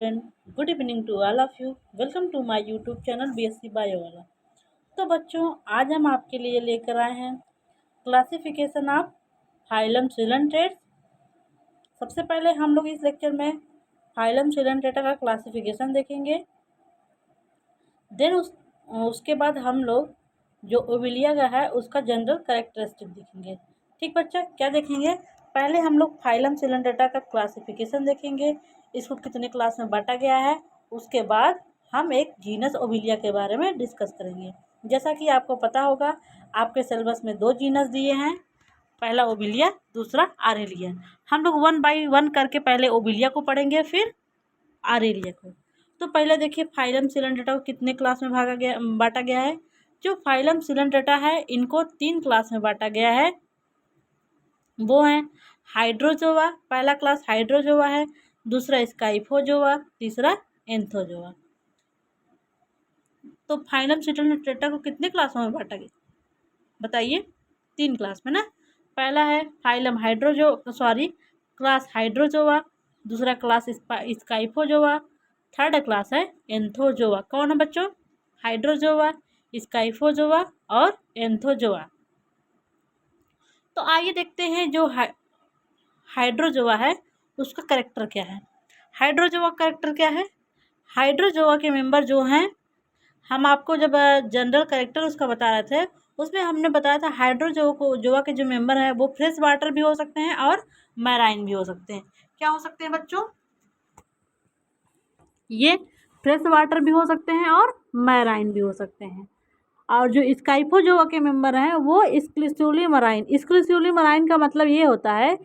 And good evening to all of you. Welcome to my YouTube channel BSc bio वाला। तो बच्चों, आज हम आपके लिए लेकर आए हैं क्लासिफिकेशन ऑफ फाइलम सिलेंट्रेट्स। सबसे पहले हम लोग इस लेक्चर में फाइलम सिलेंट्रेटा का क्लासिफिकेशन देखेंगे। देन उसके बाद हम लोग जो ओविलिया का है उसका जनरल कैरेक्टरिस्टिक देखेंगे। ठीक बच्चा, क्या देखेंगे? पहले हम लोग फाइलम सिलेंट्रेटा का क्लासिफिकेशन देखेंगे, इसको कितने क्लास में बांटा गया है। उसके बाद हम एक जीनस ओविलिया के बारे में डिस्कस करेंगे। जैसा कि आपको पता होगा, आपके सिलेबस में 2 जीनस दिए हैं, पहला ओविलिया, दूसरा आरेलिया। हम लोग 1 बाई 1 करके पहले ओविलिया को पढ़ेंगे, फिर आरेलिया को। तो पहले देखिए फाइलम सिलेंट्रेटा को कितने क्लास में बांटा गया है। जो फाइलम सिलेंट्रेटा है इनको 3 क्लास में बांटा गया है। वो है हाइड्रोजोआ, पहला क्लास हाइड्रोजोआ है, दूसरा स्काइफोजोआ, तीसरा एंथोजोआ। तो फाइलम सिलेंट्रेटा को कितने क्लासों में बांटा गया बताइए? 3 क्लास में ना। पहला है फाइलम क्लास हाइड्रोजोआ, दूसरा क्लास स्काइफोजोआ, थर्ड क्लास है एंथोजोआ। कौन है बच्चों? हाइड्रोजोआ, स्काइफोजोआ और एंथोजोआ। तो आइए देखते हैं जो हाइड्रोजोआ है उसका कैरेक्टर क्या है। हाइड्रोजोआ कैरेक्टर क्या है? हाइड्रोजोआ के मेंबर जो हैं, हम आपको जब जनरल कैरेक्टर उसका बता रहे थे, उसमें हमने बताया था हाइड्रोजोआ के जो मेंबर हैं वो फ्रेश वाटर भी हो सकते हैं और मैराइन भी हो सकते हैं। क्या हो सकते हैं बच्चों? ये फ्रेश वाटर भी हो सकते हैं और मैराइन भी हो सकते हैं। और जो स्काइफोजोआ के मेंबर हैं वो एक्सक्लूसिवली मराइन का मतलब ये होता है,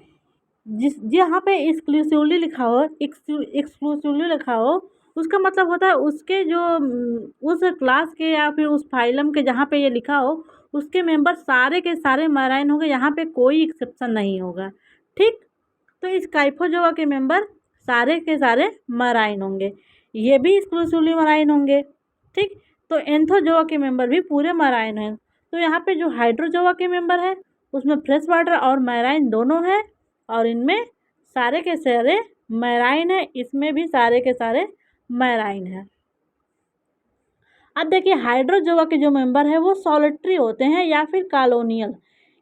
जहाँ पे एक्सक्लूसिवली लिखा हो, एक्सक्लूसिवली लिखा हो, उसका मतलब होता है उसके जो उस क्लास के या फिर उस फाइलम के जहाँ पे ये लिखा हो उसके मेंबर सारे के सारे मराइन होंगे, यहाँ पे कोई एक्सेप्शन नहीं होगा। ठीक, तो स्काइफोजोआ के मेंबर सारे के सारे मराइन होंगे, ये भी एक्सक्लूसिवली मराइन होंगे। ठीक, तो एंथोजोआ के मेंबर भी पूरे मराइन हैं। तो यहाँ पे जो हाइड्रोजोआ के मेंबर है उसमें फ्रेश वाटर और मैराइन दोनों है, और इनमें सारे के सारे मैराइन है, इसमें भी सारे के सारे मैराइन है। अब देखिए हाइड्रोजोआ के जो मेंबर है वो सॉलिटरी होते हैं या फिर कॉलोनियल।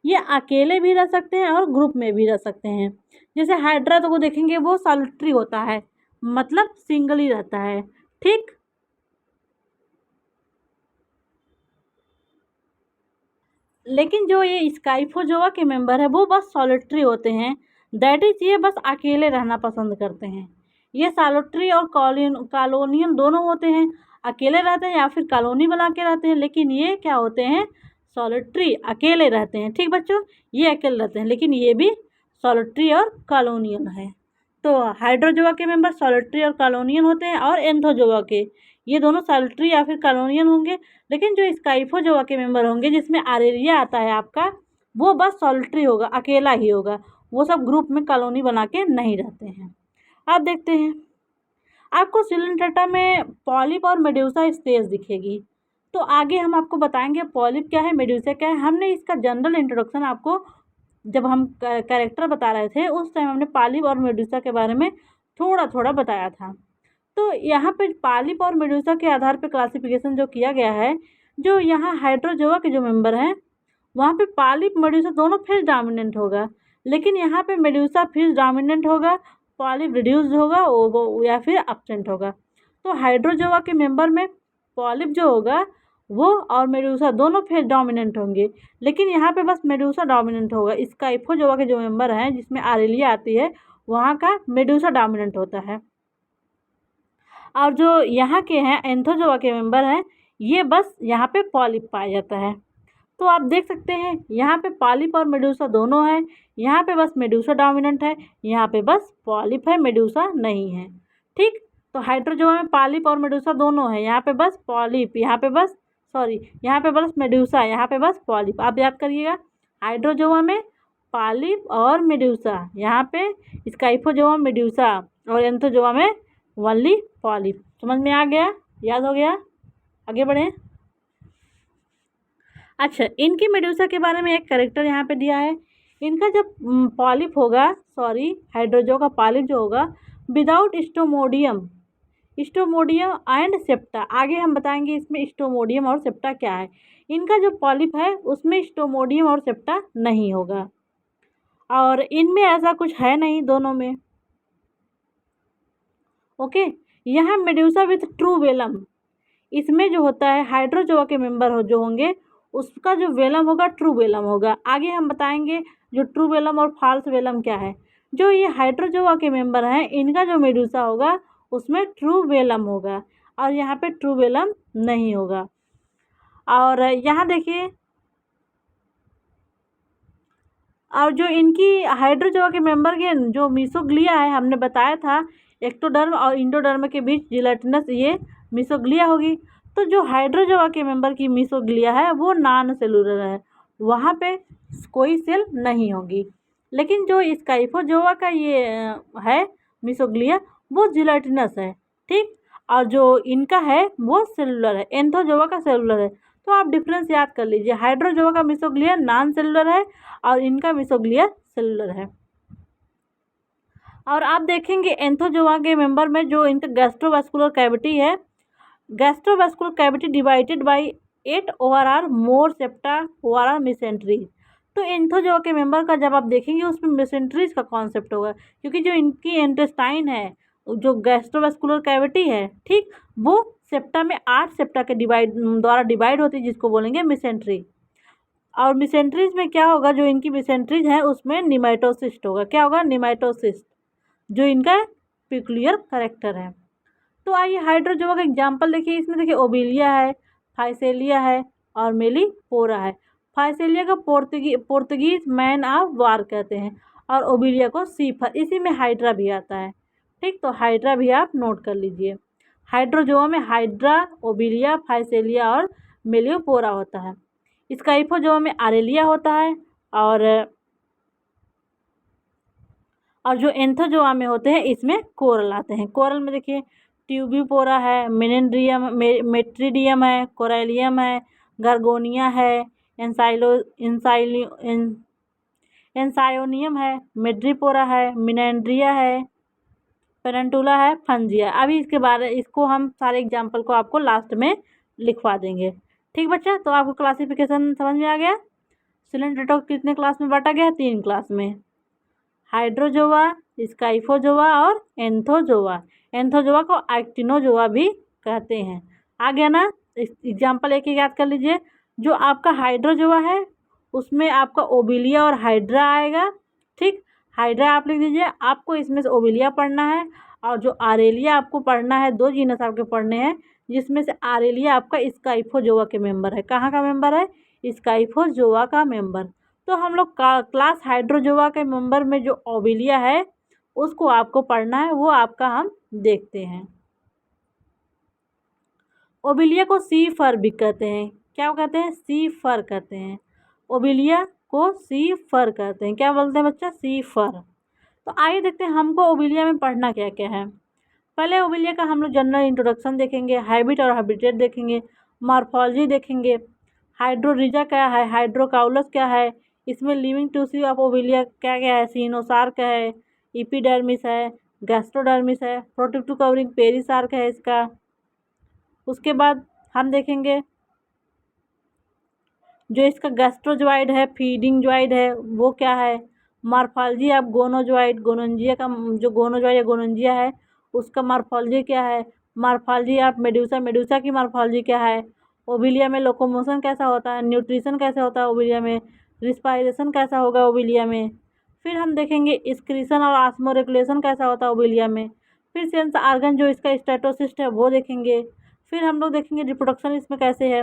ये अकेले भी रह सकते हैं और ग्रुप में भी रह सकते हैं। जैसे हाइड्रा तो को देखेंगे वो सॉलिटरी होता है, मतलब सिंगल ही रहता है। ठीक, लेकिन जो ये स्काइफोजोआ के मेंबर है वो बस सॉलिटरी होते हैं, दैट इज ये बस अकेले रहना पसंद करते हैं। ये सॉलिटरी और कॉलोनियल दोनों होते हैं, अकेले रहते हैं या फिर कॉलोनी बना के रहते हैं, लेकिन ये क्या होते हैं? सॉलिटरी, अकेले रहते हैं। ठीक बच्चों, ये अकेले रहते हैं लेकिन ये भी सॉलिटरी और कॉलोनियल है। तो हाइड्रोजोआ के मेंबर सॉलिटरी और कॉलोनियल होते हैं, और एंथोजोआ के ये दोनों सॉलिटरी या फिर कॉलोनियल होंगे। लेकिन जो स्काइफोजोआ के मेंबर होंगे जिसमें आरेलिया आता है आपका, वो बस सॉलिटरी होगा, अकेला ही होगा, वो सब ग्रुप में कॉलोनी बना के नहीं रहते हैं। अब देखते हैं, आपको सिलेंट्रेटा में पॉलिप और मेड्यूसा स्टेज दिखेगी। तो आगे हम आपको बताएंगे पॉलिप क्या है, मेड्यूसा क्या है। हमने इसका जनरल इंट्रोडक्शन आपको जब हम कैरेक्टर बता रहे थे उस टाइम हमने पॉलिप और मेड्यूसा के बारे में थोड़ा थोड़ा बताया था। तो यहाँ पे पॉलिप और मेडूसा के आधार पे क्लासिफिकेशन जो किया गया है, जो यहाँ हाइड्रोजोआ के जो मेंबर हैं वहाँ पे पॉलिप मेडूसा दोनों फिश डोमिनेंट होगा, लेकिन यहाँ पे मेडूसा फिश डोमिनेंट होगा, पॉलिप रिड्यूस्ड होगा वो या फिर एब्सेंट होगा। तो हाइड्रोजोआ के मेंबर में पॉलिप जो होगा वो और मेडूसा दोनों फिश डोमिनेंट होंगे, लेकिन यहाँ पे बस मेडूसा डोमिनेंट होगा। स्काइफोजोआ के जो मेंबर हैं जिसमें आरेलिया आती है वहाँ का मेडूसा डोमिनेंट होता है। और जो यहाँ के हैं एंथोजोआ के मेंबर हैं, ये बस यहाँ पे पॉलिप पाया जाता है। तो आप देख सकते हैं यहाँ पे पॉलिप और मेडूसा दोनों है, यहाँ पे बस मेडूसा डोमिनेंट है, यहाँ पे बस पॉलिप है, मेडूसा नहीं है। ठीक, तो हाइड्रोजोआ में पॉलिप और मेडूसा दोनों है, यहाँ पे बस पॉलिप, यहाँ पे बस मेडूसा, यहाँ पे बस पॉलिप। आप याद करिएगा, हाइड्रोजोआ में पॉलिप और मेडूसा, यहाँ पे स्काइफोजोआ मेडूसा, और एंथोजोआ में ओनली पॉलिप। समझ में आ गया? याद हो गया? आगे बढ़ें। अच्छा, इनकी मेडूसा के बारे में एक कैरेक्टर यहाँ पे दिया है। इनका जब पॉलिप होगा, हाइड्रोजोआ का पॉलिप जो होगा without stomodeum, stomodeum and septa. आगे हम बताएंगे इसमें स्टोमोडियम और सेप्टा क्या है। इनका जो पॉलिप है उसमें स्टोमोडियम और सेप्टा नहीं होगा, और इनमें ऐसा कुछ है नहीं दोनों में। ओके, यहाँ मेड्यूसा विथ ट्रू वेलम, इसमें जो होता है हाइड्रोजोआ के मेंबर जो होंगे उसका जो वेलम होगा ट्रू वेलम होगा। आगे हम बताएंगे जो ट्रू वेलम और फॉल्स वेलम क्या है। जो ये हाइड्रोजोआ के मेंबर हैं इनका जो मेडूसा होगा उसमें ट्रू वेलम होगा, और यहाँ पे ट्रू वेलम नहीं होगा। और यहाँ देखिए, और जो इनकी हाइड्रोजोआ के मेंबर के जो मीसोग्लिया है हमने बताया था एक्टोडर्म और इंडोडर्म के बीच जिलेटिनस ये मीसोग्लिया होगी। तो जो हाइड्रोजोआ के मेंबर की मीसोग्लिया है वो नॉन सेलुलर है, वहाँ पे कोई सेल नहीं होगी। लेकिन जो स्काइफोजोआ का ये है मीसोग्लिया वो जिलेटिनस है, ठीक। और जो इनका है वो सेलुलर है, एंथोजोआ का सेलुलर है। तो आप डिफरेंस याद कर लीजिए, हाइड्रोजोआ का मीसोग्लिया नॉन सेलुलर है और इनका मीसोग्लिया सेलुलर है। और आप देखेंगे एंथोजोआ के मेंबर में जो इनका गैस्ट्रोवास्कुलर कैविटी है, gastrovascular cavity divided by 8 or more septa or mesenteries. तो एंथोजोआ के मेंबर का जब आप देखेंगे उसमें मेसेंट्रीज का कॉन्सेप्ट होगा, क्योंकि जो इनकी इंटेस्टाइन है जो गैस्ट्रोवास्कुलर कैविटी है, ठीक, वो सेप्टा में 8 सेप्टा के द्वारा डिवाइड होती है जिसको बोलेंगे मेसेंट्री। और मेसेंट्रीज में क्या होगा, जो इनकी मेसेंट्रीज है उसमें निमाइटोसिस्ट होगा। क्या होगा, निमाइटोसिस्ट, जो इनका पिकुलियर कैरेक्टर है। तो आइए हाइड्रोजोआ का एग्जाम्पल देखिए। इसमें देखिए ओबिलिया है, फाइसेलिया है और मेलिपोरा है। फाइसेलिया का पोर्तुगीज मैन ऑफ वार कहते हैं, और ओबिलिया को सीफर। इसी में हाइड्रा भी आता है, ठीक। तो हाइड्रा भी आप नोट कर लीजिए। हाइड्रोजोआ में हाइड्रा, ओबिलिया, फाइसेलिया और मेलियोपोरा होता है। स्काइफोजोआ में आरेलिया होता है, और जो एंथोजोआ में होते हैं इसमें कोरल आते हैं। कोरल में देखिए ट्यूबिपोरा है, मेनेंड्रियम, मेट्रिडियम है, कोरेलियम है, गार्गोनिया है, एंसायोनियम है, मेड्रिपोरा है, मिनेंड्रिया है, पेरेंटुला है, फंजिया। अभी इसको हम सारे एग्जाम्पल को आपको लास्ट में लिखवा देंगे, ठीक बच्चा। तो आपको क्लासिफिकेशन समझ में आ गया। सिलेंड्रेटो कितने क्लास में बांटा गया है? 3 क्लास में, हाइड्रोजोआ, स्काइफोजोआ और एंथोजोआ। एंथोजोआ को एक्टिनोजोआ भी कहते हैं। आ गया ना? एग्जाम्पल एक याद कर लीजिए। जो आपका हाइड्रोजोआ है उसमें आपका ओबिलिया और हाइड्रा आएगा, ठीक। हाइड्रा आप लिख दीजिए, आपको इसमें से ओबिलिया पढ़ना है, और जो आरेलिया आपको पढ़ना है, 2 जीनस आपके पढ़ने हैं, जिसमें से आरेलिया आपका स्काइफोजोआ के मेंबर है। कहाँ का मेंबर है? स्काइफोजोआ का मेंबर। तो हम लोग क्लास हाइड्रोजोआ के मेंबर में जो ओबिलिया है उसको आपको पढ़ना है, वो आपका हम देखते हैं। ओबिलिया को सी फर भी कहते हैं। क्या कहते हैं? सी फर कहते हैं। ओबिलिया को सी फर कहते हैं। क्या बोलते हैं बच्चा? सी फर। तो आइए देखते हैं हमको ओबिलिया में पढ़ना क्या क्या है। पहले ओबिलिया का हम लोग जनरल इंट्रोडक्शन देखेंगे, हैबिट और हैबिटेट देखेंगे, मॉर्फोलॉजी देखेंगे, हाइड्रोरिजा क्या है, हाइड्रोकाउलस क्या है, इसमें लिविंग टिश्यू ऑफ ओबिलिया क्या क्या है, सीनोसार्क है, इपीडर्मिस है, गैस्ट्रोडर्मिस है, प्रोटेक्टिव कवरिंग पेरिसार्क है इसका। उसके बाद हम देखेंगे जो इसका गैस्ट्रोजॉइड है, फीडिंग जॉइड है, वो क्या है। मॉर्फोलॉजी ऑफ गोनोजॉइड, गोनोंजिया का जो गोनोजॉइड या गोनोंजिया है उसका मॉर्फोलॉजी क्या है। मॉर्फोलॉजी ऑफ मेडूसा, मेडूसा की मॉर्फोलॉजी क्या है। ओबिलिया में लोकोमोशन कैसा होता है, न्यूट्रिशन कैसे होता है ओबिलिया में, रिस्पायरेशन कैसा होगा ओबिलिया में। फिर हम देखेंगे एक्सक्रीशन और ऑस्मो रेगुलेशन कैसा होता है ओबिलिया में। फिर सेंस आर्गन जो इसका स्टेटोसिस्ट है वो देखेंगे। फिर हम लोग देखेंगे रिप्रोडक्शन इसमें कैसे है,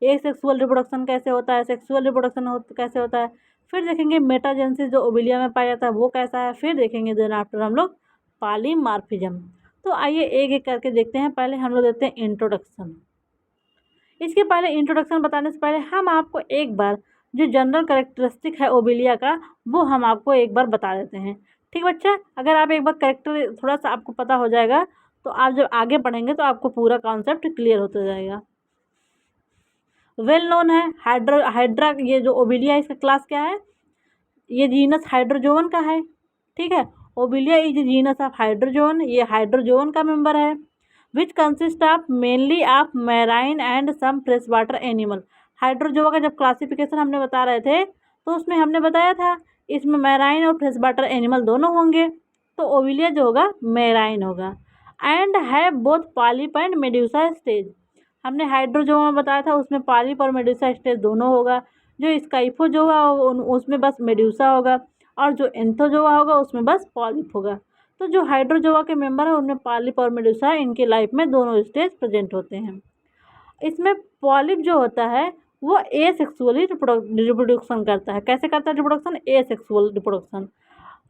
सेक्सुअल रिप्रोडक्शन कैसे होता है, सेक्सुअल रिप्रोडक्शन कैसे होता है। फिर देखेंगे मेटाजेनेसिस जो ओबिलिया में पाया जाता है वो कैसा है। फिर देखेंगे देन आफ्टर हम लोग पॉलीमॉर्फिज्म। तो आइए एक एक करके देखते हैं। पहले हम लोग देखते हैं इंट्रोडक्शन। इसके पहले इंट्रोडक्शन बताने से पहले हम आपको एक बार जो जनरल कैरेक्टरिस्टिक है ओबिलिया का वो हम आपको एक बार बता देते हैं, ठीक बच्चा। अगर आप एक बार कैरेक्टर थोड़ा सा आपको पता हो जाएगा तो आप जब आगे पढ़ेंगे तो आपको पूरा कॉन्सेप्ट क्लियर होता जाएगा। वेल नोन है हाइड्रा, ये जो ओबिलिया है इसका क्लास क्या है, ये जीनस हाइड्रोजोवन का है, ठीक है। Obelia is genus of hydrozoan, ये हाइड्रोजोवन का मेंबर है। Which consist of mainly of marine and some fresh water animal. Hydrozoa का जब क्लासिफिकेशन हमने बता रहे थे तो उसमें हमने बताया था इसमें मैराइन और फ्रेश वाटर एनिमल दोनों होंगे, तो ओविलिया जो होगा मैराइन होगा। एंड है both polyp and medusa stage. हमने हाइड्रोजोआ में बताया था उसमें पॉलिप और मेड्यूसा स्टेज दोनों होगा। जो स्काइफोजोआ होगा उसमें बस मेड्यूसा होगा, और जो एंथोजोआ होगा उसमें बस पॉलिप होगा। तो जो हाइड्रोजोआ के मेंबर है उनमें पॉलिप और मेडुसा इनकी लाइफ में दोनों स्टेज प्रेजेंट होते हैं। इसमें पॉलिप जो होता है वो एसेक्सुअली रिप्रोडक्शन करता है। कैसे करता है रिप्रोडक्शन? Asexual reproduction.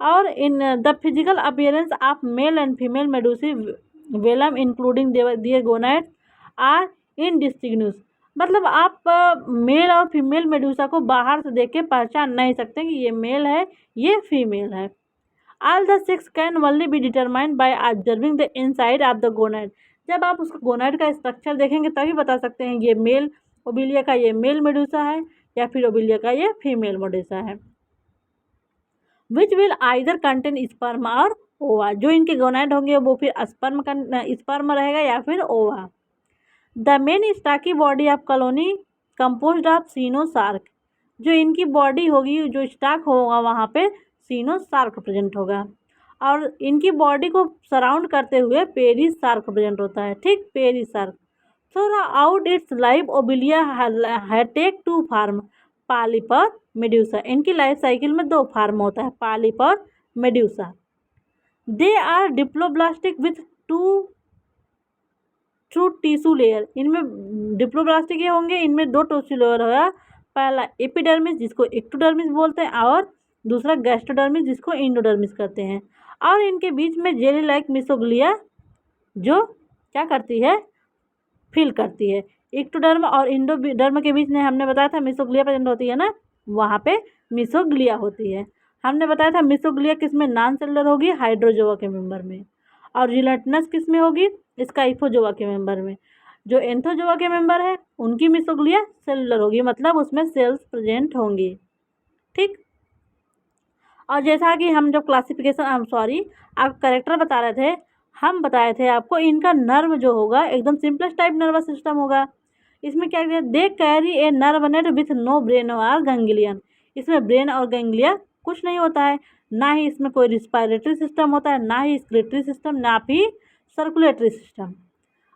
और in the physical appearance of male and female medusae velum including their gonads are indistinguish. मतलब आप मेल और फीमेल मेडुसा को बाहर से देख के पहचान नहीं सकते कि ये मेल है ये फीमेल है। All the six can only be determined by observing the inside of the gonad। जब आप उसका गोनाड का स्ट्रक्चर देखेंगे तभी बता सकते हैं ये मेल ओबिलिया का ये मेल मेडुसा है या फिर ओबिलिया का ये फीमेल मेडुसा है। Which will either contain sperm और ओवा। जो इनके गोनाड होंगे वो फिर स्पर्म रहेगा या फिर ova. The main stalky body of colony composed of coenosarc. जो इनकी बॉडी होगी जो स्टाक होगा वहाँ पे सीनोसार्क प्रेजेंट होगा, और इनकी बॉडी को सराउंड करते हुए पेरिसार्क प्रेजेंट होता है। ठीक, perisarc. Throughout its life Obelia take two form, polyp और मेड्यूसा। इनकी लाइफ साइकिल में दो फार्म होता है, पॉलिप और medusa. They are diploblastic with two tissue layer. इनमें डिप्लोब्लास्टिक ये होंगे, इनमें दो टिश्यू लेयर होगा। पहला एपिडर्मिस जिसको एक्टोडर्मिस बोलते हैं और दूसरा गैस्ट्रोडर्मिस जिसको इंडोडर्मिस कहते हैं। और इनके बीच में जेली लाइक मिसोग्लिया जो क्या करती है, फिल करती है। एक्टोडर्म और इंडोडर्म के बीच में हमने बताया था मिसोग्लिया प्रेजेंट होती है ना, वहाँ पे मिसोग्लिया होती है। हमने बताया था मिसोग्लिया किसमें नॉन सेलुलर होगी, हाइड्रोजोआ के मेंबर में, और जिलेटिनस किस में होगी, स्काइफोजोआ के मेंबर में। जो एंथोजोआ के मेंबर है उनकी मिसोग्लिया सेलुलर होगी, मतलब उसमें सेल्स प्रेजेंट होंगी। ठीक, और जैसा कि हम जो क्लासिफिकेशन आप करेक्टर बता रहे थे, हम बताए थे आपको इनका नर्व जो होगा एकदम सिंपलेस्ट टाइप नर्वस सिस्टम होगा। इसमें क्या कहते हैं, they carry a nerve net with no brain और गैंग्लियन। इसमें ब्रेन और गैंग्लिया कुछ नहीं होता है, ना ही इसमें कोई रिस्पायरेटरी सिस्टम होता है, ना ही स्क्रेटरी सिस्टम, ना ही सर्कुलेटरी सिस्टम।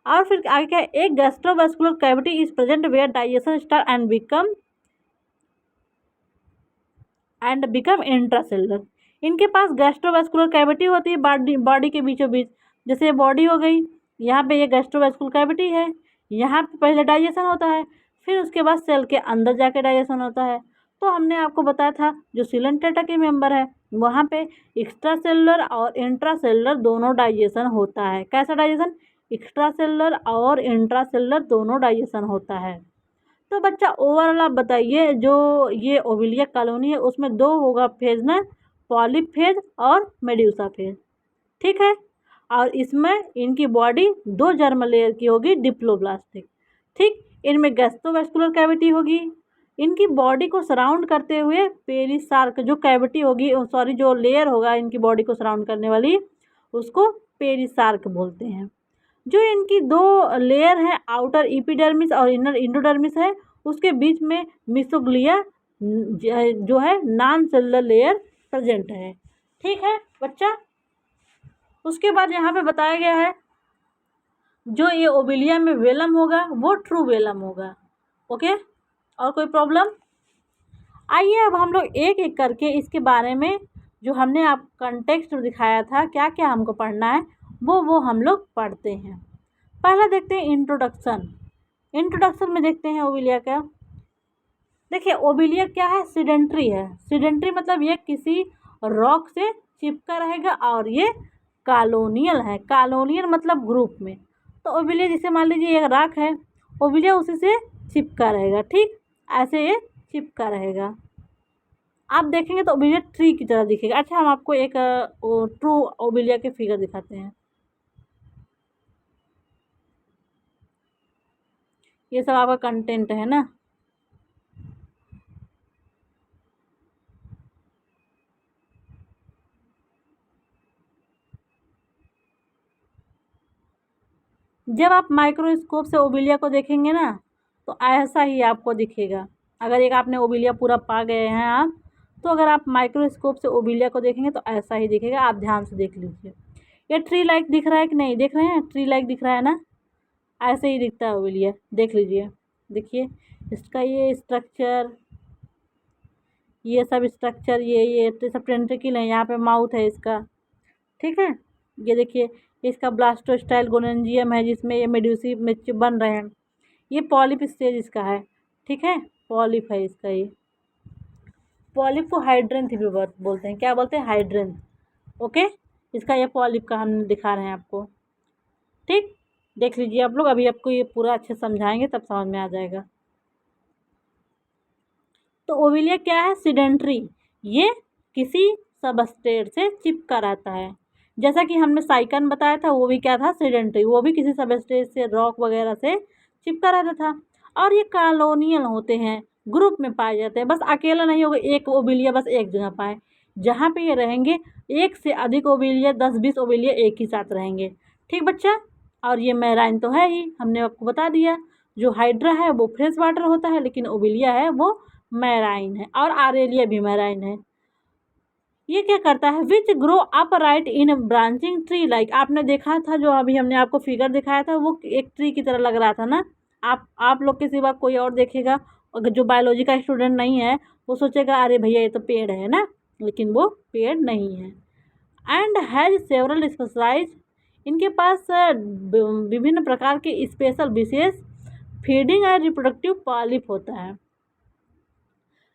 और फिर आगे क्या है, एक gastrovascular cavity is present where digestion start and become intracellular. इनके पास गैस्ट्रोवास्कुलर कैविटी होती है बॉडी के बीचों बीच। जैसे बॉडी हो गई, यहाँ पे ये गैस्ट्रोवास्कुलर कैविटी है, यहाँ पे पहले डाइजेशन होता है, फिर उसके बाद सेल के अंदर जाके डाइजेशन होता है। तो हमने आपको बताया था जो सिलेंटेटा के मेंबर है वहाँ पे एक्स्ट्रा सेलुलर और इंट्रासेलुलर दोनों डाइजेशन होता है। कैसा डाइजेशन? एक्स्ट्रा सेलुलर और इंट्रासेलुलर दोनों डाइजेशन होता है। तो बच्चा ओवरऑल आप बताइए जो ये ओविलिया कॉलोनी है उसमें दो होगा फेज ना, पॉलिप फेज और मेड्यूसा फेज। ठीक है, और इसमें इनकी बॉडी दो जर्म लेयर की होगी, डिप्लोब्लास्टिक। ठीक, इनमें गैस्ट्रोवास्कुलर कैविटी होगी, इनकी बॉडी को सराउंड करते हुए पेरिसार्क जो कैविटी होगी, जो लेयर होगा इनकी बॉडी को सराउंड करने वाली उसको पेरिसार्क बोलते हैं। जो इनकी दो लेयर है, आउटर एपिडर्मिस और इनर इंडोडर्मिस है, उसके बीच में मिसोग्लिया जो है नॉन सेलुलर लेयर प्रेजेंट है। ठीक है बच्चा, उसके बाद यहाँ पे बताया गया है जो ये ओबिलिया में वेलम होगा वो ट्रू वेलम होगा। ओके, और कोई प्रॉब्लम? आइए अब हम लोग एक एक करके इसके बारे में जो हमने आप कंटेक्स्ट दिखाया था क्या क्या हमको पढ़ना है वो हम लोग पढ़ते हैं। पहला देखते हैं इंट्रोडक्शन। इंट्रोडक्शन में देखते हैं ओबिलिया का। देखिए ओबिलिया क्या है, सीडेंट्री है। सीडेंट्री मतलब ये किसी रॉक से चिपका रहेगा, और ये कॉलोनियल है। कॉलोनियल मतलब ग्रुप में। तो ओबिलिया जैसे मान लीजिए एक रॉक है, ओबिलिया उसी से चिपका रहेगा। ठीक, ऐसे ये चिपका रहेगा। आप देखेंगे तो ओबिलिया ट्री की तरह दिखेगा। अच्छा, हम आपको एक ट्रू ओबिलिया के फिगर दिखाते हैं। ये सब आपका कंटेंट है ना। जब आप माइक्रोस्कोप से ओबिलिया को देखेंगे ना तो ऐसा ही आपको दिखेगा। अगर एक आपने ओबिलिया पूरा पा गए हैं आप, तो अगर आप माइक्रोस्कोप से ओबिलिया को देखेंगे तो ऐसा ही दिखेगा। आप ध्यान से देख लीजिए। ये ट्री लाइक दिख रहा है कि नहीं, देख रहे हैं? ट्री लाइक दिख रहा है ना, ऐसे ही दिखता है ओबिलिया। देख लीजिए, देखिए इसका ये स्ट्रक्चर, ये सब स्ट्रक्चर, ये तो सब टेंट्रिकल है, यहाँ पे माउथ है इसका, ठीक है। ये देखिए इसका ब्लास्टोस्टाइल गोनेंजियम है जिसमें ये मेड्यूसी में बन रहे हैं। ये पॉलिप स्टेज इसका है, ठीक है, पॉलिप है इसका। ये पॉलिप को हाइड्रेंथ भी बोलते हैं। क्या बोलते हैं? हाइड्रेंथ। ओके, इसका ये पॉलिप का हम दिखा रहे हैं आपको, ठीक। देख लीजिए आप लोग, अभी आपको ये पूरा अच्छे समझाएंगे तब समझ में आ जाएगा। तो ओविलिया क्या है? सिडेंट्री। ये किसी सबस्ट्रेट से चिपका रहता है। जैसा कि हमने साइकन बताया था, वो भी क्या था? सिडेंट्री। वो भी किसी सबस्ट्रेट से, रॉक वगैरह से चिपका रहता था। और ये कॉलोनियल होते हैं, ग्रुप में पाए जाते हैं। बस अकेला नहीं होगा एक ओविलिया बस एक जगह पाए। जहाँ पे ये रहेंगे, एक से अधिक ओविलिया, 10-20 ओविलिया एक ही साथ रहेंगे, ठीक बच्चा। और ये मैराइन तो है ही, हमने आपको बता दिया। जो हाइड्रा है वो फ्रेश वाटर होता है, लेकिन ओविलिया है वो मैराइन है। और आरेलिया भी मैराइन है। ये क्या करता है? Which grow up right in branching tree like. आपने देखा था, जो अभी हमने आपको फिगर दिखाया था, वो एक ट्री की तरह लग रहा था ना। आप लोग के सिवा कोई और देखेगा, अगर जो बायोलॉजी का स्टूडेंट नहीं है वो सोचेगा अरे भैया ये तो पेड़ है ना, लेकिन वो पेड़ नहीं है। And has several specialize. इनके पास विभिन्न प्रकार के स्पेशल विशेष फीडिंग और रिप्रोडक्टिव पॉलिप होता है।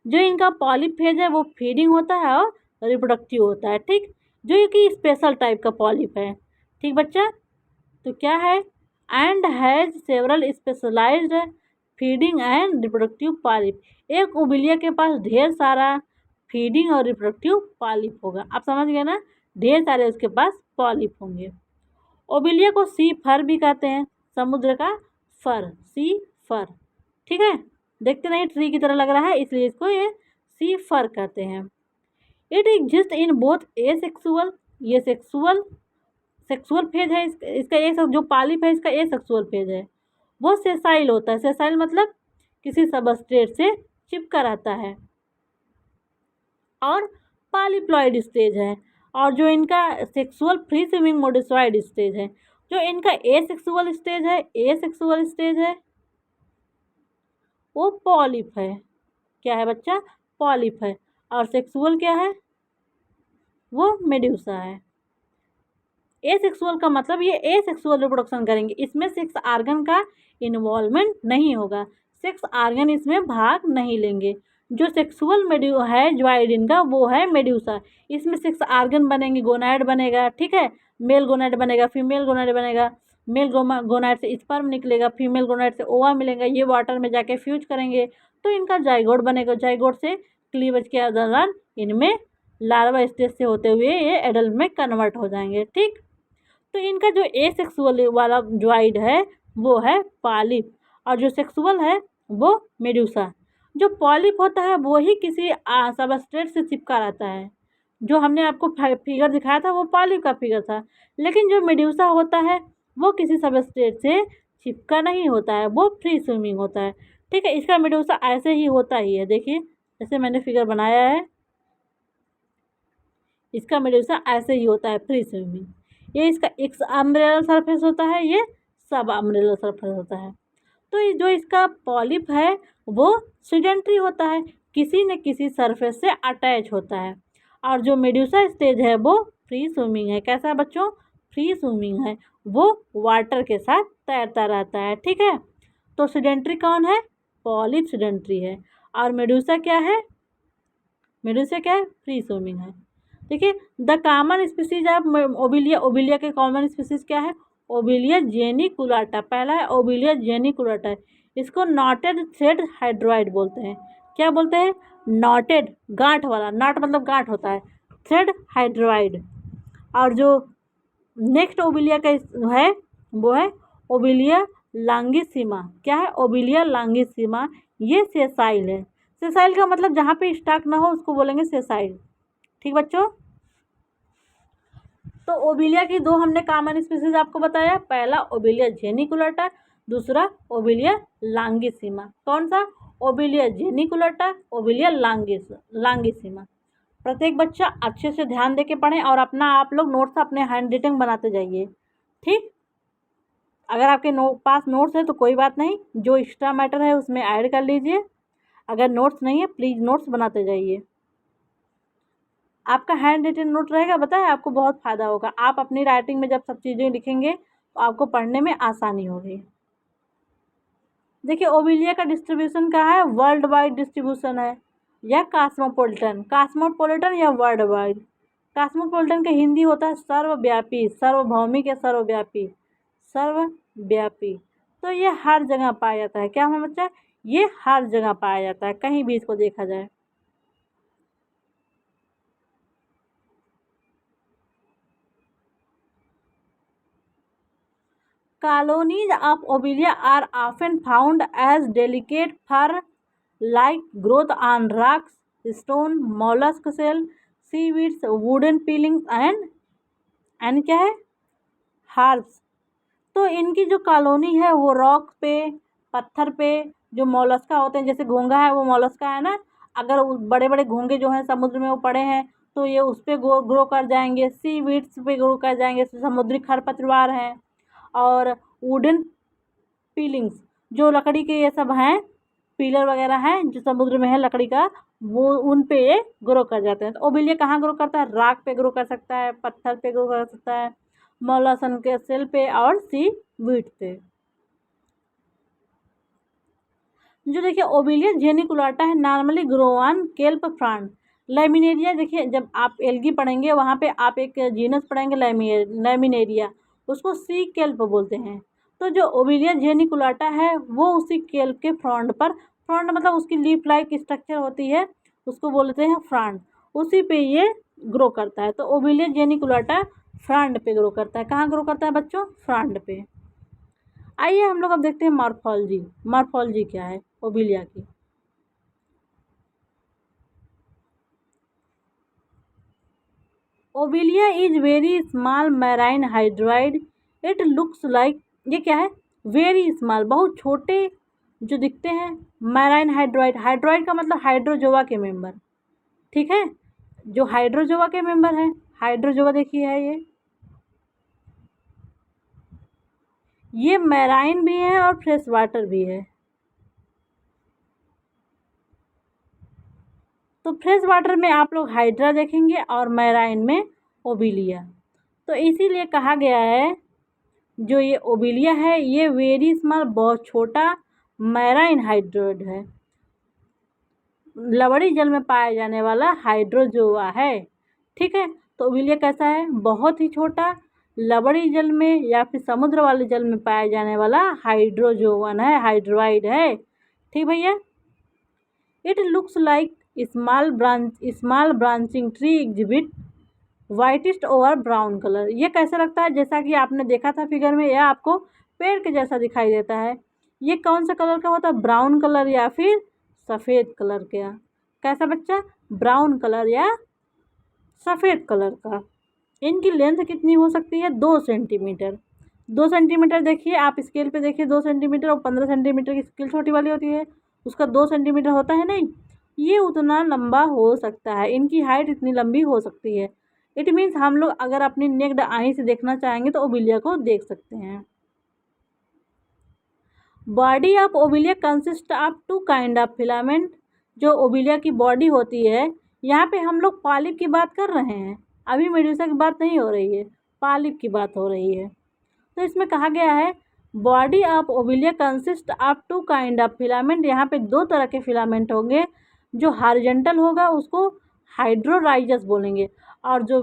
जो इनका पॉलिप फेज है वो फीडिंग होता है और रिप्रोडक्टिव होता है, ठीक। जो ये कि स्पेशल टाइप का पॉलिप है, ठीक बच्चा। तो क्या है? And has several specialized feeding and reproductive polyp. एक ओबिलिया के पास ढेर सारा फीडिंग और रिप्रोडक्टिव पॉलिप होगा। आप समझ गए ना, ढेर सारे उसके पास पॉलिप होंगे। ओबिलिया को सी फर भी कहते हैं, समुद्र का फर, सी फर, ठीक है। देखते नहीं ट्री की तरह लग रहा है, इसलिए इसको ये सी फर कहते हैं। It exist in both A sexual, ये सेक्सुअल फेज है इसका एक जो पॉलिप है इसका ए सेक्सुअल फेज है। वो सेसाइल होता है। सेसाइल मतलब किसी सबस्ट्रेट से चिपका रहता है। और पॉलीप्लॉइड स्टेज है। और जो इनका सेक्सुअल फ्री स्विमिंग मोडिसॉइड स्टेज है। जो इनका ए सेक्सुअल स्टेज है वो पॉलिप है। क्या है बच्चा? पॉलिप है। और सेक्सुअल क्या है? वो मेड्यूसा है। ए सेक्सुअल का मतलब ये ए सेक्सुअल रिप्रोडक्शन करेंगे, इसमें सेक्स आर्गन का इन्वॉल्वमेंट नहीं होगा, सेक्स आर्गन इसमें भाग नहीं लेंगे। जो सेक्सुअल मेड्यू है ज्वाइड इनका, वो है मेड्यूसा। इसमें सेक्स आर्गन बनेंगे, गोनाइड बनेगा, ठीक है। मेल गोनाइड बनेगा, फीमेल गोनाइड बनेगा। मेल गोनाइड से स्पर्म निकलेगा, फीमेल गोनाइड से ओवा मिलेगा। ये वाटर में जाके फ्यूज करेंगे तो इनका जाइगोट बनेगा। जाइगोट से क्लीवेज के दौरान इनमें लार्वा स्टेज से होते हुए ये एडल्ट में कन्वर्ट हो जाएंगे, ठीक। तो इनका जो ए सेक्सुअल वाला ज्वाइड है वो है पॉलिप, और जो सेक्सुअल है वो मेड्यूसा। जो पॉलिप होता है वो ही किसी सबस्ट्रेट से चिपका रहता है। जो हमने आपको फिगर दिखाया था वो पॉलिप का फिगर था। लेकिन जो मेड्यूसा होता है वो किसी सबस्ट्रेट से चिपका नहीं होता है, वो फ्री स्विमिंग होता है, ठीक है। इसका मेड्यूसा ऐसे ही होता ही है, देखिए जैसे मैंने फिगर बनाया है, इसका मेड्यूसा ऐसे ही होता है, फ्री स्विमिंग। ये इसका एक्स अम्ब्रेला सरफेस होता है, ये सब अम्ब्रेला सरफेस होता है। तो ये जो इसका पॉलिप है वो सिडेंट्री होता है, किसी न किसी सरफेस से अटैच होता है। और जो मेड्यूसा स्टेज है वो फ्री स्विमिंग है। कैसा है बच्चों? फ्री स्विमिंग है, वो वाटर के साथ तैरता रहता है, ठीक है। तो सिडेंट्री कौन है? पॉलिप सिडेंट्री है। और मेड्यूसा क्या है? फ्री स्विमिंग है। देखिए the common species of Obelia के कॉमन स्पीसीज क्या है? ओबिलिया जेनिकुलाटा। पहला है ओबिलिया जेनिकुलाटा, इसको नॉटेड थ्रेड हाइड्रॉइड बोलते हैं। क्या बोलते हैं? नॉटेड, गांठ वाला, नॉट मतलब गांठ होता है, थ्रेड हाइड्रॉइड। और जो नेक्स्ट ओबिलिया का है वो है ओबिलिया लांगिसिमा। क्या है? ओबिलिया लांगिसिमा। ये सेसाइल है। सेसाइल का मतलब जहाँ पे स्टार्क ना हो उसको बोलेंगे सेसाइल, ठीक बच्चों। तो ओबिलिया की दो हमने कॉमन स्पीसीज आपको बताया, पहला ओबिलिया जेनिकुलेटा, दूसरा ओबिलिया लांगिसिमा। कौन सा? Obelia geniculata, Obelia longissima. प्रत्येक बच्चा अच्छे से ध्यान दे के पढ़ें और अपना आप लोग नोट्स अपने हैंड रिटन बनाते जाइए, ठीक। अगर आपके पास नोट्स है तो कोई बात नहीं, जो एक्स्ट्रा मैटर है उसमें ऐड कर लीजिए। अगर नोट्स नहीं है प्लीज़ नोट्स बनाते जाइए। आपका हैंड रिटन नोट रहेगा, बताए आपको बहुत फ़ायदा होगा। आप अपनी राइटिंग में जब सब चीज़ें लिखेंगे तो आपको पढ़ने में आसानी होगी। देखिए ओबिलिया का डिस्ट्रीब्यूशन कहाँ है? वर्ल्ड वाइड डिस्ट्रीब्यूशन है या कॉस्मोपॉलिटन, कॉस्मोपॉलिटन या वर्ल्ड वाइड। कॉस्मोपॉलिटन का हिंदी होता है सर्वव्यापी, सार्वभौमिक या सर्वव्यापी, सर्वव्यापी। तो ये हर जगह पाया जाता है। क्या है बच्चा? ये हर जगह पाया जाता है, कहीं भी इसको देखा जाए। Colonies of Obelia are often found as delicate fur-like growth on rocks, stone, mollusk shell, seaweeds, wooden peelings and क्या है? हार्ब्स। तो इनकी जो कॉलोनी है वो रॉक पे, पत्थर पे, जो मोलस्का होते हैं, जैसे घोंगा है वो मोलस्का है ना, अगर बड़े बड़े घोंगे जो हैं समुद्र में वो पड़े हैं तो ये उस पर ग्रो कर जाएंगे, सीवीड्स पे ग्रो कर जाएंगे, समुद्री खरपतवार हैं। और वुडन पीलिंग्स, जो लकड़ी के ये सब हैं, पिलर वगैरह हैं जो समुद्र में है लकड़ी का, वो उन पे ये ग्रो कर जाते हैं। तो ओबिलिया कहाँ ग्रो करता है? रॉक पे ग्रो कर सकता है, पत्थर पे ग्रो कर सकता है, मोलस्क के सेल पे और सी वीड पे। जो देखिए ओबिलिया जेनिकुलेटा है, normally grow on kelp frond. Laminaria, देखिए जब आप एल्गी पढ़ेंगे वहाँ पे आप एक जीनस पढ़ेंगे लैमिनेरिया, उसको सी केल्प बोलते हैं। तो जो ओबिलिया जेनिकुलेटा है वो उसी केल्प के फ्रॉन्ड पर, फ्रॉन्ड मतलब उसकी लीफ लाइक स्ट्रक्चर होती है, उसको बोलते हैं फ्रॉन्ड, उसी पे ये ग्रो करता है। तो ओबिलिया जेनिकुलेटा फ्रॉन्ड पे ग्रो करता है। कहाँ ग्रो करता है बच्चों? फ्रॉन्ड पे। आइए हम लोग अब देखते हैं मॉर्फोलॉजी। मॉर्फोलॉजी क्या है ओबिलिया की? Obelia is very small marine hydride, it looks like, ये क्या है? वेरी स्मॉल, बहुत छोटे जो दिखते हैं। मैराइन हाइड्राइड, हाइड्राइड का मतलब हाइड्रोजोआ के मेंबर, ठीक है, जो हाइड्रोजोआ के मेंबर है। हाइड्रोजोआ देखिए है ये मैराइन भी है और फ्रेश वाटर भी है। तो फ्रेश वाटर में आप लोग हाइड्रा देखेंगे और मैराइन में ओबिलिया। तो इसीलिए कहा गया है जो ये ओबिलिया है ये वेरी स्मॉल, बहुत छोटा मैराइन हाइड्रोइड है, लवड़ी जल में पाया जाने वाला हाइड्रोजोआ है, ठीक है। तो ओबिलिया कैसा है? बहुत ही छोटा, लवड़ी जल में या फिर समुद्र वाले जल में पाया जाने वाला हाइड्रोजोवन है, हाइड्रोइड है, ठीक भैया। It looks like small branching tree exhibit whitish over brown colour. ये कैसे लगता है? जैसा कि आपने देखा था फिगर में, यह आपको पेड़ के जैसा दिखाई देता है। ये कौन सा कलर का होता है? ब्राउन कलर या फिर सफ़ेद कलर का। कैसा बच्चा? ब्राउन कलर या सफ़ेद कलर का। इनकी लेंथ कितनी हो सकती है? 2 सेंटीमीटर। 2 सेंटीमीटर देखिए आप स्केल पे देखिए, 2 सेंटीमीटर और 15 सेंटीमीटर की स्केल छोटी वाली होती है, उसका 2 सेंटीमीटर होता है नहीं, ये उतना लंबा हो सकता है, इनकी हाइट इतनी लंबी हो सकती है। इट मीन्स हम लोग अगर अपनी नेक्ड आई से देखना चाहेंगे तो ओबिलिया को देख सकते हैं। Body of Obelia consist of 2 kind of filament. जो ओबिलिया की बॉडी होती है, यहाँ पे हम लोग पॉलिप की बात कर रहे हैं, अभी मेडुसा की बात नहीं हो रही है, पॉलिप की बात हो रही है। तो इसमें कहा गया है body of Obelia consist of 2 kind of filament. यहाँ पे 2 तरह के फिलामेंट होंगे, जो हॉरिजॉन्टल होगा उसको हाइड्रोराइजस बोलेंगे और जो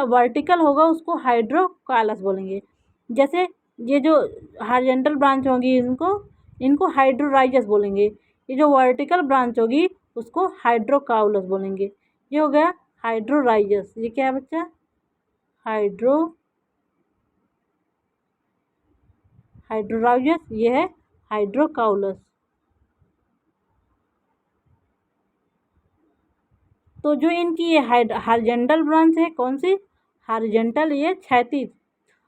वर्टिकल होगा उसको हाइड्रोकालस बोलेंगे। जैसे ये जो हॉरिजॉन्टल ब्रांच होगी इनको हाइड्रोराइजस बोलेंगे, ये जो वर्टिकल ब्रांच होगी उसको हाइड्रोकाउलस बोलेंगे। ये हो गया हाइड्रोराइजस। ये क्या है बच्चा? हाइड्रोराइजस, ये है हाइड्रोकाउलस। तो जो इनकी ये हॉरिजॉन्टल ब्रांच है, कौन सी? हॉरिजॉन्टल ये क्षैतिज,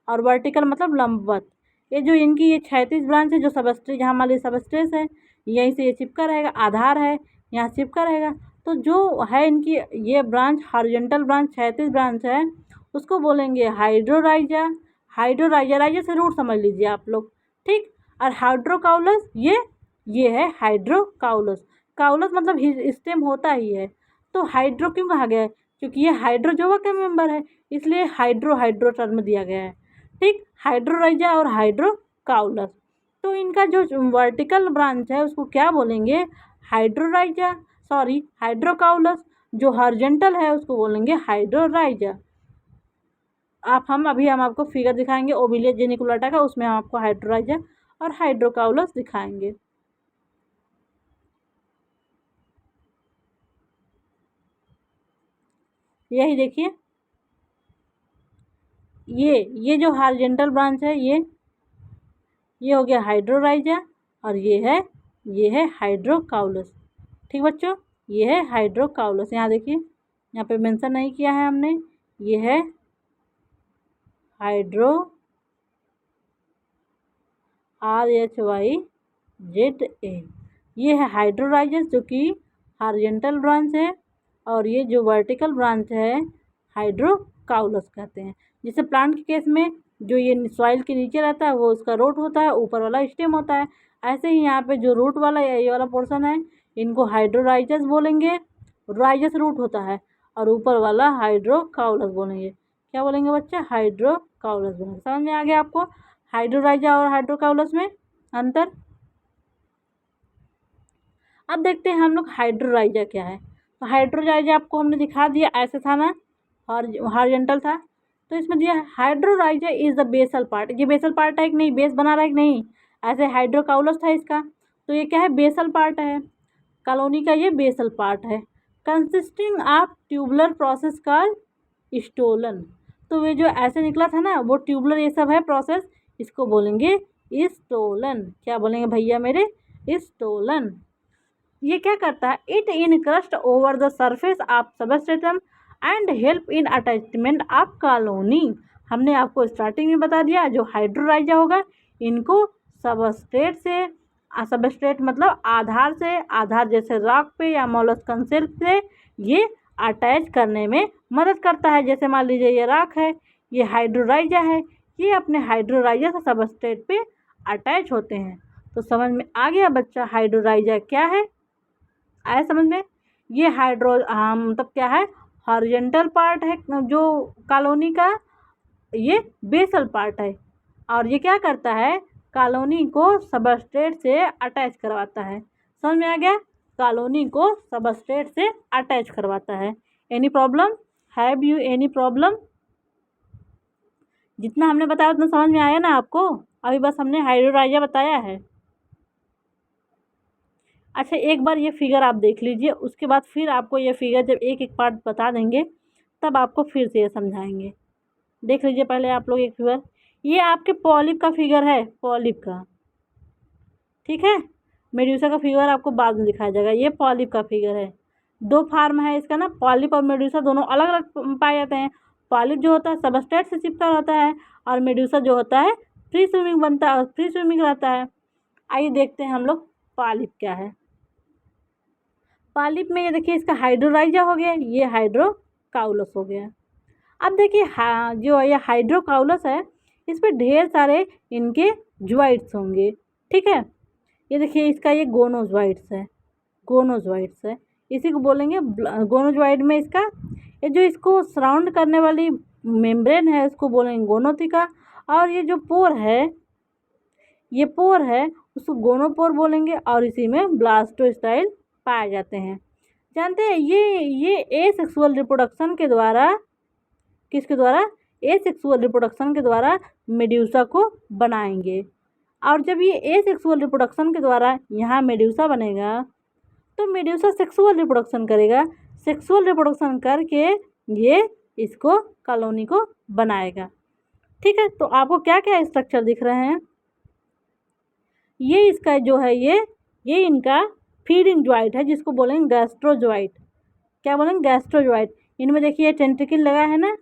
और वर्टिकल मतलब लंबवत। ये जो इनकी ये क्षैतिज ब्रांच है, जो सबस्ट्रेट, जहाँ मान लीजिए सबस्ट्रेट है, यहीं से ये चिपका रहेगा, आधार है यहाँ चिपका रहेगा, तो जो है इनकी ये ब्रांच हॉरिजॉन्टल ब्रांच, क्षैतिज ब्रांच है, उसको बोलेंगे हाइड्रोराइजा। हाइड्रोराइजा, राइजा से रूट समझ लीजिए आप लोग, ठीक। और हाइड्रोकाउलस ये है हाइड्रोकाउलस। काउलस मतलब स्टेम होता ही है, तो हाइड्रो क्यों कहा गया है, क्योंकि ये हाइड्रोजोआ का मेंबर है, इसलिए हाइड्रो टर्म दिया गया है, ठीक। हाइड्रोराइजा और हाइड्रोकाउलस, तो इनका जो वर्टिकल ब्रांच है उसको क्या बोलेंगे, हाइड्रोराइजा, सॉरी हाइड्रोकाउलस। जो हॉरिजॉन्टल है उसको बोलेंगे हाइड्रोराइजा। हम आपको फिगर दिखाएंगे ओविलिया जेनिकुलेटा का, उसमें हम आपको हाइड्रोराइजा और हाइड्रोकाउलस दिखाएंगे। यही देखिए, ये जो हॉरिजॉन्टल ब्रांच है ये हो गया हाइड्रोराइजा, और ये है हाइड्रोकाउलस, ठीक बच्चों। ये है हाइड्रोकाउलस, यहाँ देखिए, यहाँ पे मेंशन नहीं किया है हमने, ये है हाइड्रो RHYZA, ये है हाइड्रोराइजस जो कि हॉरिजॉन्टल ब्रांच है, और ये जो वर्टिकल ब्रांच है हाइड्रोकाउलस कहते हैं। जैसे प्लांट के केस में जो ये सॉइल के नीचे रहता है वो उसका रूट होता है, ऊपर वाला स्टेम होता है, ऐसे ही यहाँ पे जो रूट वाला या ये वाला पोर्शन है इनको हाइड्रोराइजस बोलेंगे, राइजस रूट होता है, और ऊपर वाला हाइड्रोकाउलस बोलेंगे। क्या बोलेंगे बच्चे, हाइड्रोकाउलस बोलेंगे। समझ में आ गया आपको हाइड्रोराइजा और हाइड्रोकाउलस में अंतर। अब देखते हैं हम लोग हाइड्रोराइजा क्या है। तो हाइड्रोराइजा आपको हमने दिखा दिया, ऐसे था ना, हॉरिजॉन्टल था, तो इसमें दिया हाइड्रोराइजा इज द बेसल पार्ट। ये बेसल पार्ट है कि नहीं, बेस बना रहा है कि नहीं, ऐसे हाइड्रोकाउलस था इसका, तो ये क्या है, बेसल पार्ट है, कॉलोनी का ये बेसल पार्ट है, कंसिस्टिंग ऑफ ट्यूबुलर प्रोसेस का स्टोलन। तो ये जो ऐसे निकला था ना वो ट्यूबुलर ये सब है प्रोसेस, इसको बोलेंगे स्टोलन। क्या बोलेंगे भैया मेरे, स्टोलन। ये क्या करता है, it encrust over the surface of substratum and help in attachment of colony. हमने आपको स्टार्टिंग में बता दिया जो हाइड्रोराइजा होगा इनको सबस्ट्रेट से, सबस्ट्रेट मतलब आधार से, आधार जैसे रॉक पे या मोलस्कन सेल से ये अटैच करने में मदद करता है। जैसे मान लीजिए ये रॉक है, ये हाइड्रोराइजा है, ये अपने हाइड्रोराइजा से सबस्ट्रेट पे अटैच होते हैं। तो समझ में आ गया बच्चा हाइड्रोराइजा क्या है, आया समझ में। ये मतलब क्या है, हॉरिजॉन्टल पार्ट है जो कॉलोनी का, ये बेसल पार्ट है, और ये क्या करता है, कॉलोनी को सबस्ट्रेट से अटैच करवाता है। समझ में आ गया, कॉलोनी को सबस्ट्रेट से अटैच करवाता है। Any problem, have you any problem. जितना हमने बताया उतना समझ में आया ना आपको, अभी बस हमने हाइड्रोराइजा बताया है। अच्छा, एक बार ये फिगर आप देख लीजिए, उसके बाद फिर आपको ये फिगर जब एक एक पार्ट बता देंगे तब आपको फिर से ये समझाएंगे। देख लीजिए पहले आप लोग एक फिगर, ये आपके पॉलिप का फिगर है, पॉलिप का, ठीक है। मेड्यूसा का फिगर आपको बाद में दिखाया जाएगा। ये पॉलिप का फिगर है, दो फार्म है इसका ना, पॉलिप और मेड्यूसा दोनों अलग अलग पाए जाते हैं। पॉलिप जो होता है सबस्ट्रेट से चिपका होता है, और मेड्यूसा जो होता है फ्री स्विमिंग बनता है, फ्री स्विमिंग रहता है। आइए देखते हैं हम लोग पॉलिप क्या है। पॉलिप में ये देखिए इसका हाइड्रोराइजा हो गया, ये हाइड्रोकाउलस हो गया। अब देखिए जो ये हाइड्रोकाउलस है इस पर ढेर सारे इनके ज्वाइड्स होंगे, ठीक है। ये देखिए इसका ये गोनोज्वाइड्स है, गोनोज्वाइड्स है, इसी को बोलेंगे गोनोज्वाइड में इसका ये जो इसको सराउंड करने वाली मेम्ब्रेन है उसको बोलेंगे गोनोथिका, और ये जो पोर है, ये पोर है उसको गोनोपोर बोलेंगे, और इसी में ब्लास्टोस्टाइल पाए जाते हैं। जानते हैं ये एसेक्सुअल रिप्रोडक्शन के द्वारा, किसके द्वारा, एसेक्सुअल रिप्रोडक्शन के द्वारा मेड्यूसा को बनाएंगे। और जब ये एसेक्सुअल रिप्रोडक्शन के द्वारा यहाँ मेड्यूसा बनेगा तो मेड्यूसा सेक्सुअल रिप्रोडक्शन करेगा, सेक्सुअल रिप्रोडक्शन करके ये इसको कॉलोनी को बनाएगा, ठीक है। तो आपको क्या क्या स्ट्रक्चर दिख रहे हैं, ये इसका जो है ये इनका फीडिंग ज्वाइंट है जिसको बोलेंगे गैस्ट्रोज्वाइट। क्या बोलेंगे, गैस्ट्रोज्वाइट। इनमें देखिए टेंट्रिकल लगा है ना,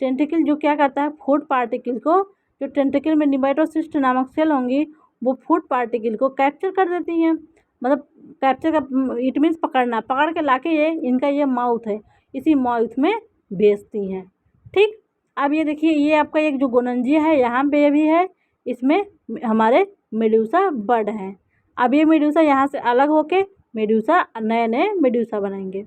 टेंटिकल जो क्या करता है, फूड पार्टिकल को, जो टेंटिकल में निमेटोसिस्ट नामक सेल होंगी वो फूड पार्टिकल को कैप्चर कर देती हैं। मतलब कैप्चर का इट मीन्स पकड़ना, पकड़ के लाके ये इनका ये माउथ है, इसी माउथ में भेजती हैं। ठीक, अब ये देखिए ये आपका एक जो गोनंजिया है यहाँ पे भी है, इसमें हमारे मेडूसा बर्ड हैं। अब ये मेडूसा यहाँ से अलग होके मेडूसा नए नए मेडूसा बनाएंगे।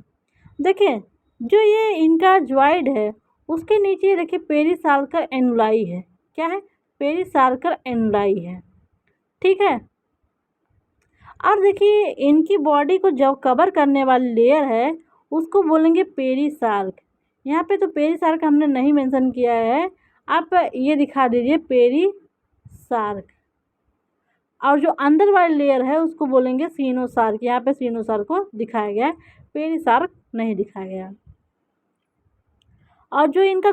देखिए जो ये इनका ज्वाइड है उसके नीचे देखिए पेरिसाल्कर एनुलाई है। क्या है, पेरिसाल्कर एनुलाई है। ठीक है, और देखिए इनकी बॉडी को जब कवर करने वाली लेयर है उसको बोलेंगे पेरिसाल्क। यहाँ पे तो पेरिसाल्क हमने नहीं मेंशन किया है, आप ये दिखा दीजिए पेरिसाल्क। और जो अंदर वाली लेयर है उसको बोलेंगे सीनोसार्क। यहाँ पे सीनोसार्क को दिखाया गया है, पेरिसार्क नहीं दिखाया गया। और जो इनका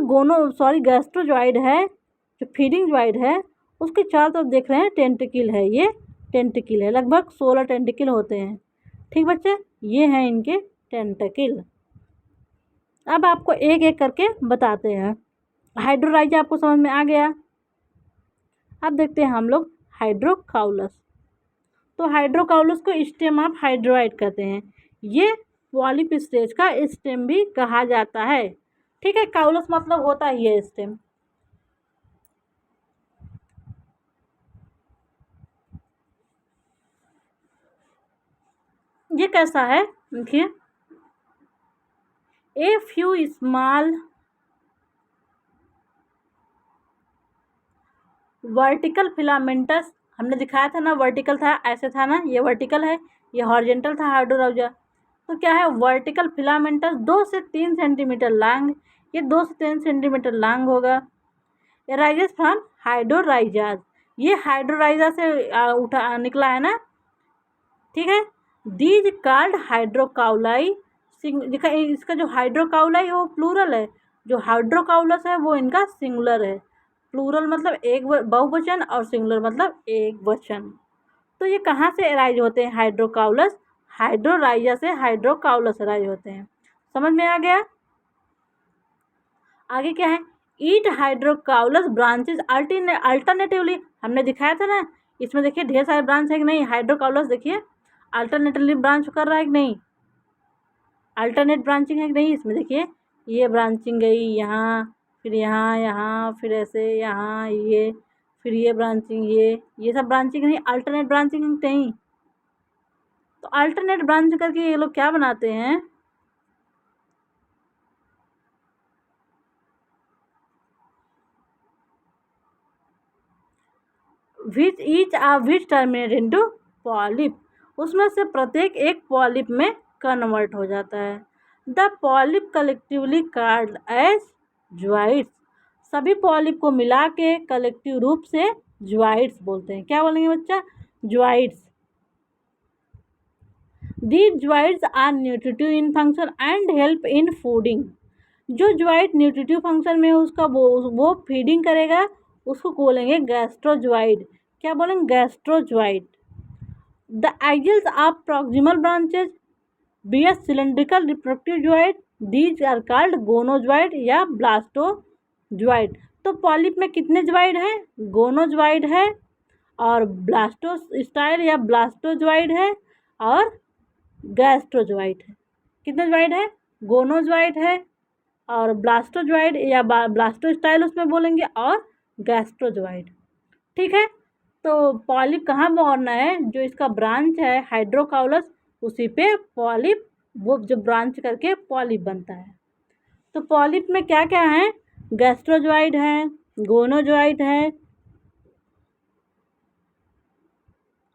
गैस्ट्रोजॉइड है, जो फीडिंग जॉइड है, उसके चारों तरफ देख रहे हैं टेंटिकल है, ये टेंटिकल है, लगभग 16 टेंटिकल होते हैं। ठीक बच्चे, ये हैं इनके टेंटिकल। अब आपको एक एक करके बताते हैं। हाइड्रोराइजा आपको समझ में आ गया। अब देखते हैं हम लोग हाइड्रोकाउलस। तो हाइड्रोकाउलस को स्टेम ऑफ हाइड्रोइड कहते हैं। ये पॉलिप स्टेज का स्टेम भी कहा जाता है। ठीक है, काउलस मतलब होता ही है स्टेम। ये कैसा है देखिए, a few small vertical filamentous, हमने दिखाया था ना, वर्टिकल था, ऐसे था ना, ये वर्टिकल है, ये हॉरिजॉन्टल था हाइड्रोराइजा। तो क्या है, वर्टिकल फिलामेंटस 2 से 3 सेंटीमीटर लॉन्ग, ये 2 से 3 सेंटीमीटर लॉन्ग होगा। राइजेस फ्रॉम हाइड्रोराइजाज, ये हाइड्रोराइजा से उठा निकला है ना। ठीक है, दीज कॉल्ड हाइड्रोकाउलाई। इसका जो हाइड्रोकाउलाई है वो प्लूरल है, जो हाइड्रोकाउलस है वो इनका सिंगुलर है। प्लूरल मतलब एक बहुवचन और सिंगुलर मतलब एक वचन। तो ये कहाँ से अराइज होते हैं हाइड्रोकाउलस, हाइड्रोराइजा से हाइड्रोकाउलस अराइज होते हैं। समझ में आ गया। आगे क्या है, ईट हाइड्रोकाउलस ब्रांचेज अल्टरनेटिवली, हमने दिखाया था ना, इसमें देखिए ढेर सारे ब्रांच है कि नहीं। हाइड्रोकाउलस देखिए अल्टरनेटिवली ब्रांच कर रहा है कि नहीं, अल्टरनेट ब्रांचिंग है कि नहीं। इसमें देखिए ये ब्रांचिंग गई यहाँ, फिर यहाँ, यहाँ, फिर ऐसे यहाँ, ये, फिर ये ब्रांचिंग, ये सब ब्रांचिंग नहीं, अल्टरनेट ब्रांचिंग नहीं। तो अल्टरनेट ब्रांच करके ये लोग क्या बनाते हैं, विच टर्मिनेट इनटू पॉलिप, उसमें से प्रत्येक एक पॉलिप में कन्वर्ट हो जाता है। The polyp collectively called as zooids, सभी पॉलिप को मिला के कलेक्टिव रूप से ज्वाइड्स बोलते हैं। क्या बोलेंगे बच्चा, zooids. These zooids are nutritive in function and help in feeding. जो ज्वाइड न्यूट्रिटिव फंक्शन में उसका वो फीडिंग करेगा, उसको बोलेंगे गैस्ट्रोज्वाइड। क्या बोलेंगे, gastrozooid. The axils of proximal branches bear a cylindrical reproductive zooid, these are called gonozooid या ब्लास्टोज्वाइड। तो पॉलिप में कितने ज्वाइड हैं, गोनोज्वाइड है, और ब्लास्टोस्टाइल या ब्लास्टोज्वाइड है, और गैस्ट्रोज्वाइड है। कितने ज्वाइड है, गोनोज्वाइड है, और ब्लास्टोज्वाइड या ब्लास्टोस्टाइल उसमें बोलेंगे, और गैस्ट्रोज्वाइड। ठीक है, तो पॉलिप कहाँ बनना है, जो इसका ब्रांच है हाइड्रोकाउलस उसी पे पॉलिप, वो जो ब्रांच करके पॉलिप बनता है। तो पॉलिप में क्या क्या है, गैस्ट्रोज्वाइड है, गोनोज्वाइड है,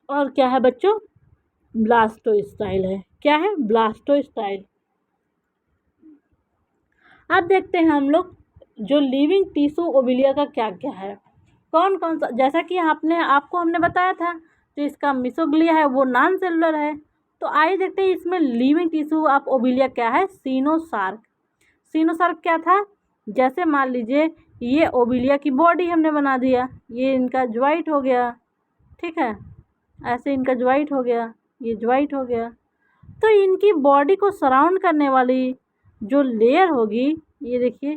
और क्या है बच्चों, ब्लास्टोस्टाइल है। क्या है, ब्लास्टोस्टाइल। अब देखते हैं हम लोग जो लिविंग टिश्यू ओबिलिया का क्या क्या है, कौन कौन सा। जैसा कि आपको हमने बताया था, तो इसका मिसोग्लिया है वो नॉन सेलुलर है। तो आइए देखते हैं इसमें लिविंग टिश्यू ऑफ ओबिलिया क्या है, सीनोसार्क। सीनोसार्क क्या था, जैसे मान लीजिए ये ओबिलिया की बॉडी हमने बना दिया, ये इनका ज्वाइट हो गया। ठीक है, ऐसे इनका ज्वाइट हो गया, ये ज्वाइट हो गया। तो इनकी बॉडी को सराउंड करने वाली जो लेयर होगी, ये देखिए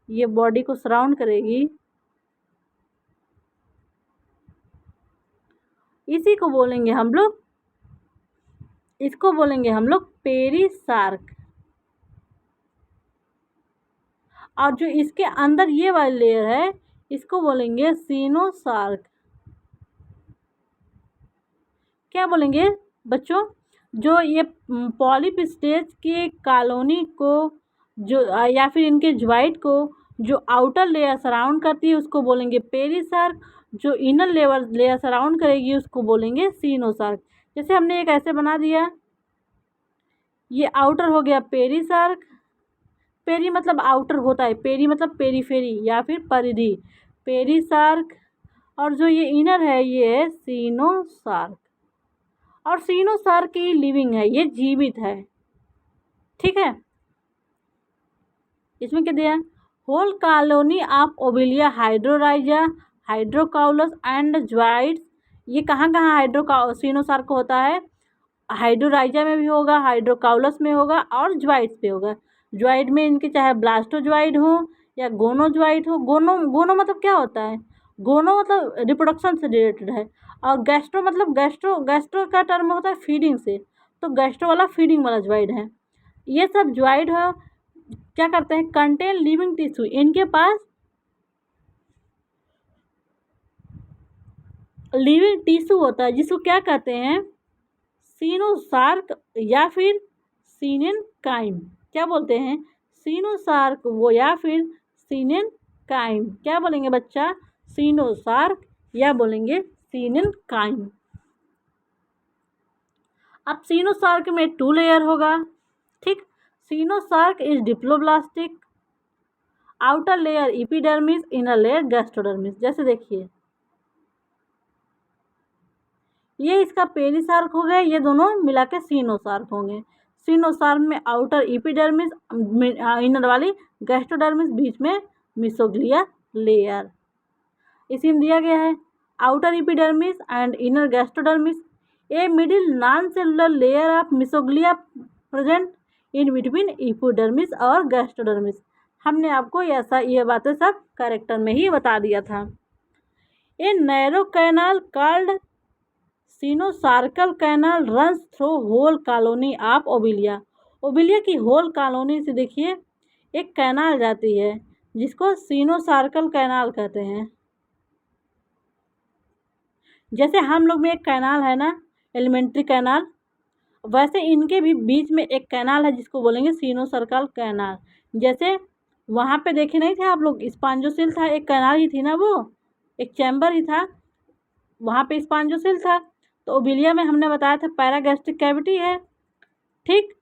ये बॉडी को सराउंड करेगी, इसी को बोलेंगे हम लोग, इसको बोलेंगे हम लोग पेरिसार्क। और जो इसके अंदर ये वाली लेयर है इसको बोलेंगे सीनोसार्क। क्या बोलेंगे बच्चों? जो ये पॉलिप स्टेज की कॉलोनी को जो या फिर इनके ज्वाइड को जो आउटर लेयर सराउंड करती है उसको बोलेंगे पेरिसार्क, जो इनर लेयर सराउंड करेगी उसको बोलेंगे सीनोसार्क। जैसे हमने एक ऐसे बना दिया, ये आउटर हो गया पेरिसार्क, पेरी मतलब आउटर होता है, पेरी मतलब पेरीफेरी या फिर परिधि, पेरिसार्क। और जो ये इनर है ये है सीनोसार्क। और सीनोसार्क की लिविंग है, ये जीवित है, ठीक है। इसमें क्या दिया? Whole colony of Obelia hydrorhiza hydrocaulus and zooids. ये कहाँ कहाँ सीनोसार्क होता है? हाइड्रोराइजा में भी होगा, हाइड्रोकाउलस में होगा और ज्वाइड्स पे होगा। ज्वाइड में इनके चाहे ब्लास्टोज्वाइड हो या गोनोज्वाइड हो। गोनो मतलब क्या होता है? गोनो मतलब रिप्रोडक्शन से रिलेटेड है, और गैस्ट्रो मतलब गैस्ट्रो का टर्म होता है फीडिंग से, तो गैस्ट्रो वाला फीडिंग वाला ज्वाइड है। ये सब ज्वाइड हो क्या करते हैं? कंटेन लिविंग टिश्यू, इनके पास लिविंग टिश्यू होता है जिसको क्या कहते हैं? सीनोसार्क या फिर सीनेनकाइम। क्या बोलते हैं? सीनोसार्क वो या फिर सीनेनकाइम। क्या बोलेंगे बच्चा? सीनोसार्क या बोलेंगे सीनेनकाइम। अब सीनोसार्क में 2 लेयर होगा, ठीक। Coenosarc is diploblastic, outer layer epidermis, inner layer gastrodermis. जैसे देखिए ये इसका पेरिसार्क हो गया, ये दोनों मिला के सीनोसार्क होंगे। सीनोसार्क में आउटर एपिडर्मिस, इनर वाली गैस्ट्रोडर्मिस, बीच में मिसोग्लिया लेयर। इसी में दिया गया है outer epidermis and inner gastrodermis, a middle non cellular layer of mesoglea present in between epidermis और गैस्ट्रोडर्मिस। हमने आपको ऐसा ये बातें सब कैरेक्टर में ही बता दिया था। A narrow canal called coenosarcal canal runs through whole colony of Obelia. Obelia की होल कॉलोनी से देखिए एक कैनाल जाती है जिसको सीनोसार्कल कैनाल कहते हैं। जैसे हम लोग में एक कैनाल है ना, एलिमेंट्री कैनाल, वैसे इनके भी बीच में एक कैनाल है जिसको बोलेंगे सीनोसार्कल कैनाल। जैसे वहाँ पे देखे नहीं थे आप लोग, स्पॉन्जोसेल था, एक कैनाल ही थी ना, वो एक चैम्बर ही था, वहाँ पे स्पॉन्जोसेल था। तो ओबिलिया में हमने बताया था पैरागैस्ट्रिक कैविटी है, ठीक।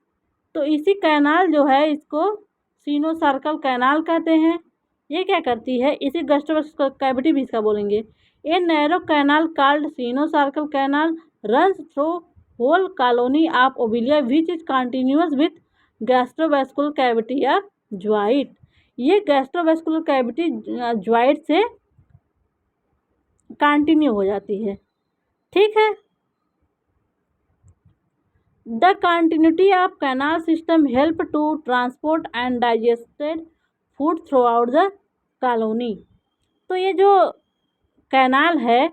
तो इसी कैनाल जो है इसको सीनोसार्कल कैनाल कहते हैं। ये क्या करती है? इसी गैस्ट्रोवेस्कुलर कैविटी भी इसका बोलेंगे। A narrow canal called coenosarcal canal runs through whole colony of Obelia which is continuous with gastrovascular cavity of zooid. ये गैस्ट्रोवेस्कुलर कैविटी ज्वाइड से कंटिन्यू हो जाती है, ठीक है। The continuity of canal system help to transport and digested food throughout the colony। तो ये जो कैनाल है,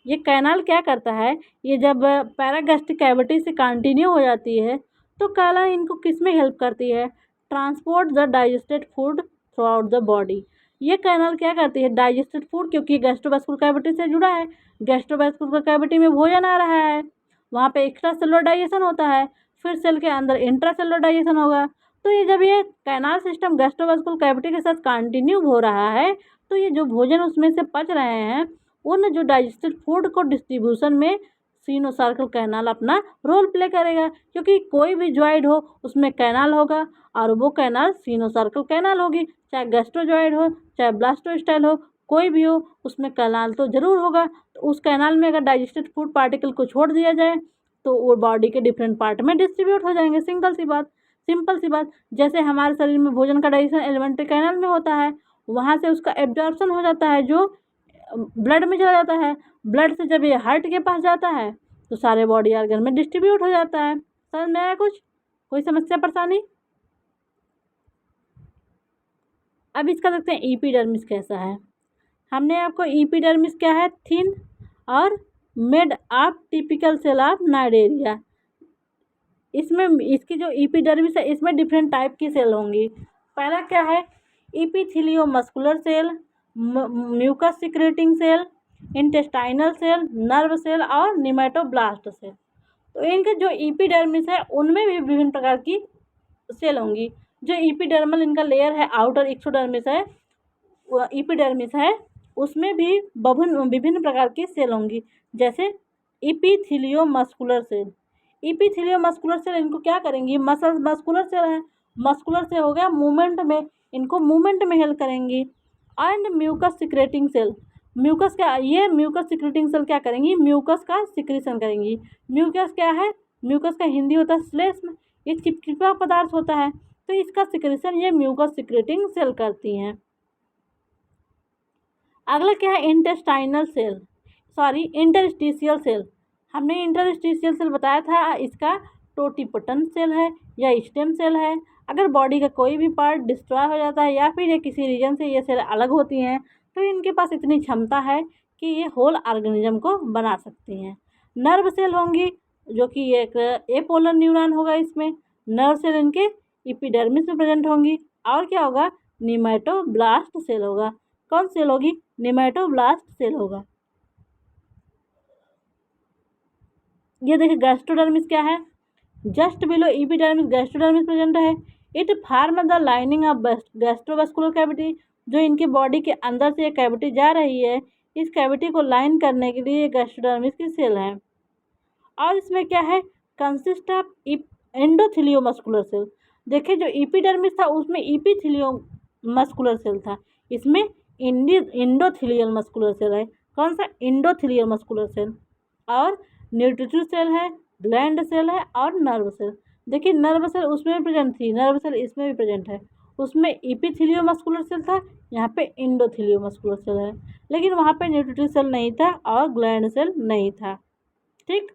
ये कैनाल क्या करता है? ये जब पैरागैस्ट्रिक कैविटी से कंटिन्यू हो जाती है तो कैनाल इनको किस में हेल्प करती है? Transport the digested food through out the body. ये कैनाल क्या करती है? डाइजेस्टेड फूड, क्योंकि गैस्ट्रोवेस्कुलर कैविटी से जुड़ा है, गैस्ट्रोवेस्कुलर कैविटी में भोजन आ रहा है, वहाँ पे एक्स्ट्रा सेलुलर डाइजेशन होता है, फिर सेल के अंदर इंट्रा सेलुलर डाइजेशन होगा। तो ये जब ये कैनाल सिस्टम गैस्ट्रोवेस्कुलर कैविटी के साथ कंटिन्यू हो रहा है तो ये जो भोजन उसमें से पच रहे हैं उन जो डाइजेस्टेड फूड को डिस्ट्रीब्यूशन में सीनोसार्कल कैनाल अपना रोल प्ले करेगा, क्योंकि कोई भी ज्वाइड हो उसमें कैनाल होगा और वो कैनाल सीनोसार्कल कैनाल होगी। चाहे गैस्ट्रोज्वाइड हो चाहे ब्लास्टोस्टाइल हो, कोई भी हो उसमें कैनाल तो ज़रूर होगा। तो उस कैनाल में अगर डाइजेस्टेड फूड पार्टिकल को छोड़ दिया जाए तो वो बॉडी के डिफरेंट पार्ट में डिस्ट्रीब्यूट हो जाएंगे। सिंपल सी बात। जैसे हमारे शरीर में भोजन का डाइजेशन एलिमेंट्री कैनाल में होता है, वहाँ से उसका एब्जॉर्प्शन हो जाता है जो ब्लड में चला जाता है, ब्लड से जब ये हार्ट के पास जाता है तो सारे बॉडी ऑर्गन में डिस्ट्रीब्यूट हो जाता है। समझ में आया कुछ? कोई समस्या परेशानी? अब इसका देखते हैं ईपीडर्मिस कैसा है। हमने आपको ईपीडर्मिस क्या है, थिन और made of typical cell of Cnidaria. इसमें इसकी जो ईपीडर्मिस है इसमें डिफरेंट टाइप की सेल होंगी। पहला क्या है, epithelio muscular cell, mucus secreting cell, intestinal cell, nerve cell और निमेटोब्लास्ट सेल। तो इनके जो ईपीडर्मिस है उनमें भी विभिन्न प्रकार की सेल होंगी। जो ईपीडर्मल इनका लेयर है, आउटर एक्सोडर्मिस है, ईपीडर्मिस है, उसमें भी विभिन्न विभिन्न प्रकार की सेल होंगी। जैसे इपीथिलियो मस्कुलर सेल, इपीथिलियो मस्कुलर सेल इनको क्या करेंगी, मस्कुलर सेल है, मस्कुलर से हो गया मूवमेंट में, इनको मूवमेंट में हेल्प करेंगी। And mucus secreting cell, mucus क्या, ये म्यूकस सिक्रेटिंग सेल क्या करेंगी, म्यूकस का सिक्रेशन करेंगी। म्यूकस क्या है, म्यूकस का हिंदी होता है श्लेष्म, ये चिपचिपा पदार्थ होता है, तो इसका सिक्रेशन ये म्यूकस सिक्रेटिंग सेल करती हैं। अगला क्या है, intestinal cell, sorry interstitial cell. हमने इंटरस्टिशियल सेल बताया था, इसका टोटिपोटेंट सेल है या स्टेम सेल है। अगर बॉडी का कोई भी पार्ट डिस्ट्रॉय हो जाता है या फिर ये किसी रीजन से ये सेल अलग होती हैं तो इनके पास इतनी क्षमता है कि ये होल ऑर्गेनिज्म को बना सकती हैं। नर्व सेल होंगी, जो कि एक एपोलर न्यूरॉन होगा, इसमें नर्व सेल इनके एपिडर्मिस में प्रेजेंट होंगी। और क्या होगा, निमेटोब्लास्ट सेल होगा। कौन सेल होगी, निमेटोब्लास्ट सेल होगा। ये देखिए गैस्ट्रोडर्मिस क्या है, just below epidermis gastrodermis present है। It form the lining of gastrovascular cavity, जो इनके बॉडी के अंदर से ये कैविटी जा रही है, इस कैविटी को लाइन करने के लिए गैस्ट्रोडर्मिस की सेल है। और इसमें क्या है, कंसिस्ट ऑफ एंडोथिलियो मस्कुलर सेल। देखिए जो एपिडर्मिस था उसमें एपिथिलियो मस्कुलर सेल था, इसमें इंडोथिलियल मस्कुलर सेल है। कौन सा, इंडोथिलियल मस्कुलर सेल। और न्यूट्रिटिव सेल है, ग्लैंड सेल है और नर्व सेल। देखिए नर्व सेल उसमें भी प्रेजेंट थी, नर्व सेल इसमें भी प्रेजेंट है। उसमें एपिथिलियो मस्कुलर सेल था, यहाँ पे इंडोथिलियो मस्कुलर सेल है, लेकिन वहाँ पे न्यूट्रिटिव सेल नहीं था और ग्लैंड सेल नहीं था। ठीक,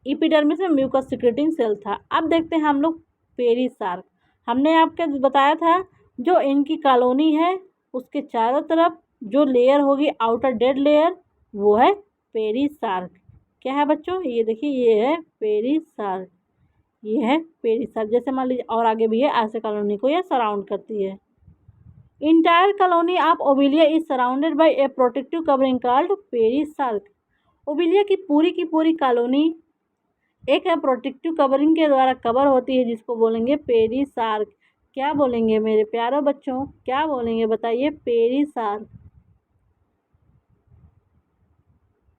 एपिडर्मिस में म्यूकस सिक्रेटिंग सेल था। अब देखते हैं हम लोग पेरिसार्क। हमने आपको बताया था जो इनकी कॉलोनी है उसके चारों तरफ जो लेयर होगी आउटर डेड लेयर वो है पेरिसार्क। क्या है बच्चों, ये देखिए ये है पेरिसार्क, ये है पेरिसार्क। जैसे मान लीजिए और आगे भी है, ऐसे कॉलोनी को ये सराउंड करती है। Entire colony of Obelia is surrounded by a protective covering called perisarc. Obelia की पूरी कॉलोनी एक प्रोटेक्टिव कवरिंग के द्वारा कवर होती है जिसको बोलेंगे पेरिसार्क। क्या बोलेंगे मेरे प्यारे बच्चों, क्या बोलेंगे बताइए, पेरिसार्क।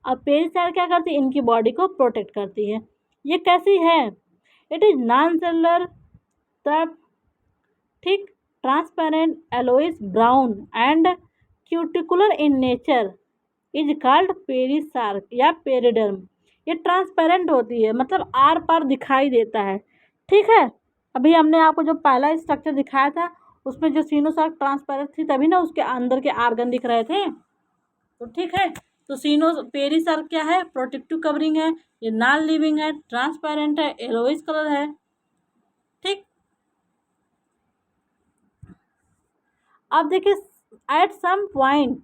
अब पेरिसार्क क्या करती है, इनकी बॉडी को प्रोटेक्ट करती है। ये कैसी है, इट इज नॉन सेलुलर, तब ठीक, transparent, yellowish brown and cuticular in nature, is called perisarc या पेरिडर्म। ये ट्रांसपेरेंट होती है, मतलब आर पार दिखाई देता है। ठीक है, अभी हमने आपको जो पहला स्ट्रक्चर दिखाया था उसमें जो सीनोसार्क ट्रांसपेरेंट थी तभी ना उसके अंदर के आर्गन दिख रहे थे। तो ठीक है, तो पेरिसार्क क्या है, प्रोटेक्टिव कवरिंग है, ये नॉन लिविंग है, ट्रांसपेरेंट है, येलोइश कलर है। ठीक, अब देखिए एट सम पॉइंट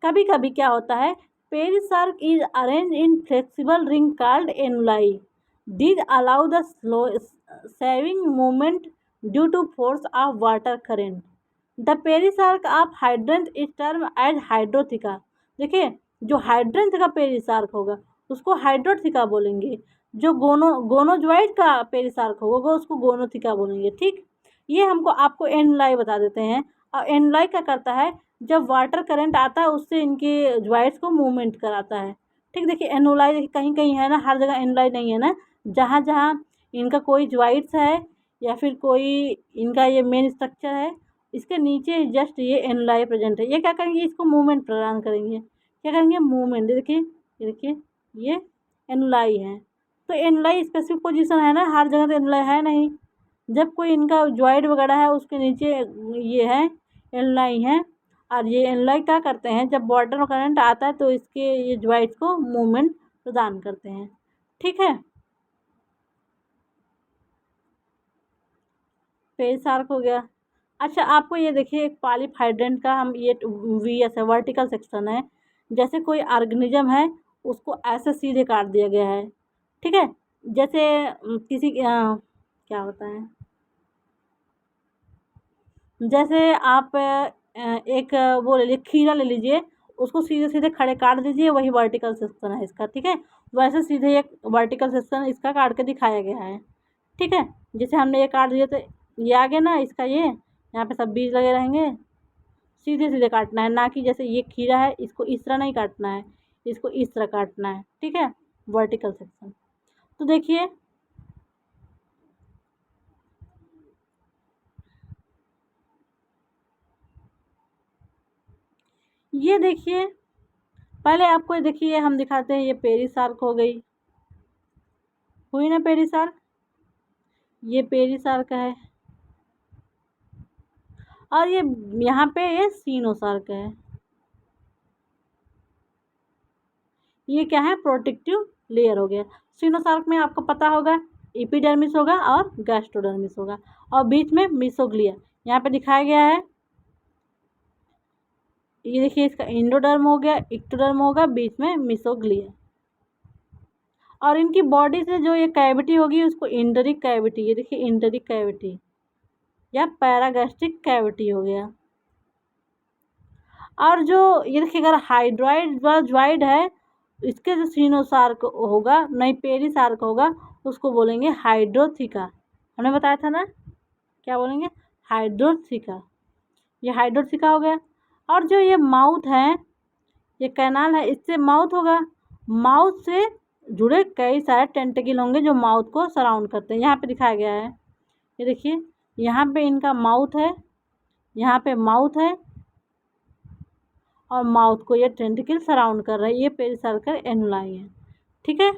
कभी कभी क्या होता है, perisarc is arrange in flexible ring called annuli. These allow the slow swaying movement due to force of water current. The perisarc of hydranth is term as hydrotheca. देखिए जो hydrant का पेरिसार्क होगा उसको हाइड्रोथिका बोलेंगे, जो गोनोजोइड का पेरिसार्क होगा उसको गोनोथिका बोलेंगे। ठीक, ये हमको आपको एनुलाई बता देते हैं। और एनुलाई क्या करता है, जब वाटर करंट आता है उससे इनके ज्वाइंट्स को मूवमेंट कराता है। ठीक, देखिए एनुलाई देखिए कहीं कहीं है ना, हर जगह एनुलाई नहीं है ना, जहाँ जहाँ इनका कोई ज्वाइंट्स है या फिर कोई इनका ये मेन स्ट्रक्चर है इसके नीचे जस्ट ये एनुलाई प्रेजेंट है। ये क्या करेंगे, इसको मूवमेंट प्रदान करेंगे। क्या करेंगे, मूवमेंट। देखिए ये देखिए ये एनुलाई है, तो एनुलाई स्पेसिफिक पोजीशन है ना, हर जगह तो एनुलाई है नहीं। जब कोई इनका ज्वाइंट वगैरह है उसके नीचे ये है एनुलाई है, और ये एनुलाई क्या करते हैं, जब वाटर करंट आता है तो इसके ये ज्वाइंट्स को मूवमेंट प्रदान करते हैं। ठीक है, पेरिसार्क हो गया। अच्छा, आपको ये देखिए एक पॉलिप हाइड्रेंट का हम ये वीएस है, वर्टिकल सेक्शन है। जैसे कोई ऑर्गेनिज्म है, उसको ऐसे सीधे काट दिया गया है, ठीक है। जैसे किसी क्या होता है, जैसे आप एक वो ले लीजिए, खीरा ले लीजिए, उसको सीधे सीधे खड़े काट दीजिए, वही वर्टिकल सेक्शन है इसका, ठीक है। वैसे सीधे एक वर्टिकल सेक्शन इसका काट के दिखाया गया है, ठीक है। जैसे हमने ये काट दिया तो ये आ गया ना इसका, ये यहाँ पे सब बीज लगे रहेंगे। सीधे सीधे काटना है, ना कि जैसे ये खीरा है इसको इस तरह नहीं काटना है, इसको इस तरह काटना है, ठीक है। Vertical section. तो देखिए, ये देखिए, पहले आपको ये देखिए हम दिखाते हैं, ये पेरिसार्क हो गई, हुई ना पेरिसार्क, ये पेरिसार्क है। और ये यहाँ पे ये सीनोसार्क है। ये क्या है, प्रोटेक्टिव लेयर हो गया। सीनोसार्क में आपको पता होगा एपिडर्मिस होगा और गैस्ट्रोडर्मिस होगा, और बीच में मिसोग्लिया यहाँ पे दिखाया गया है। ये देखिए, इसका इंडोडर्म हो गया, इक्टोडर्म होगा, बीच में मिसोग्लिया। और इनकी बॉडी से जो ये कैविटी होगी उसको इंडरिक कैविटी, ये देखिए इंडरिक कैविटी या पैरागैस्ट्रिक कैविटी हो गया। और जो ये देखिए, अगर हाइड्रॉइड ज्वाइड है, इसके जो सीनोसार्क होगा, नहीं पेरिसार्क होगा, उसको बोलेंगे हाइड्रोथिका। हमने बताया था ना, क्या बोलेंगे, हाइड्रोथिका। ये हाइड्रोथिका हो गया। और जो ये माउथ है, ये कैनाल है, इससे माउथ होगा, माउथ से जुड़े कई सारे टेंटिकल होंगे जो माउथ को सराउंड करते हैं। यहाँ पे दिखाया गया है, ये देखिए, यहाँ पे इनका माउथ है, यहाँ पे माउथ है, और माउथ को ये टेंटिकल सराउंड कर रहा है, ये पेरिसर्कल एनुलाई है, ठीक है।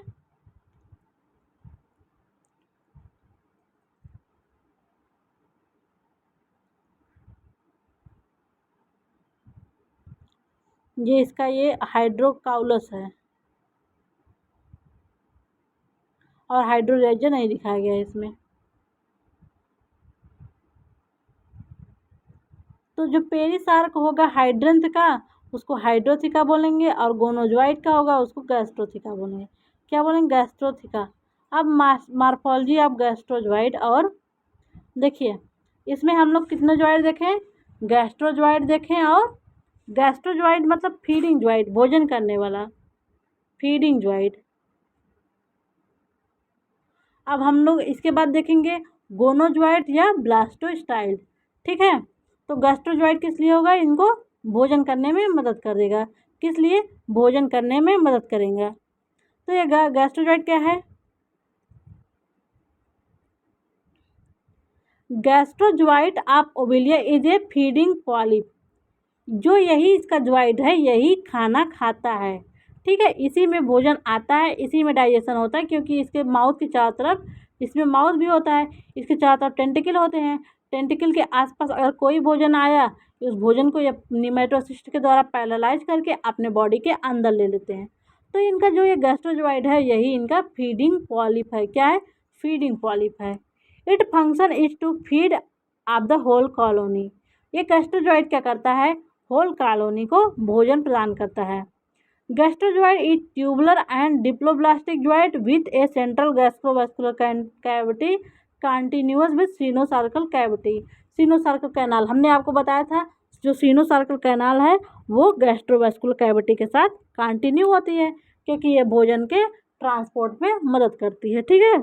ये इसका ये हाइड्रोकाउलस है, और हाइड्रोरेजन नहीं दिखाया गया है इसमें। तो जो पेरिसार्क होगा हाइड्रंथ का, उसको हाइड्रोथिका बोलेंगे, और गोनोजॉइड का होगा उसको गैस्ट्रोथिका बोलेंगे। क्या बोलेंगे, गैस्ट्रोथिका। अब मार्फोलॉजी ऑफ गैस्ट्रोजॉइड। और देखिए, इसमें हम लोग कितने जॉइड देखें, गैस्ट्रोजॉइड देखें, और गैस्ट्रोजॉइड मतलब फीडिंग जॉइड, भोजन करने वाला, फीडिंग जॉइड। अब हम लोग इसके बाद देखेंगे गोनोजॉइड या ब्लास्टोस्टाइल, ठीक है। तो गैस्ट्रोजॉइड किस लिए होगा, इनको भोजन करने में मदद कर देगा, किस लिए, भोजन करने में मदद करेंगे। तो ये गैस्ट्रोजॉइड क्या है, gastrozooid of Obelia is a feeding polyp. जो यही इसका ज्वाइड है, यही खाना खाता है, ठीक है। इसी में भोजन आता है, इसी में डाइजेशन होता है, क्योंकि इसके माउथ के चारों तरफ, इसमें माउथ भी होता है, इसके चारों तरफ टेंटिकल होते हैं। टेंटिकल के आसपास अगर कोई भोजन आया, उस भोजन को ये निमेटोसिस्ट के द्वारा पैरालाइज करके अपने बॉडी के अंदर ले लेते हैं। तो इनका जो ये गैस्ट्रोजॉइड है, यही इनका फीडिंग पॉलिप है। क्या है, फीडिंग पॉलिप है। It function is to feed off the whole colony. ये गैस्ट्रोजॉइड क्या करता है, होल कॉलोनी को भोजन प्रदान करता है। Gastrozooid is tubular and diploblastic joint with a central gastrovascular cavity continuous with coenosarcal cavity. Coenosarcal canal हमने आपको बताया था, जो सीनोसार्कल कैनाल है वो गैस्ट्रोवास्कुलर कैविटी के साथ कंटिन्यू होती है, क्योंकि ये भोजन के ट्रांसपोर्ट में मदद करती है, ठीक है।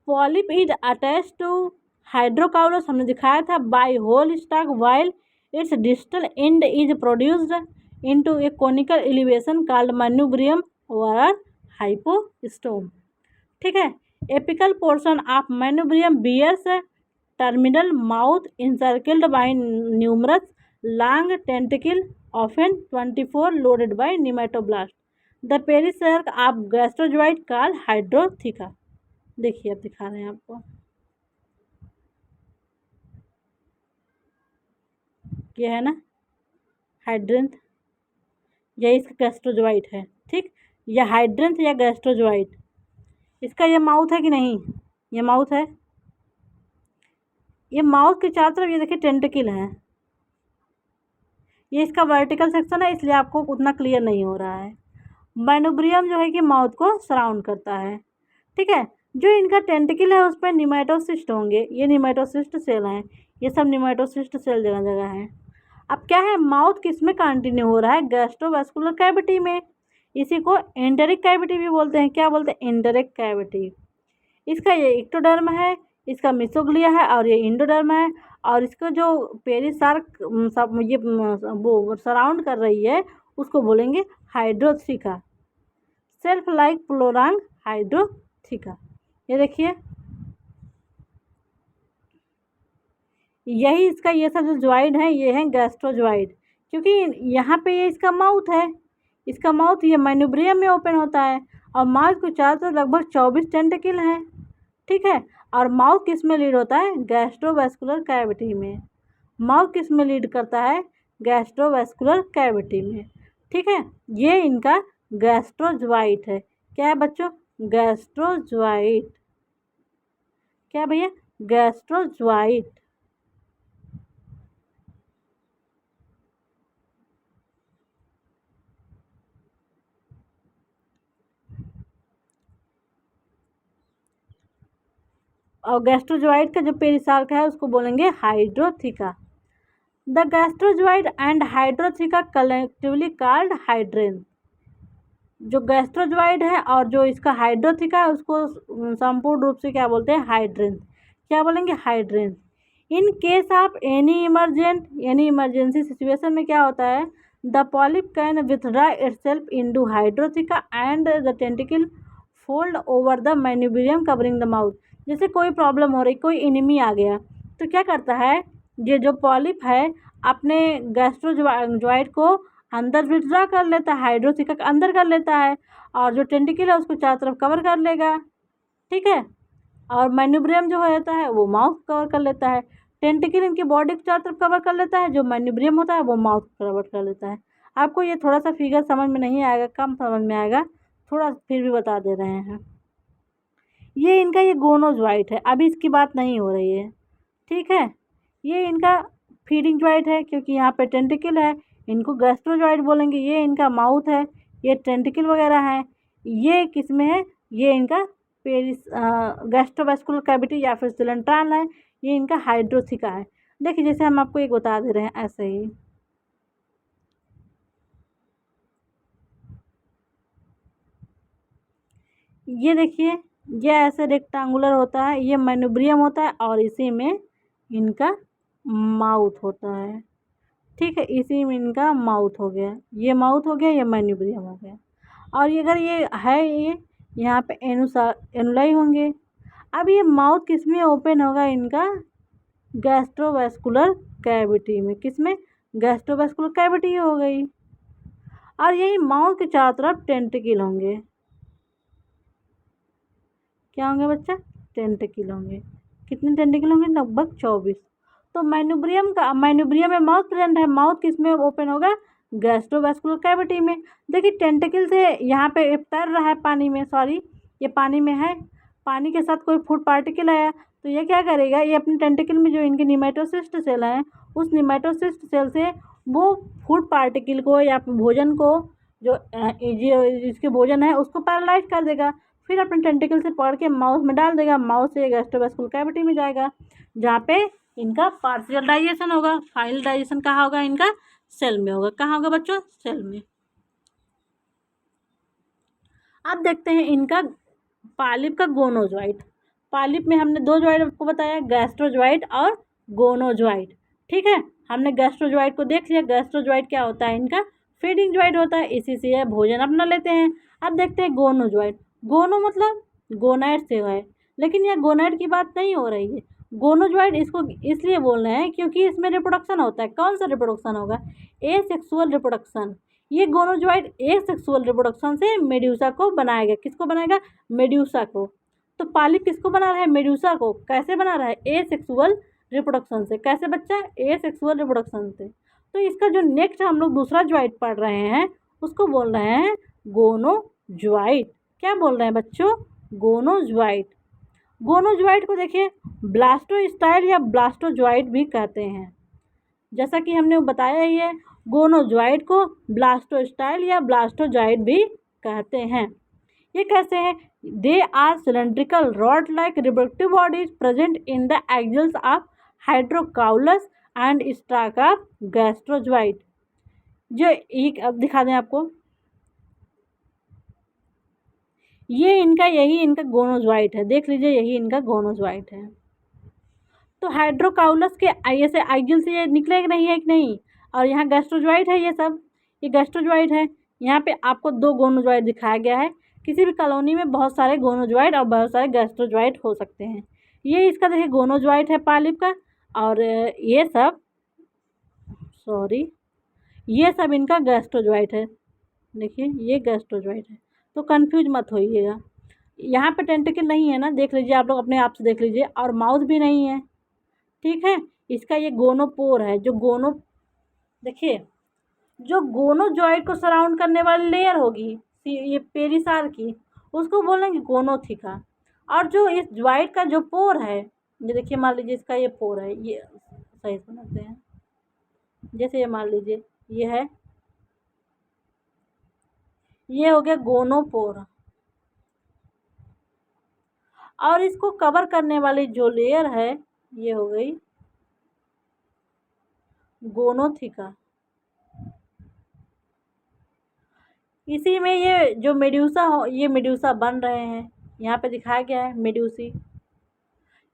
Polyp is attach to hydrocaulus, हमने दिखाया था, by whole stalk, while its distal end is produced into a conical elevation called manubrium और हाइपोस्टोम, ठीक है। Apical portion of manubrium bears terminal mouth encircled by numerous long tentacle often 24 loaded by nematoblast. The perisarc of gastrozooid called hydrotheca. देखिए अब दिखा रहे हैं आपको, ये है ना हाइड्रेंथ, यही इसका गैस्ट्रोजोआइड है। ठीक, या हाइड्रेंथ या गैस्ट्रोजोआइड। इसका ये माउथ है कि नहीं, ये माउथ है। ये माउथ के चारों तरफ ये देखिए टेंटिकल है। ये इसका वर्टिकल सेक्शन है, इसलिए आपको उतना क्लियर नहीं हो रहा है। माइनोब्रियम जो है कि माउथ को सराउंड करता है। ठीक है, जो इनका टेंटिकल है उस पर निमेटोसिस्ट होंगे। ये निमेटोसिस्ट सेल हैं, ये सब निमेटोसिस्ट सेल जगह जगह हैं। अब क्या है, माउथ किस में कंटिन्यू हो रहा है, गैस्ट्रोवेस्कुलर कैविटी में। इसी को एंटेरिक कैविटी भी बोलते हैं। क्या बोलते हैं, एंटेरिक कैविटी। इसका ये इक्टोडर्म है, इसका मिसोग्लिया है और ये इंडोडर्म है। और इसका जो पेरिसार्क सब ये वो सराउंड कर रही है उसको बोलेंगे हाइड्रोथिका, सेल्फ लाइक प्लोरांग हाइड्रोथिका। ये देखिए, यही इसका ये सब जो ज्वाइड है ये है गैस्ट्रोज्वाइड, क्योंकि यहाँ पे ये इसका माउथ है। इसका माउथ ये माइनोब्रियम में ओपन होता है और माउथ के चारों तरफ लगभग 24 टेंटिकल हैं। ठीक है, और माउथ किस में लीड होता है, गैस्ट्रोवेस्कुलर कैविटी में। माउथ किस में लीड करता है, गैस्ट्रोवेस्कुलर कैविटी में। ठीक है, ये इनका गैस्ट्रोज्वाइड है। क्या है बच्चों, गैस्ट्रोज्वाइड। क्या भैया, गैस्ट्रोज्वाइड। और गैस्ट्रोजोइड का जो पेरिसार्क है उसको बोलेंगे hydrotheca. The gastrozooid and hydrotheca collectively called hydranth. जो गैस्ट्रोजोइड है और जो इसका हाइड्रोथिका है उसको संपूर्ण रूप से क्या बोलते हैं, हाइड्रेन। क्या बोलेंगे, hydranth. In case of any emergency situation में क्या होता है, the polyp can withdraw itself into hydrotheca and the tentacle fold over the manubrium covering the mouth. जैसे कोई प्रॉब्लम हो रही, कोई इनिमी आ गया, तो क्या करता है, ये जो पॉलिप है अपने गैस्ट्रोजोइड को अंदर विथड्रा कर लेता है, हाइड्रोथिका के अंदर कर लेता है, और जो टेंटिकल है उसको चारों तरफ कवर कर लेगा। ठीक है, और मैन्यूब्रियम जो होता है वो माउथ कवर कर लेता है। टेंटिकल इनकी बॉडी को चारों तरफ कवर कर लेता है, जो मैन्यूब्रियम होता है वो माउथ कवर कर लेता है। आपको ये थोड़ा सा फिगर समझ में नहीं आएगा, कम समझ में आएगा, थोड़ा फिर भी बता दे रहे हैं। ये इनका ये गोनोजोइड है, अभी इसकी बात नहीं हो रही है। ठीक है, ये इनका फीडिंग जॉइंट है क्योंकि यहाँ पे टेंटिकल है, इनको गैस्ट्रोजॉइड बोलेंगे। ये इनका माउथ है, ये टेंटिकल वगैरह है। ये किस में है, ये इनका पेरिस गैस्ट्रोवेस्कुलर कैविटी या फिर सिलेंट्रॉन है। ये इनका हाइड्रोथिका है। देखिए जैसे हम आपको एक बता दे रहे हैं ऐसे ही। ये देखिए, ये ऐसे रेक्टेंगुलर होता है, ये मैन्यूब्रियम होता है और इसी में इनका माउथ होता है। ठीक है, इसी में इनका माउथ हो गया, ये माउथ हो गया, ये मैन्यूब्रियम हो गया। और ये अगर ये है, ये यहाँ पे एनुलाई होंगे। अब ये माउथ किस में ओपन होगा, इनका गैस्ट्रोवेस्कुलर कैविटी में। किस में, गैस्ट्रोवेस्कुलर कैविटी हो गई। और यही माउथ के चारों तरफ टेंटिकल होंगे। क्या होंगे बच्चा, टेंटिकल होंगे। कितने टेंटिकल होंगे, लगभग 24। तो मैन्यूब्रियम में माउथ प्रेजेंट है। माउथ किस में ओपन होगा, गैस्ट्रोवेस्कुलर कैविटी में। देखिए टेंटिकल से यहाँ पे तैर रहा है पानी में, सॉरी ये पानी में है, पानी के साथ कोई फूड पार्टिकल आया तो ये क्या करेगा, ये अपने टेंटिकल में जो इनके निमेटोसिस्ट सेल हैं उस निमेटोसिस्ट सेल से वो फूड पार्टिकल को या भोजन को जो जिसके भोजन है उसको पैरालाइज कर देगा। फिर अपने टेंटिकल से पकड़ के माउथ में डाल देगा, माउथ से गैस्ट्रोवेस्कुलर कैविटी में जाएगा जहाँ पे इनका पार्शियल डाइजेशन होगा। फाइनल डाइजेशन कहाँ होगा, इनका सेल में होगा। कहाँ होगा बच्चों, सेल में। अब देखते हैं इनका पॉलिप का गोनोजोइड। पॉलिप में हमने दो जॉइड आपको बताया, गैस्ट्रोजोइड और गोनोजोइड। ठीक है, हमने गैस्ट्रोजोइड को देख लिया। गैस्ट्रोजोइड क्या होता है, इनका फीडिंग जॉइड होता है, इसी से यह भोजन अपना लेते हैं। अब देखते हैं गोनोजोइड। गोनो मतलब गोनाइड से है, लेकिन यह गोनाइड की बात नहीं हो रही है। गोनोजोइड इसको इसलिए बोल रहे हैं क्योंकि इसमें रिप्रोडक्शन होता है। कौन सा रिप्रोडक्शन होगा, ए सेक्सुअल रिप्रोडक्शन। ये गोनोजोइड ए सेक्सुअल रिप्रोडक्शन से मेड्यूसा को बनाएगा। किसको बनाएगा, मेड्यूसा को। तो पॉलिप किसको बना रहा है, मेड्यूसा को। कैसे बना रहा है, ए सेक्सुअल रिप्रोडक्शन से। कैसे बच्चा, ए सेक्सुअल रिप्रोडक्शन से। तो इसका जो नेक्स्ट हम लोग दूसरा जॉइंट पढ़ रहे हैं उसको बोल रहे हैं गोनोजोइट। क्या बोल रहे हैं बच्चों? गोनोजोइट। गोनोजोइट को देखिए ब्लास्टोस्टाइल या ब्लास्टोजोइट भी कहते हैं। जैसा कि हमने बताया ही है, गोनोजोइट को ब्लास्टोस्टाइल या ब्लास्टोजोइट भी कहते हैं। ये कैसे हैं? They are cylindrical rod like reproductive bodies present in the axils of hydrocaulus and stalk of gastrozooid. जो एक अब दिखा दें आपको, ये इनका यही इनका गोनोजोइट है, देख लीजिए यही इनका गोनोजोइट है। तो हाइड्रोकाउलस के ऐसे एक्सिल से ये निकले कि नहीं है कि नहीं, और यहाँ गैस्ट्रोजोइट है, ये सब ये गैस्ट्रोजोइट है। यहाँ पे आपको 2 गोनोजोइट दिखाया गया है। किसी भी कॉलोनी में बहुत सारे गोनोजोइट और बहुत सारे गैस्ट्रोजोइट हो सकते हैं। ये इसका देखिए गोनोजोइट है पालिप का, और ये सब ये सब इनका गैस्ट्रोजोइट है। देखिए ये गैस्ट्रोजोइट है, तो कंफ्यूज मत होइएगा। यहाँ पे टेंटिकल नहीं है ना, देख लीजिए आप लोग अपने आप से देख लीजिए, और माउथ भी नहीं है। ठीक है, इसका ये गोनोपोर है। जो देखिए जो गोनोजोइट को सराउंड करने वाली लेयर होगी ये पेरिसार की, उसको बोलेंगे गोनोथिका। और जो इस ज्वाइट का जो पोर है, ये देखिए मान लीजिए इसका ये पोर है, ये सही समझते हैं, जैसे ये मान लीजिए ये है, ये हो गया गोनोपोर। और इसको कवर करने वाली जो लेयर है ये हो गई गोनोथिका। इसी में ये जो मेड्यूसा हो, ये मेड्यूसा बन रहे हैं, यहाँ पे दिखाया गया है मेड्यूसी।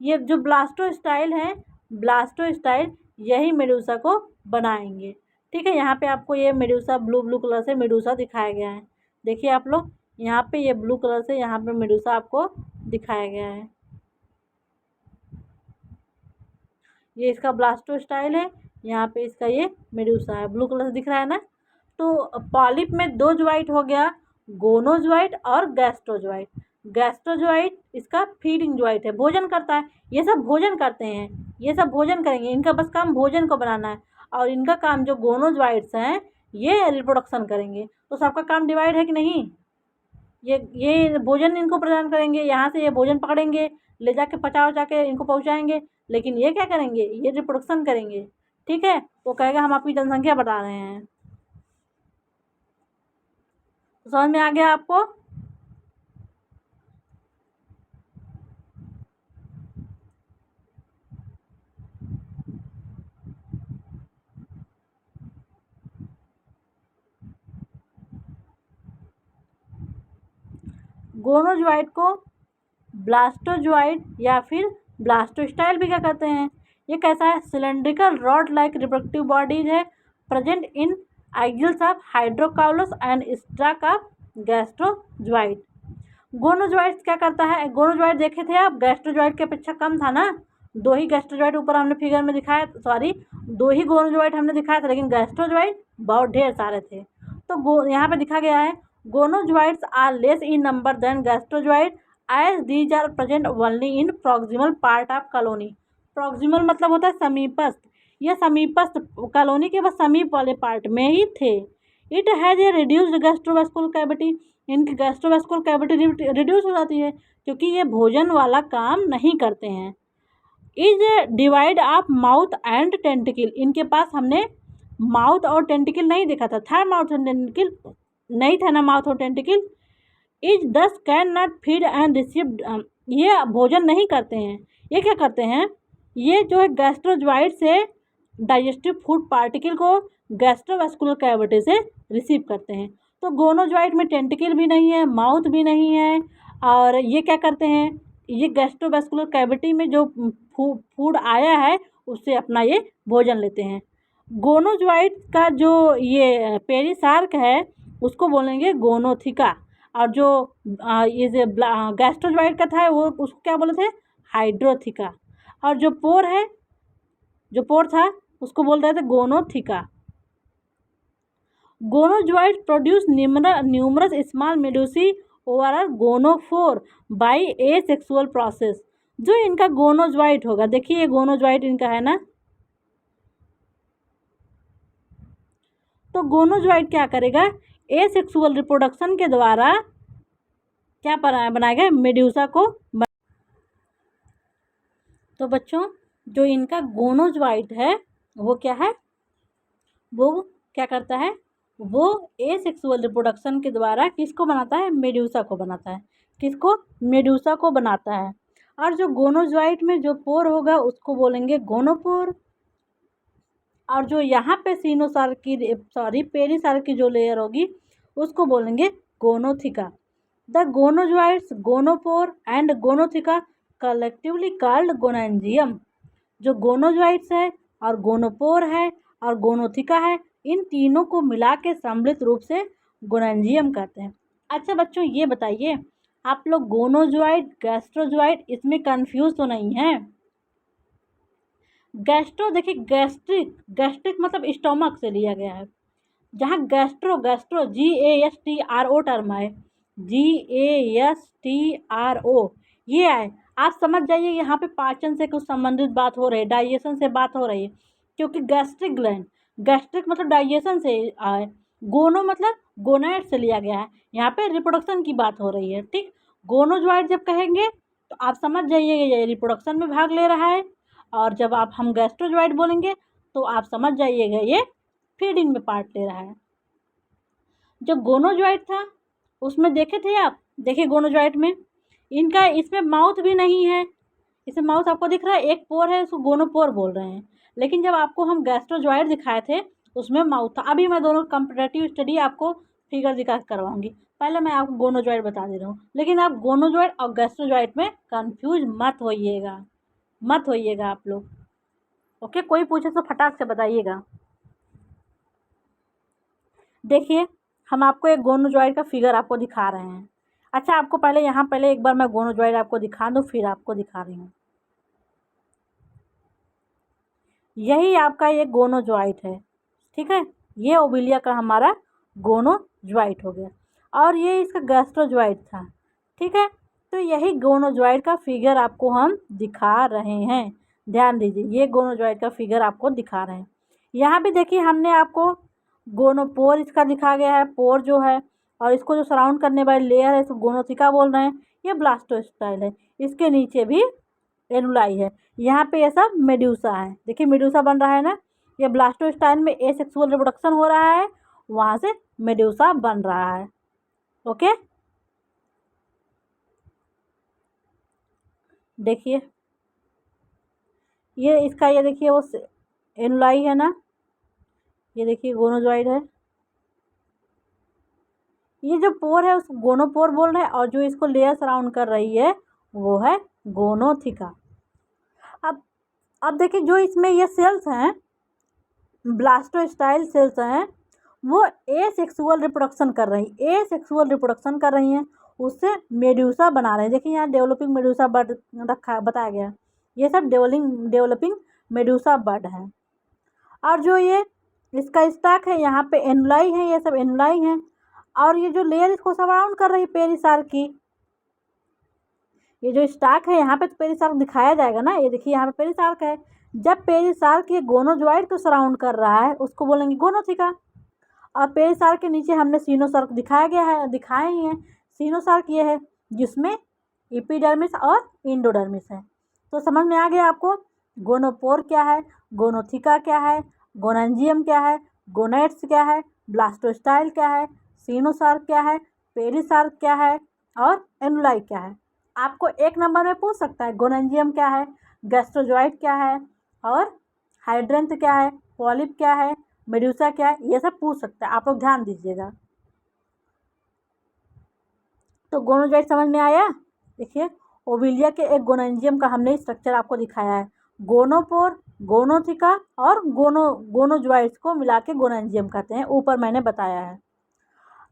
ये जो ब्लास्टोस्टाइल है, ब्लास्टोस्टाइल यही मेडूसा को बनाएंगे। ठीक है, यहाँ पे आपको ये मेडूसा ब्लू कलर से मेडूसा दिखाया गया है। देखिए आप लोग यहाँ पे ये ब्लू कलर से यहाँ पे मेडूसा आपको दिखाया गया है। ये इसका ब्लास्टोस्टाइल है, यहाँ पे इसका ये मेडूसा है, ब्लू कलर से दिख रहा है ना। तो पॉलिप में 2 ज्वाइट हो गया, गोनोज्वाइट और गैस्ट्रोज्वाइट। गैस्ट्रोज्वाइट इसका फीडिंग ज्वाइट है, भोजन करता है। ये सब भोजन करते हैं, ये सब भोजन करेंगे, इनका बस काम भोजन को बनाना है। और इनका काम जो गोनोज्वाइट्स हैं ये रिप्रोडक्शन करेंगे। तो सबका काम डिवाइड है कि नहीं? ये भोजन इनको प्रदान करेंगे, यहाँ से ये भोजन पकड़ेंगे, ले जाके पचा उचा के इनको पहुँचाएंगे। लेकिन ये क्या करेंगे? ये रिप्रोडक्शन करेंगे। ठीक है, वो कहेगा हम आपकी जनसंख्या बढ़ा रहे हैं। तो समझ में आ गया आपको? गोनोज्वाइट को ब्लास्टोज्वाइट या फिर ब्लास्टोस्टाइल भी क्या कहते हैं। ये कैसा है? Cylindrical rod like reproductive bodies है present in axils of hydrocaulus and stalk of gastrozooid. Gonozooid क्या करता है? गोनोज्वाइट देखे थे आप, गैस्ट्रोज्वाइट के अपेक्षा कम था ना। 2 ही गैस्ट्रोज्वाइट ऊपर हमने फिगर में दिखाया, 2 ही गोनोज्वाइट हमने दिखाया था, लेकिन गैस्ट्रोज्वाइट बहुत ढेर सारे थे। तो यहाँ पे दिखा गया है gonozooids are less in number than gastrozooid as these are present only in proximal part of colony. Proximal मतलब होता है समीपस्थ। ये समीपस्थ कॉलोनी के बस समीप वाले पार्ट में ही थे। It has a reduced gastrovascular cavity. इनकी गैस्ट्रोवेस्कुलर कैविटी रिड्यूस हो जाती है क्योंकि ये भोजन वाला काम नहीं करते हैं। Is divide of mouth and tentacle. इनके पास हमने माउथ और टेंटिकल नहीं देखा था माउथ एंड टेंटिकल नहीं था ना, माउथ और टेंटिकल। इज दस can not feed and receive. ये भोजन नहीं करते हैं। ये क्या करते हैं? ये जो है गैस्ट्रोज्वाइट से डाइजेस्टिव फूड पार्टिकल को गैस्ट्रोवेस्कुलर कैविटी से रिसीव करते हैं। तो गोनोज्वाइट में टेंटिकल भी नहीं है, माउथ भी नहीं है, और ये क्या करते हैं? ये गैस्ट्रोवेस्कुलर कैविटी में जो फूड आया है उससे अपना ये भोजन लेते हैं। गोनोज्वाइट का जो ये पेरिसार्क है उसको बोलेंगे गोनोथिका। और जो ये जो गैस्ट्रोज्वाइट का था वो उसको क्या बोले थे? हाइड्रोथिका। और जो पोर था उसको बोल रहे थे gonotheca. Gonozooid produce numerous small medusae over gonophore by asexual process. जो इनका गोनोज्वाइट होगा, देखिए ये गोनोज्वाइट इनका है ना, तो गोनोज्वाइट क्या करेगा? एसेक्सुअल रिप्रोडक्शन के द्वारा क्या बनाया गया, मेड्यूसा को। तो बच्चों जो इनका गोनोजोइट है वो क्या है, वो क्या करता है, वो एसेक्सुअल रिप्रोडक्शन के द्वारा किसको बनाता है, मेड्यूसा को बनाता है। किसको, मेड्यूसा को बनाता है। और जो गोनोजोइट में जो पोर होगा उसको बोलेंगे गोनोपोर। और जो यहाँ पे सीनोसार की पेरिसार की जो लेयर होगी उसको बोलेंगे gonotheca. The gonozooids, gonopore and gonotheca collectively called gonangium. जो गोनोजोइट्स है और गोनोपोर है और गोनोथिका है, इन तीनों को मिला के सम्मिलित रूप से गोनेंजियम कहते हैं। अच्छा बच्चों ये बताइए, आप लोग गोनोजोइट गैस्ट्रोजोइट इसमें कंफ्यूज तो नहीं है। गैस्ट्रो देखिए, गैस्ट्रिक मतलब स्टोमक से लिया गया है। जहाँ गैस्ट्रो GASTRO टर्म है, GASTRO ये है, आप समझ जाइए यहाँ पे पाचन से कुछ संबंधित बात हो रही है, डाइजेशन से बात हो रही है, क्योंकि गैस्ट्रिक ग्लैंड, गैस्ट्रिक मतलब डाइजेशन से आए, गोनो मतलब गोनाइड से लिया गया है, यहाँ पे रिप्रोडक्शन की बात हो रही है। ठीक, गोनोजोइड जब कहेंगे तो आप समझ जाइएगा ये रिप्रोडक्शन में भाग ले रहा है, और जब हम गैस्ट्रोजोइड बोलेंगे तो आप समझ जाइएगा ये फीडिंग में पार्ट ले रहा है। जो गोनोजोइट था उसमें देखे थे आप, देखिए गोनोजोइट में इनका इसमें माउथ भी नहीं है, इसमें माउथ आपको दिख रहा है, एक पोर है, इसको गोनोपोर बोल रहे हैं। लेकिन जब आपको हम गैस्ट्रोजोइड दिखाए थे उसमें माउथ था। अभी मैं दोनों कंपैरेटिव स्टडी आपको फिगर दिखा करवाऊंगी, पहले मैं आपको गोनोजोइड बता दे रहा हूँ। लेकिन आप गोनोजोइड और गैस्ट्रोजोइड में कंफ्यूज मत होइएगा आप लोग। ओके, कोई पूछे तो फटाक से बताइएगा। देखिए हम आपको एक गोनोजोइड का फिगर आपको दिखा रहे हैं। अच्छा आपको पहले एक बार मैं गोनोजोइड आपको दिखा दूँ, फिर आपको दिखा रही हूँ। यही आपका ये गोनोजोइट है, ठीक है, ये ओबिलिया का हमारा गोनोजोइट हो गया, और ये इसका गैस्ट्रोजोइट था। ठीक है, तो यही गोनोजोइट का फिगर आपको हम दिखा रहे हैं। ध्यान दीजिए, ये गोनोजोइट का फिगर आपको दिखा रहे हैं। यहाँ भी देखिए हमने आपको गोनोपोर इसका दिखा गया है, पोर जो है, और इसको जो सराउंड करने वाली लेयर है इसको गोनोथिका बोल रहे हैं। ये ब्लास्टोस्टाइल है, इसके नीचे भी एनुलाई है, यहाँ पे ये सब मेड्यूसा है। देखिए मेड्यूसा बन रहा है ना, ये ब्लास्टोस्टाइल में एसेक्सुअल रिप्रोडक्शन हो रहा है, वहाँ से मेड्यूसा बन रहा है। ओके, देखिए ये देखिए वो एनुलाई है ना, ये देखिए गोनोजोइड है। ये जो पोर है उसको गोनोपोर बोल रहे हैं, और जो इसको लेयर सराउंड कर रही है वो है गोनोथिका। अब देखिए जो इसमें ये सेल्स हैं, ब्लास्टोस्टाइल सेल्स हैं, वो एसेक्सुअल रिप्रोडक्शन कर रही हैं, उससे मेड्यूसा बना रहे हैं। देखिए यहाँ डेवलपिंग मेड्यूसा बर्ड बताया गया, ये सब डेवलपिंग मेड्यूसा बर्ड है। और जो ये इसका स्टैक है, यहाँ पे एनुलाई है, ये सब एनुलाई हैं, और ये जो लेयर इसको सराउंड कर रही है पेरिसार की, ये जो स्टैक है यहाँ पे तो पेरिसार्क दिखाया जाएगा ना, ये देखिए यहाँ पे पेरिसार्क है। जब पेरिसार्क ये गोनोजोइड को सराउंड कर रहा है उसको बोलेंगे गोनोथिका, और पेरिसार्क के नीचे हमने सीनोसार्क दिखाए ही हैं। सीनोसार्क ये है जिसमें एपिडर्मिस और इंडोडर्मिस है। तो समझ में आ गया आपको गोनोपोर क्या है, गोनोथिका क्या है, गोनेंजियम क्या है, गोनेट्स क्या है, ब्लास्टोस्टाइल क्या है, सीनोसार्क क्या है, पेरिसार्क क्या है, और एनुलाई क्या है। आपको एक नंबर में पूछ सकता है गोनेंजियम क्या है, गैस्ट्रोजोइट क्या है, और हाइड्रेंथ क्या है, पॉलिप क्या है, मेड्यूसा क्या है, ये सब पूछ सकता है। आप लोग ध्यान दीजिएगा। तो गोनोजोइट समझ में आया। देखिए ओविलिया के एक गोनेंजियम का हमने स्ट्रक्चर आपको दिखाया है, गोनोपोर, गोनोथिका और गोनोजोइट्स को मिला के गोनेंजियम कहते हैं, ऊपर मैंने बताया है।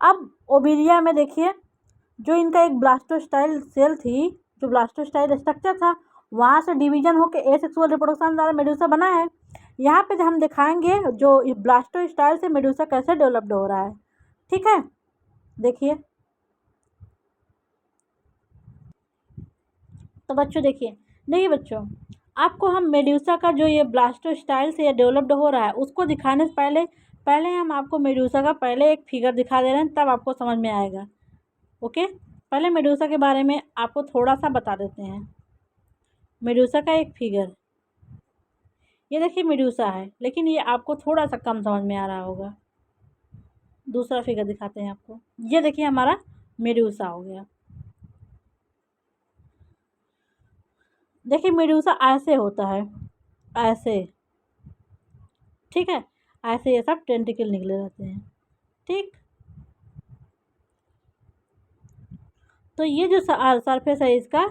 अब ओविलिया में देखिए जो इनका एक ब्लास्टोस्टाइल सेल थी, जो ब्लास्टोस्टाइल स्ट्रक्चर था, वहाँ से डिवीजन होकर एसेक्सुअल रिप्रोडक्शन द्वारा मेड्यूसा बना है। यहाँ पे हम दिखाएंगे जो ब्लास्टोस्टाइल से मेड्यूसा कैसे डेवलप्ड हो रहा है। ठीक है, देखिए तो बच्चों देखिए बच्चों, आपको हम मेड्यूसा का जो ये ब्लास्टोस्टाइल से डेवलप्ड हो रहा है उसको दिखाने से पहले पहले हम आपको मेडूसा का पहले एक फिगर दिखा दे रहे हैं, तब आपको समझ में आएगा। ओके, पहले मेडूसा के बारे में आपको थोड़ा सा बता देते हैं। मेडूसा का एक फिगर, ये देखिए मेडूसा है, लेकिन ये आपको थोड़ा सा कम समझ में आ रहा होगा। दूसरा फिगर दिखाते हैं आपको। ये देखिए हमारा मेडूसा हो गया। देखिए मेडूसा ऐसे होता है, ऐसे, ठीक है, ऐसे ये सब टेंटिकल निकले रहते हैं, ठीक। तो ये जो सरफेस है इसका,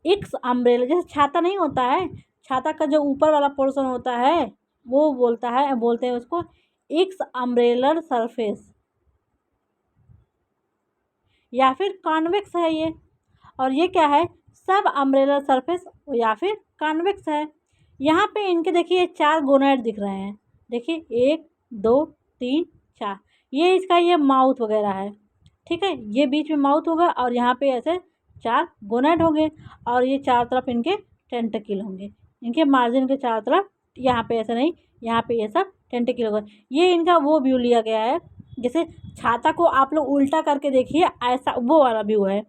एक्स अम्ब्रेला, जैसे छाता नहीं होता है, छाता का जो ऊपर वाला पोर्शन होता है वो बोलते हैं उसको एक्स अम्ब्रेलर सरफेस, या फिर कॉन्वेक्स है ये। और ये क्या है, सब अम्ब्रेलर सरफेस या फिर कॉन्वेक्स है। यहाँ पे इनके देखिए 4 गोनाइड दिख रहे हैं, देखिए 1 2 3 4, ये इसका ये माउथ वगैरह है, ठीक है। ये बीच में माउथ होगा और यहाँ पे ऐसे 4 गोनाइड होंगे, और ये चारों तरफ इनके टेंटिकल होंगे, इनके मार्जिन के चारों तरफ। यहाँ पे ऐसा नहीं, यहाँ पे ये सब टेंटिकल होगा। ये इनका वो व्यू लिया गया है, जैसे छाता को आप लोग उल्टा करके देखिए, ऐसा वो वाला व्यू है।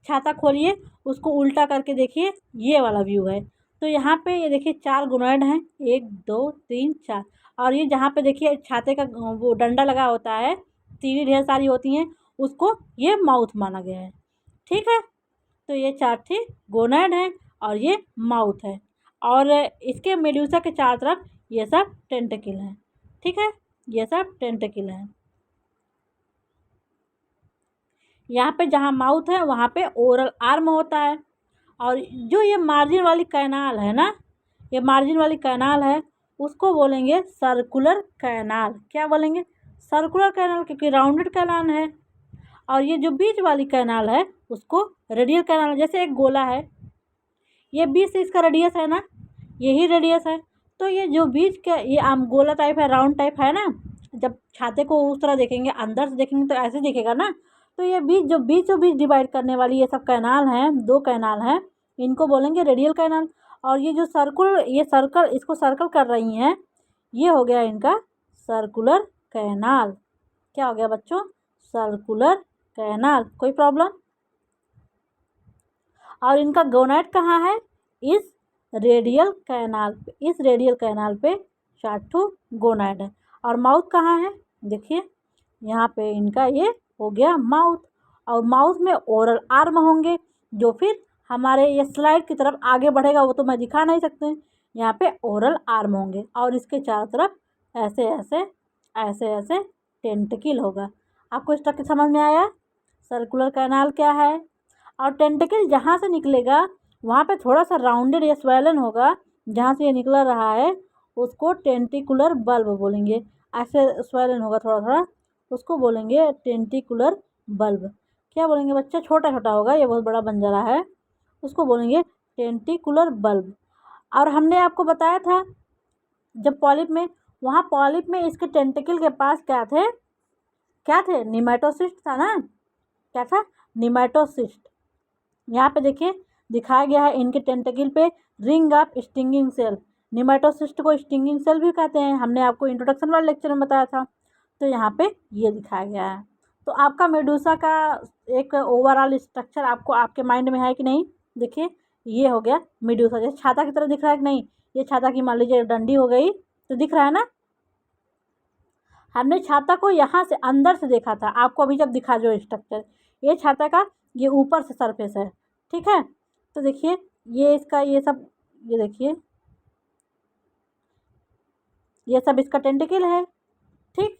छाता खोलिए, उसको उल्टा करके देखिए, ये वाला व्यू है। तो यहाँ पे ये देखिए 4 गोनाइड हैं, 1 2 3 4। और ये जहाँ पे देखिए छाते का वो डंडा लगा होता है, तीली ढेर सारी होती हैं, उसको ये माउथ माना गया है, ठीक है। तो ये 4 थे गोनाइड हैं और ये माउथ है, और इसके मेडूसा के चारों तरफ ये सब टेंटिकल हैं, ठीक है, ये सब टेंटिकल हैं। यहाँ पे जहाँ माउथ है वहाँ पे ओरल आर्म होता है। और जो ये मार्जिन वाली कैनाल है ना, ये मार्जिन वाली कैनाल है, उसको बोलेंगे सर्कुलर कैनाल। क्या बोलेंगे, सर्कुलर कैनाल, क्योंकि राउंडेड कैनाल है। और ये जो बीच वाली कैनाल है उसको रेडियल कैनाल, जैसे एक गोला है, ये बीच से इसका रेडियस है ना, यही रेडियस है। तो ये जो बीच का ये आम गोला टाइप है, राउंड टाइप है ना, जब छाते को उस तरह देखेंगे, अंदर से देखेंगे तो ऐसे दिखेगा ना। तो ये बीचों बीच डिवाइड करने वाली ये सब कैनाल हैं, 2 कैनाल हैं, इनको बोलेंगे रेडियल कैनाल। और ये जो सर्कल इसको सर्कल कर रही हैं, ये हो गया इनका सर्कुलर कैनाल। क्या हो गया बच्चों, सर्कुलर कैनाल। कोई प्रॉब्लम। और इनका गोनाइड कहाँ है, इस रेडियल कैनाल पे, इस रेडियल कैनाल पे 4 गोनाइड है। और माउथ कहाँ है, देखिए यहाँ पे इनका ये हो गया माउथ। और माउथ में ओरल आर्म होंगे, जो फिर हमारे ये स्लाइड की तरफ आगे बढ़ेगा, वो तो मैं दिखा नहीं सकते। यहाँ पे ओरल आर्म होंगे और इसके चारों तरफ ऐसे ऐसे ऐसे ऐसे टेंटिकल होगा। आपको इसका समझ में आया, सर्कुलर कैनाल क्या है। और टेंटिकल जहाँ से निकलेगा वहाँ पे थोड़ा सा राउंडेड या स्वेलन होगा, जहाँ से ये निकल रहा है उसको टेंटिकुलर बल्ब बोलेंगे। ऐसे स्वेलन होगा थोड़ा थोड़ा, उसको बोलेंगे टेंटिकुलर बल्ब। क्या बोलेंगे बच्चा, छोटा छोटा होगा, ये बहुत बड़ा बन जा रहा है, उसको बोलेंगे टेंटिकुलर बल्ब। और हमने आपको बताया था जब पॉलिप में, वहाँ पॉलिप में इसके टेंटिकल के पास क्या थे, निमेटोसिस्ट था ना। क्या था, निमेटोसिस्ट। यहाँ पे देखिए दिखाया गया है इनके टेंटिकल पे ring of stinging cell. Nematocyst को स्टिंगिंग सेल भी कहते हैं, हमने आपको इंट्रोडक्शन वाले लेक्चर में बताया था। तो यहाँ पे ये दिखाया गया है। तो आपका मेडूसा का एक ओवरऑल स्ट्रक्चर आपको आपके माइंड में है कि नहीं। देखिए ये हो गया मेडूसा, जैसे छाता की तरह दिख रहा है कि नहीं। ये छाता की मान लीजिए डंडी हो गई, तो दिख रहा है ना। हमने छाता को यहाँ से अंदर से देखा था, आपको अभी जब दिखा जो स्ट्रक्चर, ये छाता का ये ऊपर से सरफेस है, ठीक है। तो देखिए ये इसका ये सब, ये देखिए ये सब इसका टेंटिकल है, ठीक।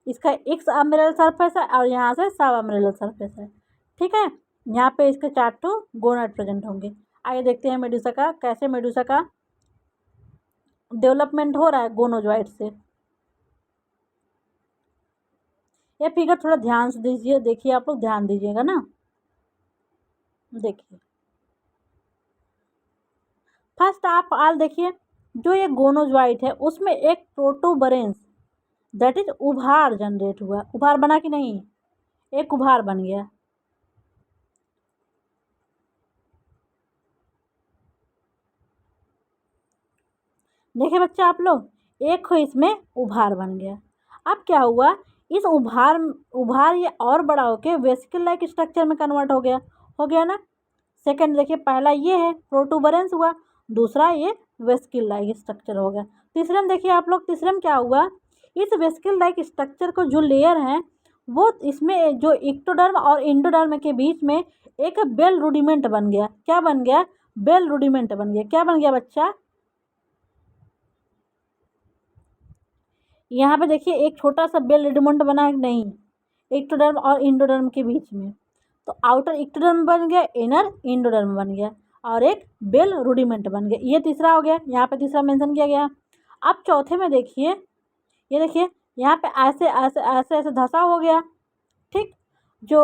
इसका एक्स अम्ब्रेलर सरफेस है और यहाँ से सब अम्ब्रेलर सरफेस है, ठीक है। यहाँ पे इसके 4 गोनाइड प्रेजेंट होंगे। आइए देखते हैं मेडूसा का कैसे मेडूसा का डेवलपमेंट हो रहा है गोनोजॉइड से। ये फिगर थोड़ा ध्यान से दीजिए, देखिए आप लोग ध्यान दीजिएगा ना। देखिए फर्स्ट आप आल देखिए, जो ये गोनोजॉइट है उसमें एक प्रोटूबरेंस, दैट इज उभार जनरेट हुआ। उभार बना कि नहीं, एक उभार बन गया। देखिए बच्चा आप लोग, एक इसमें उभार बन गया। अब क्या हुआ, इस उभार उभार ये और बड़ा होके वेसिकल लाइक स्ट्रक्चर में कन्वर्ट हो गया ना। सेकंड देखिए, पहला ये है प्रोटूबरेंस हुआ, दूसरा ये वेसिकल लाइक स्ट्रक्चर हो गया। तीसरे में देखिए आप लोग, तीसरे में क्या हुआ, इस वेसिकल लाइक स्ट्रक्चर को जो लेयर है वो इसमें जो इक्टोडर्म और एंडोडर्म के बीच में एक बेल रूडिमेंट बन गया। क्या बन गया, बेल रूडिमेंट बन गया। क्या बन गया बच्चा, यहाँ पे देखिए एक छोटा सा बेल रूडिमेंट बना है नहीं, इक्टोडर्म और एंडोडर्म के बीच में। तो आउटर इक्टोडर्म बन गया, इनर एंडोडर्म बन गया, और एक बेल रूडिमेंट बन गया। ये तीसरा हो गया, यहाँ पे तीसरा मेंशन किया गया। अब चौथे में देखिए, ये देखिए यहाँ पे ऐसे ऐसे ऐसे ऐसे धसा हो गया, ठीक। जो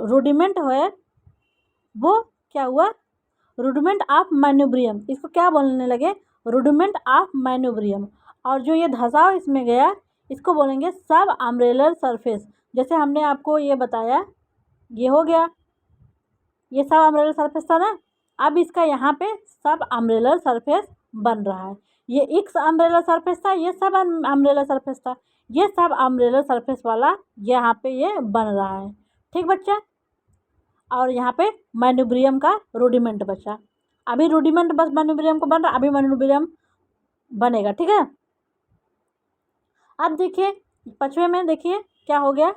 रूडिमेंट है वो क्या हुआ, रूडिमेंट ऑफ मैन्यूब्रियम, इसको क्या बोलने लगे, रूडिमेंट ऑफ मैन्यूब्रियम। और जो ये धसाव इसमें गया इसको बोलेंगे सब अम्ब्रेलर सरफेस। जैसे हमने आपको ये बताया, ये हो गया, ये सब अम्ब्रेलर सरफेस था ना। अब इसका यहाँ पे सब अम्ब्रेलर सरफेस बन रहा है। ये एक्स अम्ब्रेलर सरफेस था, ये सब अम्ब्रेलर सरफेस था, ये सब अम्ब्रेलर सरफेस वाला यहाँ पे ये बन रहा है, ठीक बच्चा। और यहाँ पे मैन्यूब्रियम का रूडिमेंट बचा। अभी रूडिमेंट बस मैन्यूब्रियम को बन रहा, अभी मैन्यूब्रियम बनेगा, ठीक है। अब देखिए पांचवें में देखिए क्या हो गया,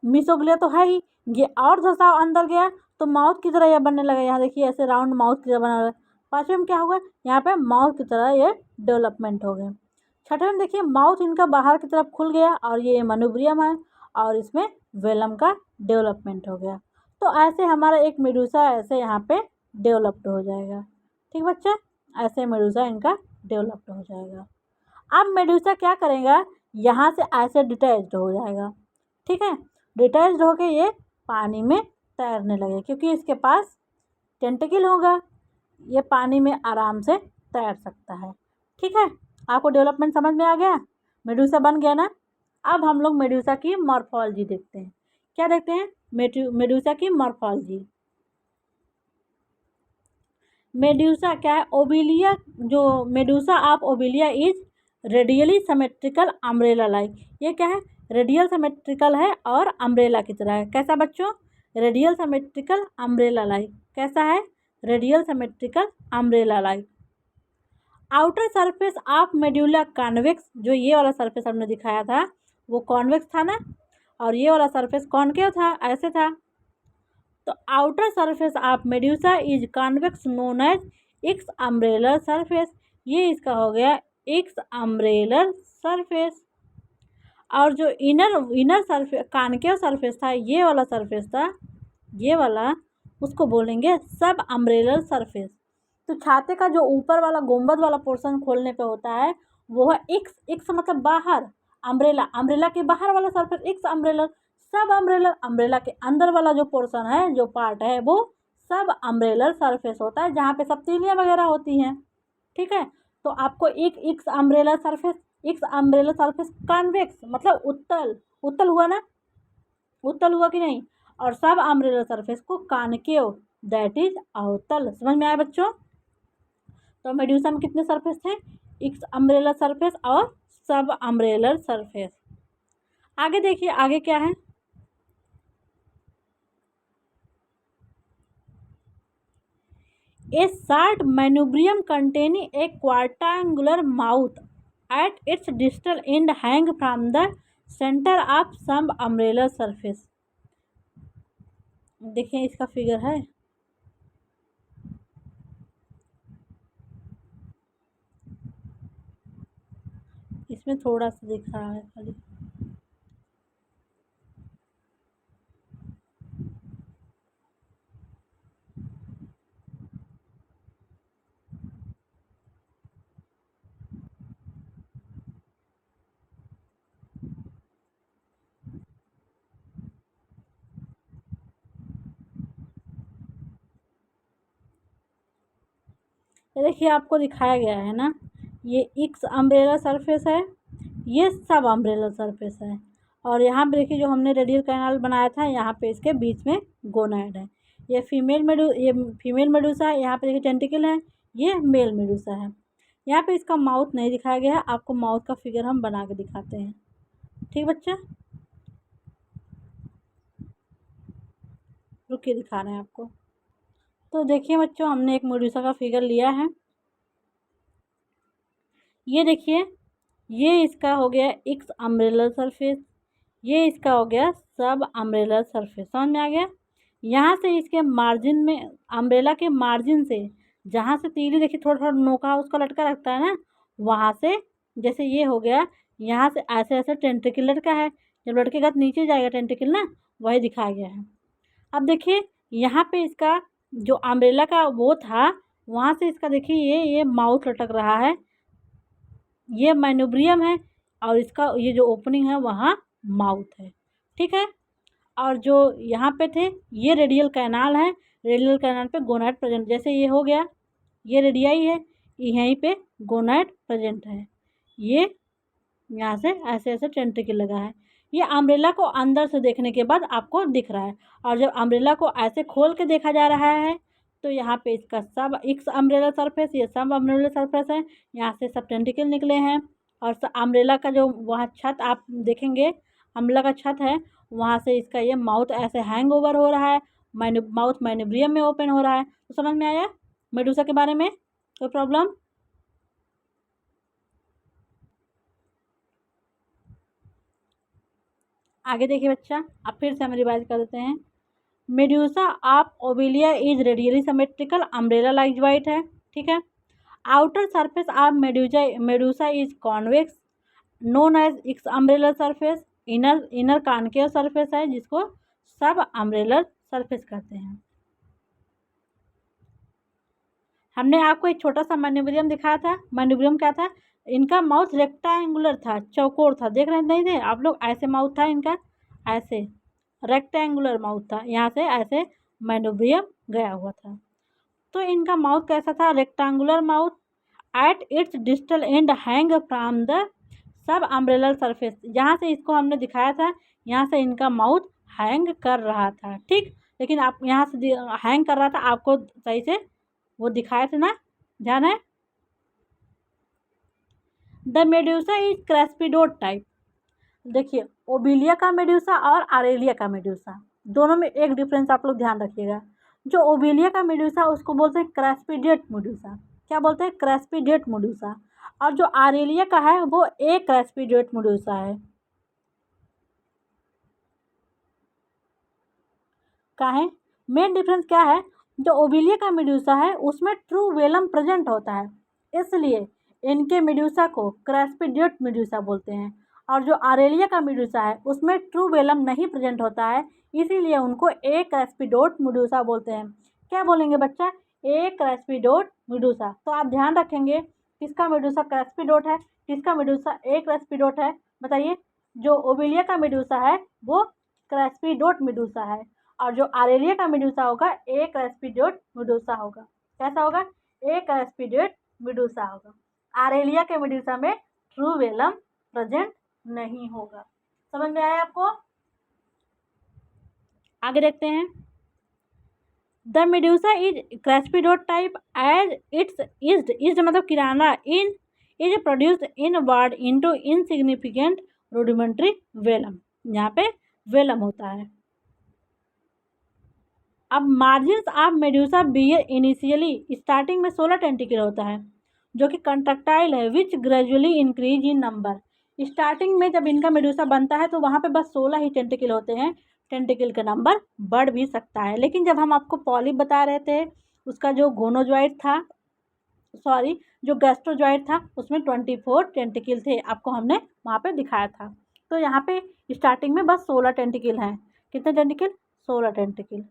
मिसोग्लिया तो है ही, ये और धसाव अंदर गया तो माउथ की तरह यह बनने लगा। यहाँ देखिए ऐसे राउंड माउथ की तरह बना रहा है। पांचवें में क्या होगा, यहाँ पे माउथ की तरह ये डेवलपमेंट हो गया। छठवें में देखिए माउथ इनका बाहर की तरफ खुल गया और ये मैन्यूब्रियम है और इसमें वेलम का डेवलपमेंट हो गया। तो ऐसे हमारा एक मेडूसा ऐसे यहाँ पे डेवलप्ड हो जाएगा, ठीक बच्चा। ऐसे मेडूसा इनका डेवलप्ड हो जाएगा। अब मेडूसा क्या करेगा, यहाँ से ऐसे डिटैच्ड हो जाएगा, ठीक है। डिटैच्ड होके ये पानी में तैरने लगे क्योंकि इसके पास टेंटिकल होगा, ये पानी में आराम से तैर सकता है, ठीक है। आपको डेवलपमेंट समझ में आ गया, मेडूसा बन गया ना। अब हम लोग मेडूसा की मॉर्फोलॉजी देखते हैं। क्या देखते हैं, मेडूसा की मॉर्फोलॉजी। मेडूसा क्या है, ओबिलिया, जो Medusa of Obelia is radially symmetrical umbrella like. ये क्या है, रेडियल सिमेट्रिकल है और अम्ब्रेला की तरह है। कैसा बच्चों, रेडियल सिमेट्रिकल अम्ब्रेला लाइक। कैसा है, radial symmetrical umbrella like. Outer surface of medulla convex, जो ये वाला सरफेस हमने दिखाया था वो कॉन्वेक्स था ना, और ये वाला सरफेस कॉनकेव था, ऐसे था। तो outer surface of medusa is convex known as exumbrellar surface. ये इसका हो गया एक्स अम्ब्रेलर सरफेस। और जो इनर सरफेस कॉनकेव सरफेस था, ये वाला सरफेस था, ये वाला, उसको बोलेंगे सब अम्ब्रेलर सरफेस। तो छाते का जो ऊपर वाला गुंबद वाला पोर्शन खोलने पे होता है वो है एक्स, एक्स मतलब बाहर, अम्ब्रेला, अम्ब्रेला के बाहर वाला सरफेस एक्स अम्ब्रेलर। सब अम्ब्रेलर, अम्ब्रेला के अंदर वाला जो पोर्शन है, जो पार्ट है, वो सब अम्ब्रेलर सरफेस होता है, जहाँ पे सब तीलियाँ वगैरह होती हैं, ठीक है। तो आपको एक x umbrella surface, x umbrella surface convex मतलब उत्तल, उत्तल हुआ ना, उत्तल हुआ कि नहीं। और सब अम्ब्रेला सरफेस को कॉनकेव, दैट इज अवतल। समझ में आया बच्चों। तो मेड्यूसा में कितने सरफेस थे, एक्स अम्ब्रेला सरफेस और सब अम्ब्रेलर सरफेस। आगे देखिए आगे क्या है, a short manubrium containing a quadrangular mouth at its distal end hang from the centre of subumbrellar surface. देखिए इसका फिगर है, इसमें थोड़ा सा दिख रहा है खाली। ये देखिए आपको दिखाया गया है ना, ये एक्स अम्ब्रेला सरफेस है, ये सब अम्ब्रेला सरफेस है। और यहाँ पे देखिए जो हमने रेडियल कैनाल बनाया था, यहाँ पे इसके बीच में गोनाड है। ये फीमेल मेडूसा है, यहाँ पे देखिए टेंटिकल है, ये मेल मेडूसा है। यहाँ पे इसका माउथ नहीं दिखाया गया है, आपको माउथ का फिगर हम बना के दिखाते हैं। ठीक बच्चा, रुकिए दिखा रहे हैं आपको। तो देखिए बच्चों, हमने एक मेडूसा का फिगर लिया है। ये देखिए, ये इसका हो गया एक्स अम्ब्रेलर सरफेस, ये इसका हो गया सब अम्ब्रेलर सरफेस। समझ में आ गया। यहाँ से इसके मार्जिन में, अम्ब्रेला के मार्जिन से, जहाँ से तीली देखिए थोड़ा थोड़ा नोका उसका लटका रखता है ना, वहाँ से जैसे ये हो गया, यहाँ से ऐसे ऐसे टेंटिकल लटका है। जब लटकेगा तो नीचे जाएगा टेंटिकल ना, वही दिखाया गया है। अब देखिए यहाँ पे इसका जो अम्ब्रेला का वो था, वहाँ से इसका देखिए ये माउथ लटक रहा है, ये मैनोब्रियम है, और इसका ये जो ओपनिंग है वहाँ माउथ है। ठीक है। और जो यहाँ पे थे ये रेडियल कैनाल है, रेडियल कैनाल पे गोनाड प्रेजेंट, जैसे ये हो गया, ये रेडियाई है, यहीं पे गोनाड प्रेजेंट है। ये यहाँ से ऐसे ऐसे टेंटिकल लगा है। ये अम्ब्रेला को अंदर से देखने के बाद आपको दिख रहा है, और जब अम्ब्रेला को ऐसे खोल के देखा जा रहा है तो यहाँ पे इसका सब एक्स अम्ब्रेला सरफेस, ये सब अम्ब्रेला सरफेस है, यहाँ से सब टेंटिकल निकले हैं। और अम्ब्रेला का जो वहाँ छत आप देखेंगे, अम्ब्रेला का छत है, वहाँ से इसका ये माउथ ऐसे हैंग ओवर हो रहा है, माउथ मैनोब्रियम में ओपन हो रहा है। तो समझ में आया मेडूसा के बारे में? कोई प्रॉब्लम? आगे देखिए बच्चा, अब फिर से हम रिवाइज कर देते हैं। Medusa of Obelia is radially symmetrical, umbrella like white है। ठीक है। Outer surface of medusa is convex, known as exumbrellar surface. Inner concave surface है, जिसको सब अम्ब्रेलर सरफेस कहते हैं। हमने आपको एक छोटा सा मैन्यूब्रियम दिखाया था। मैन्यूब्रियम क्या था? इनका माउथ रेक्टेंगुलर था, चौकोर था, देख रहे नहीं थे आप लोग? ऐसे माउथ था इनका, ऐसे रेक्टेंगुलर माउथ था, यहाँ से ऐसे मैन्यूब्रियम गया हुआ था। तो इनका माउथ कैसा था? Rectangular mouth, at its distal end hang from the subumbrellar surface. यहाँ से इसको हमने दिखाया था, यहाँ से इनका माउथ हैंग कर रहा था। ठीक, लेकिन आप यहाँ से हैंग कर रहा था, आपको सही से वो दिखाए थे ना, ध्यान है? The medusa is craspedote type. देखिए, ओबिलिया का मेड्यूसा और आरेलिया का मेड्यूसा, दोनों में एक डिफरेंस आप लोग ध्यान रखिएगा। जो ओबिलिया का मेड्यूसा उसको बोलते हैं क्रेस्पिडेट मेड्यूसा। क्या बोलते हैं? क्रेस्पिडेट मेड्यूसा। और जो आरेलिया का है वो एक क्रेस्पिडेट मेड्यूसा है। क्या है मेन डिफरेंस? क्या है? जो ओबिलिया का मेड्यूसा है उसमें ट्रू वेलम प्रेजेंट होता है, इसलिए इनके मेड्यूसा को क्रेस्पिडेट मेड्यूसा बोलते हैं। और जो आरेलिया का मेड्यूसा है उसमें ट्रू वेलम नहीं प्रेजेंट होता है, इसीलिए उनको ए क्रेस्पिडोट मेड्यूसा बोलते हैं। क्या बोलेंगे बच्चा? ए क्रेस्पिडोट मेड्यूसा। तो आप ध्यान रखेंगे, किसका मेड्यूसा क्रेस्पिडोट है, किसका मेड्यूसा ए क्रेस्पिडोट है? बताइए। जो ओबिलिया का मेड्यूसा है वो क्रेस्पिडोट मेड्यूसा है, और जो आरेलिया का मेडूसा होगा एक रेस्पिडोट मेडूसा होगा। कैसा होगा? एक रेस्पिडोट मेडूसा होगा। आरेलिया के मेडूसा में ट्रू वेलम प्रेजेंट नहीं होगा। समझ में आया आपको? आगे देखते हैं। The medusa is craspedote type as its इज्ड मतलब किराना, in is produced inward into insignificant rudimentary velum. यहाँ पे वेलम होता है। अब margins of medusa bear initially, starting में 16 टेंटिकल होता है जो कि कंट्रक्टाइल है, which gradually increase in number. Starting में जब इनका मेड्यूसा बनता है तो वहाँ पे बस 16 ही टेंटिकल होते हैं, टेंटिकल का नंबर बढ़ भी सकता है। लेकिन जब हम आपको पॉलिप बता रहे थे, उसका जो गोनोजॉइड था, सॉरी जो गैस्ट्रोजॉइड था, उसमें 24 टेंटिकल थे, आपको हमने वहाँ पे दिखाया था। तो यहाँ पे स्टार्टिंग में बस 16 टेंटिकल हैं। कितने tentacle? 16 tentacle.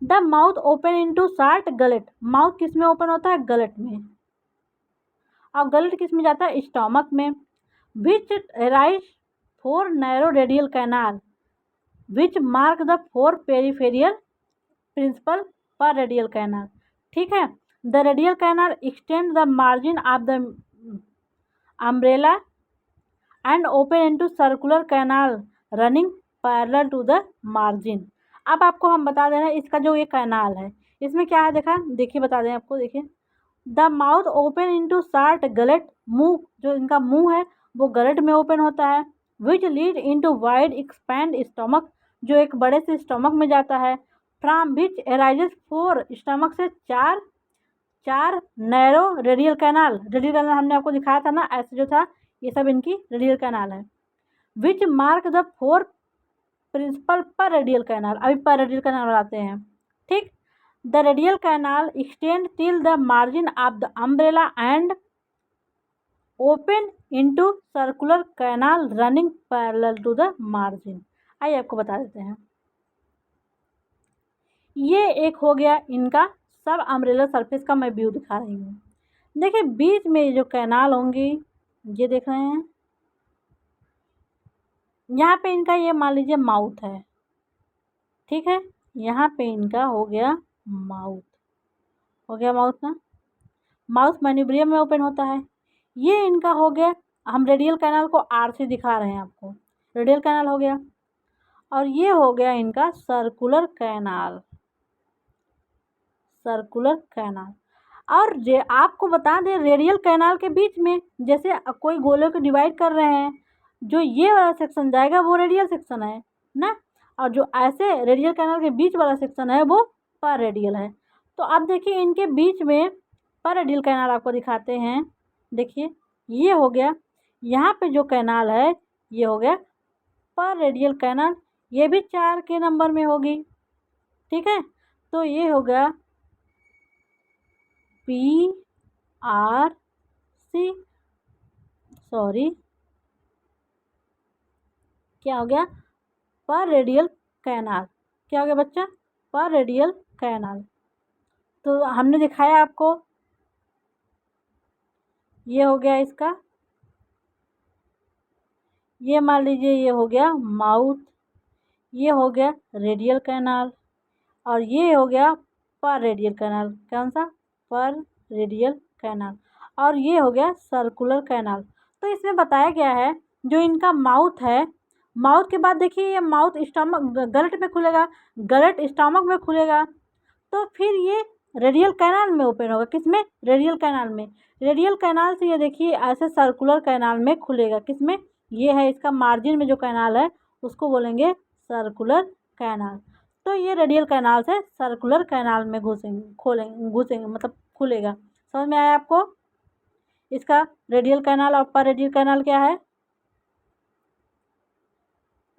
The mouth open into short gullet. Mouth किस में ओपन होता है? गलेट में। और गलेट किस में जाता है? स्टोमक में। Which rise 4 narrow radial canal which mark the 4 peripheral principal पर रेडियल कैनाल। ठीक है। The radial canal extend the margin of the umbrella and open into circular canal running parallel to the margin. अब आपको हम बता दे रहे हैं, इसका जो ये कैनाल है, इसमें क्या है देखिए बता दें आपको, देखिए the mouth open into short gullet, मुंह जो इनका मुंह है वो गलेट में ओपन होता है। Which lead into wide expand stomach, जो एक बड़े से स्टमक में जाता है। फ्रॉम विच एराइजेस 4, स्टमक से चार narrow radial canal, radial canal हमने आपको दिखाया था ना, ऐसे जो था ये सब इनकी रेडियल कैनाल है। विच मार्क द 4 प्रिंसिपल पर रेडियल कैनाल, अभी पर रेडियल कैनाल आते हैं, ठीक। The radial canal extend till the margin of the umbrella and open into circular canal running parallel to the margin. आइए आपको बता देते हैं। ये एक हो गया इनका सब अम्ब्रेला सरफेस का मैं व्यू दिखा रही हूँ। देखिए बीच में जो कैनाल होंगी, ये देख रहे हैं, यहाँ पे इनका ये मान लीजिए माउथ है, ठीक है। यहाँ पे इनका हो गया माउथ, हो गया माउथ ना, माउथ मैन्यूब्रियम में ओपन होता है। ये इनका हो गया, हम रेडियल कैनाल को आर से दिखा रहे हैं आपको, रेडियल कैनाल हो गया। और ये हो गया इनका सर्कुलर कैनाल, सर्कुलर कैनाल। और आपको बता दें रेडियल कैनाल के बीच में जैसे कोई गोले को डिवाइड कर रहे हैं, जो ये वाला सेक्शन जाएगा वो रेडियल सेक्शन है ना, और जो ऐसे रेडियल कैनाल के बीच वाला सेक्शन है वो पर रेडियल है। तो अब देखिए इनके बीच में पर रेडियल कैनाल आपको दिखाते हैं। देखिए ये हो गया, यहाँ पे जो कैनाल है ये हो गया पर रेडियल कैनाल, ये भी 4 के नंबर में होगी, ठीक है। तो ये हो गया PRC, सॉरी क्या हो गया, पर रेडियल कैनाल। क्या हो गया बच्चा, पर रेडियल कैनाल। तो हमने दिखाया आपको, ये हो गया इसका, ये मान लीजिए ये हो गया माउथ, ये हो गया रेडियल कैनाल, और ये हो गया पर रेडियल कैनाल। कौन सा, पर रेडियल कैनाल। और ये हो गया सर्कुलर कैनाल। तो इसमें बताया गया है जो इनका माउथ है, माउथ के बाद देखिए ये माउथ स्टमक गलट में खुलेगा, गलट स्टमक में खुलेगा, तो फिर ये रेडियल कैनाल में ओपन होगा। किसमें, रेडियल कैनाल में। रेडियल कैनाल से ये देखिए ऐसे सर्कुलर कैनाल में खुलेगा। किसमें, ये है इसका मार्जिन में जो कैनाल है उसको बोलेंगे सर्कुलर कैनाल। तो ये रेडियल कैनाल से सर्कुलर कैनाल में घुसेंगे मतलब खुलेगा। समझ में आया आपको। इसका रेडियल कैनाल और पर रेडियल कैनाल क्या है,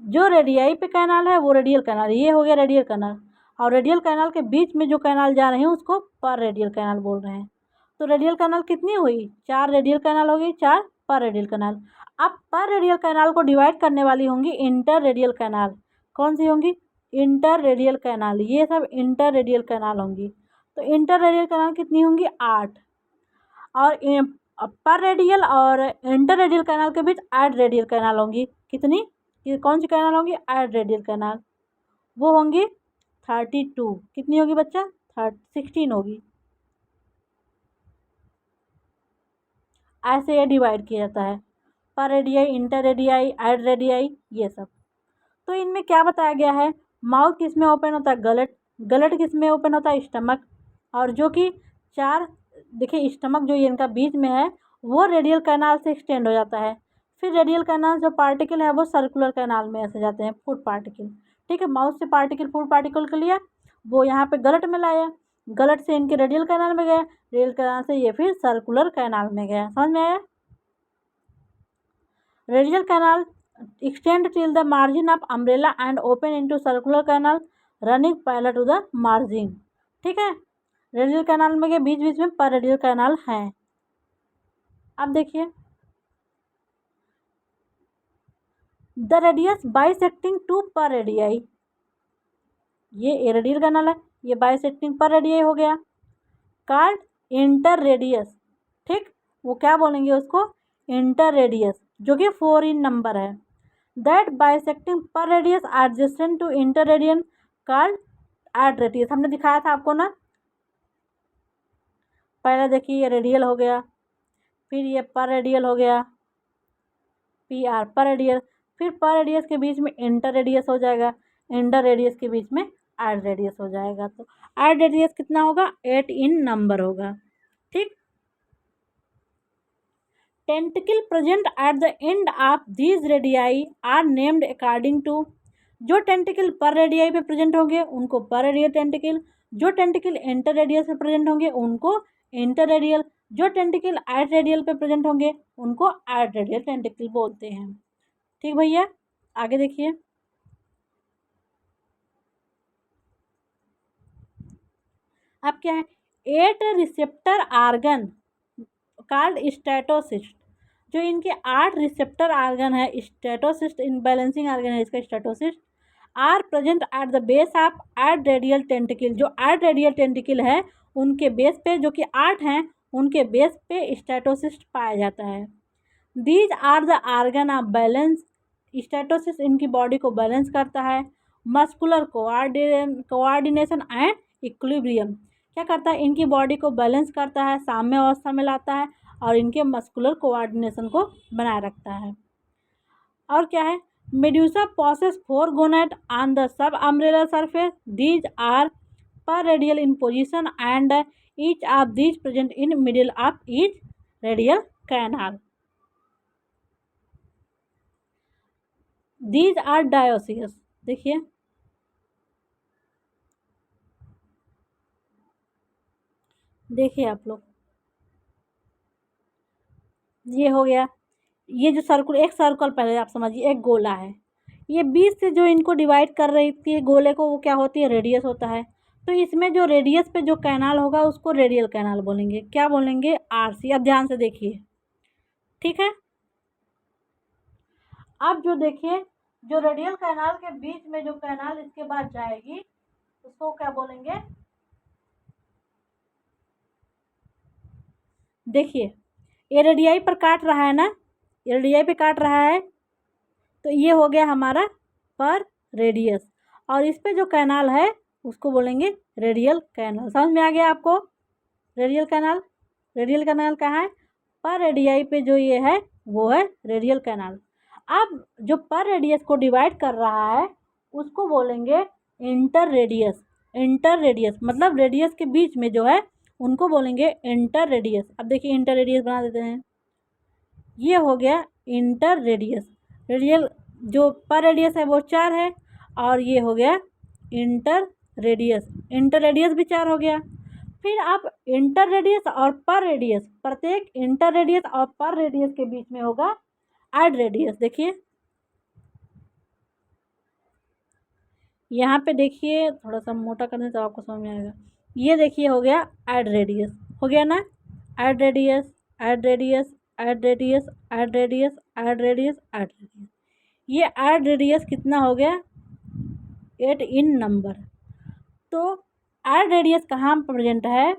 जो रेडियाई पे कैनाल है वो रेडियल कैनाल, ये हो गया रेडियल कैनाल, और रेडियल कैनाल के बीच में जो कैनाल जा रहे हैं उसको पर रेडियल कैनाल बोल रहे हैं। तो रेडियल कैनाल कितनी हुई, 4 रेडियल कैनाल हो गई, 4 पर रेडियल कैनाल। अब पर रेडियल कैनाल को डिवाइड करने वाली होंगी इंटर रेडियल कैनाल। कौन सी होंगी, इंटर रेडियल कैनाल, ये सब इंटर रेडियल कैनाल होंगी। तो इंटर रेडियल कैनाल कितनी होंगी, 8। और पर रेडियल और इंटर रेडियल कैनाल के बीच एड रेडियल कैनाल होंगी। कितनी, ये कौन सी कैनाल होंगी, एड रेडियल कैनाल, वो होंगी 32। कितनी होगी बच्चा, 16 होगी। ऐसे ये डिवाइड किया जाता है, per radii, inter radii, ad radii, ये सब। तो इनमें क्या बताया गया है, माउथ किस में ओपन होता है, गलट, गलट किस में ओपन होता है, स्टमक, और जो कि 4 देखिए स्टमक जो ये इनका बीच में है वो रेडियल कैनाल से एक्सटेंड हो जाता है। फिर रेडियल कैनाल जो पार्टिकल है वो सर्कुलर कैनाल में ऐसे जाते हैं, फूड पार्टिकल, ठीक है। माउथ से पार्टिकल, फूड पार्टिकल को लिया, वो यहाँ पे गलट में लाया, गलट से इनके रेडियल कैनाल में गया, रेडियल कैनाल से ये फिर सर्कुलर कैनाल में गया। समझ में आया। Radial canal extend till the margin of umbrella and open into circular canal running parallel to the margin, ठीक है। रेडियल कैनाल में के बीच बीच में पर रेडियल कैनाल है। अब देखिए द रेडियस बाइसेक्टिंग टू पर रेडियाई, ये रेडियल कैनाल है, ये बाइसेक्टिंग पर रेडियाई हो गया, कॉल्ड इंटर रेडियस, ठीक। वो क्या बोलेंगे उसको, इंटर रेडियस, जो कि 4 इन नंबर है। That bisecting per radius adjacent to inter radian called ad radius. हमने दिखाया था आपको ना, पहले देखिए ये रेडियल हो गया, फिर ये पर रेडियल हो गया, PR पर रेडियल, फिर पर रेडियस के बीच में इंटर रेडियस हो जाएगा, इंटर रेडियस के बीच में एड रेडियस हो जाएगा। तो एड रेडियस कितना होगा, 8 इन नंबर होगा। ठीक। Tentacle present at the end of these radii are named according to, जो टेंटिकल पर रेडियाई पे प्रेजेंट होंगे उनको पर रेडियल टेंटिकल, जो टेंटिकल इंटर रेडियस पे प्रेजेंट होंगे उनको इंटर रेडियल, जो टेंटिकल एट रेडियल पे प्रेजेंट होंगे उनको एट रेडियल टेंटिकल बोलते हैं। ठीक भैया, आगे देखिए। अब क्या है, 8 रिसेप्टर आर्गन कॉल्ड स्टेटोसिस्ट, जो इनके 8 रिसेप्टर आर्गन है, स्टेटोसिस्ट इन बैलेंसिंग आर्गन है इसका statocyst, are present at the base of add radial tentacle, जो एड रेडियल टेंटिकल है उनके बेस पे, जो कि 8 हैं उनके बेस पे स्टेटोसिस्ट पाया जाता है। These are the organ of balance, statocyst इनकी बॉडी को बैलेंस करता है। मस्कुलर कोऑर्डिनेशन एंड इक्विलिब्रियम, क्या करता है, इनकी बॉडी को बैलेंस करता है, साम्य अवस्था में लाता है और इनके मस्कुलर कोऑर्डिनेशन को बनाए रखता है। और क्या है, medusa possess 4 gonad on the subumbrellar surface, these are perradial in position and each of these present in middle of each radial canal. These are dioecious, देखिए देखिए आप लोग, ये हो गया, ये जो सर्कुल, एक सर्कल पहले आप समझिए, एक गोला है, ये बीच से जो इनको डिवाइड कर रही थी गोले को, वो क्या होती है, रेडियस होता है। तो इसमें जो रेडियस पे जो कैनाल होगा उसको रेडियल कैनाल बोलेंगे। क्या बोलेंगे, आरसी। अब ध्यान से देखिए, ठीक है। अब जो देखिए, जो रेडियल कैनाल के बीच में जो कैनाल इसके बाद जाएगी उसको क्या बोलेंगे, देखिए ये रेडियाई पर काट रहा है ना, ये रेडियाई पे काट रहा है, तो ये हो गया हमारा पर रेडियस, और इस पे जो कैनाल है उसको बोलेंगे रेडियल कैनाल। समझ में आ गया आपको, रेडियल कैनाल, रेडियल कैनाल कहाँ है, पर रेडियाई पे जो ये है वो है रेडियल कैनाल। अब जो पर रेडियस को डिवाइड कर रहा है उसको बोलेंगे इंटर रेडियस। इंटर रेडियस मतलब रेडियस के बीच में जो है उनको बोलेंगे इंटर रेडियस। अब देखिए इंटर रेडियस बना देते हैं, ये हो गया इंटर रेडियस। रेडियल जो पर रेडियस है वो 4 है, और ये हो गया इंटर रेडियस, इंटर रेडियस भी 4 हो गया। फिर आप इंटर रेडियस और पर रेडियस, प्रत्येक इंटर रेडियस और पर रेडियस के बीच में होगा एड रेडियस। देखिए यहाँ पे देखिए, थोड़ा सा मोटा करने तो आपको समझ में आएगा। ये देखिए हो गया एड रेडियस, हो गया ना, ad radius, ad radius, ad radius, ad radius, ad radius, ad radius. ये एड रेडियस कितना हो गया, 8 इन नंबर। तो एड रेडियस कहाँ प्रेजेंट है,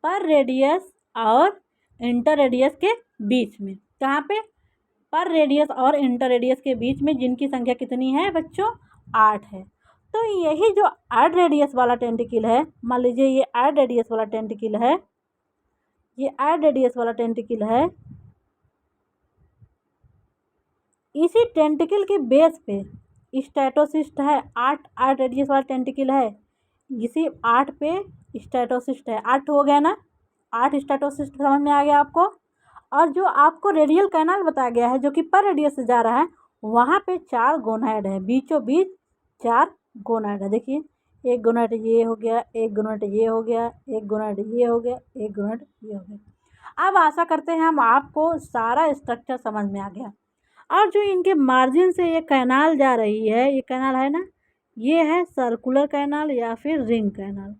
पर रेडियस और इंटर रेडियस के बीच में। कहाँ पे, पर रेडियस और इंटर रेडियस के बीच में, जिनकी संख्या कितनी है बच्चों, 8 है। तो यही जो एड रेडियस वाला टेंटिकल है, मान लीजिए ये एड रेडियस वाला टेंटिकल है, ये एड रेडियस वाला टेंटिकल है, इसी टेंटिकल के बेस पे स्टेटोसिस्ट है। 8 8 रेडियस वाला टेंटिकल है, इसी 8 पे स्टेटोसिस्ट है। 8 हो गया ना, 8 स्टेटोसिस्ट समझ में आ गया आपको। और जो आपको रेडियल कैनाल बताया गया है जो कि पर रेडियस से जा रहा है, वहाँ पे 4 गोनाइड है, बीचों बीच 4 गोनाइड है। देखिए एक गोनाइड ये हो गया, एक गोनाइड ये हो गया, एक गोनाइड ये हो गया, एक गोनाइड ये हो गया। अब आशा करते हैं हम आपको सारा स्ट्रक्चर समझ में आ गया। और जो इनके मार्जिन से ये कैनाल जा रही है, ये कैनाल है ना, ये है सर्कुलर कैनाल या फिर रिंग कैनाल।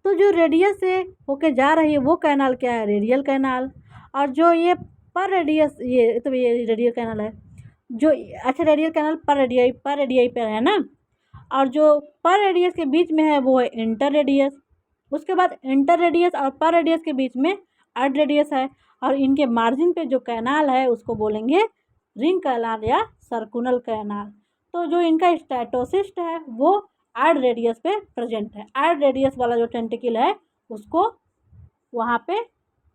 तो जो रेडियस से होके जा रही है वो कैनाल क्या है, रेडियल कैनाल। और जो ये पर रेडियस, ये तो ये रेडियल कैनाल है जो, अच्छा रेडियल कैनाल पर रेडियाई पे है ना, और जो पर रेडियस के बीच में है वो है इंटर रेडियस। उसके बाद इंटर रेडियस और पर रेडियस के बीच में एड रेडियस है, और इनके मार्जिन पे जो कैनाल है उसको बोलेंगे रिंग कैनाल या सर्कुलर कैनाल। तो जो इनका स्टेटोसिस्ट है वो एड रेडियस पे प्रेजेंट है। एड रेडियस वाला जो टेंटिकल है उसको वहाँ पे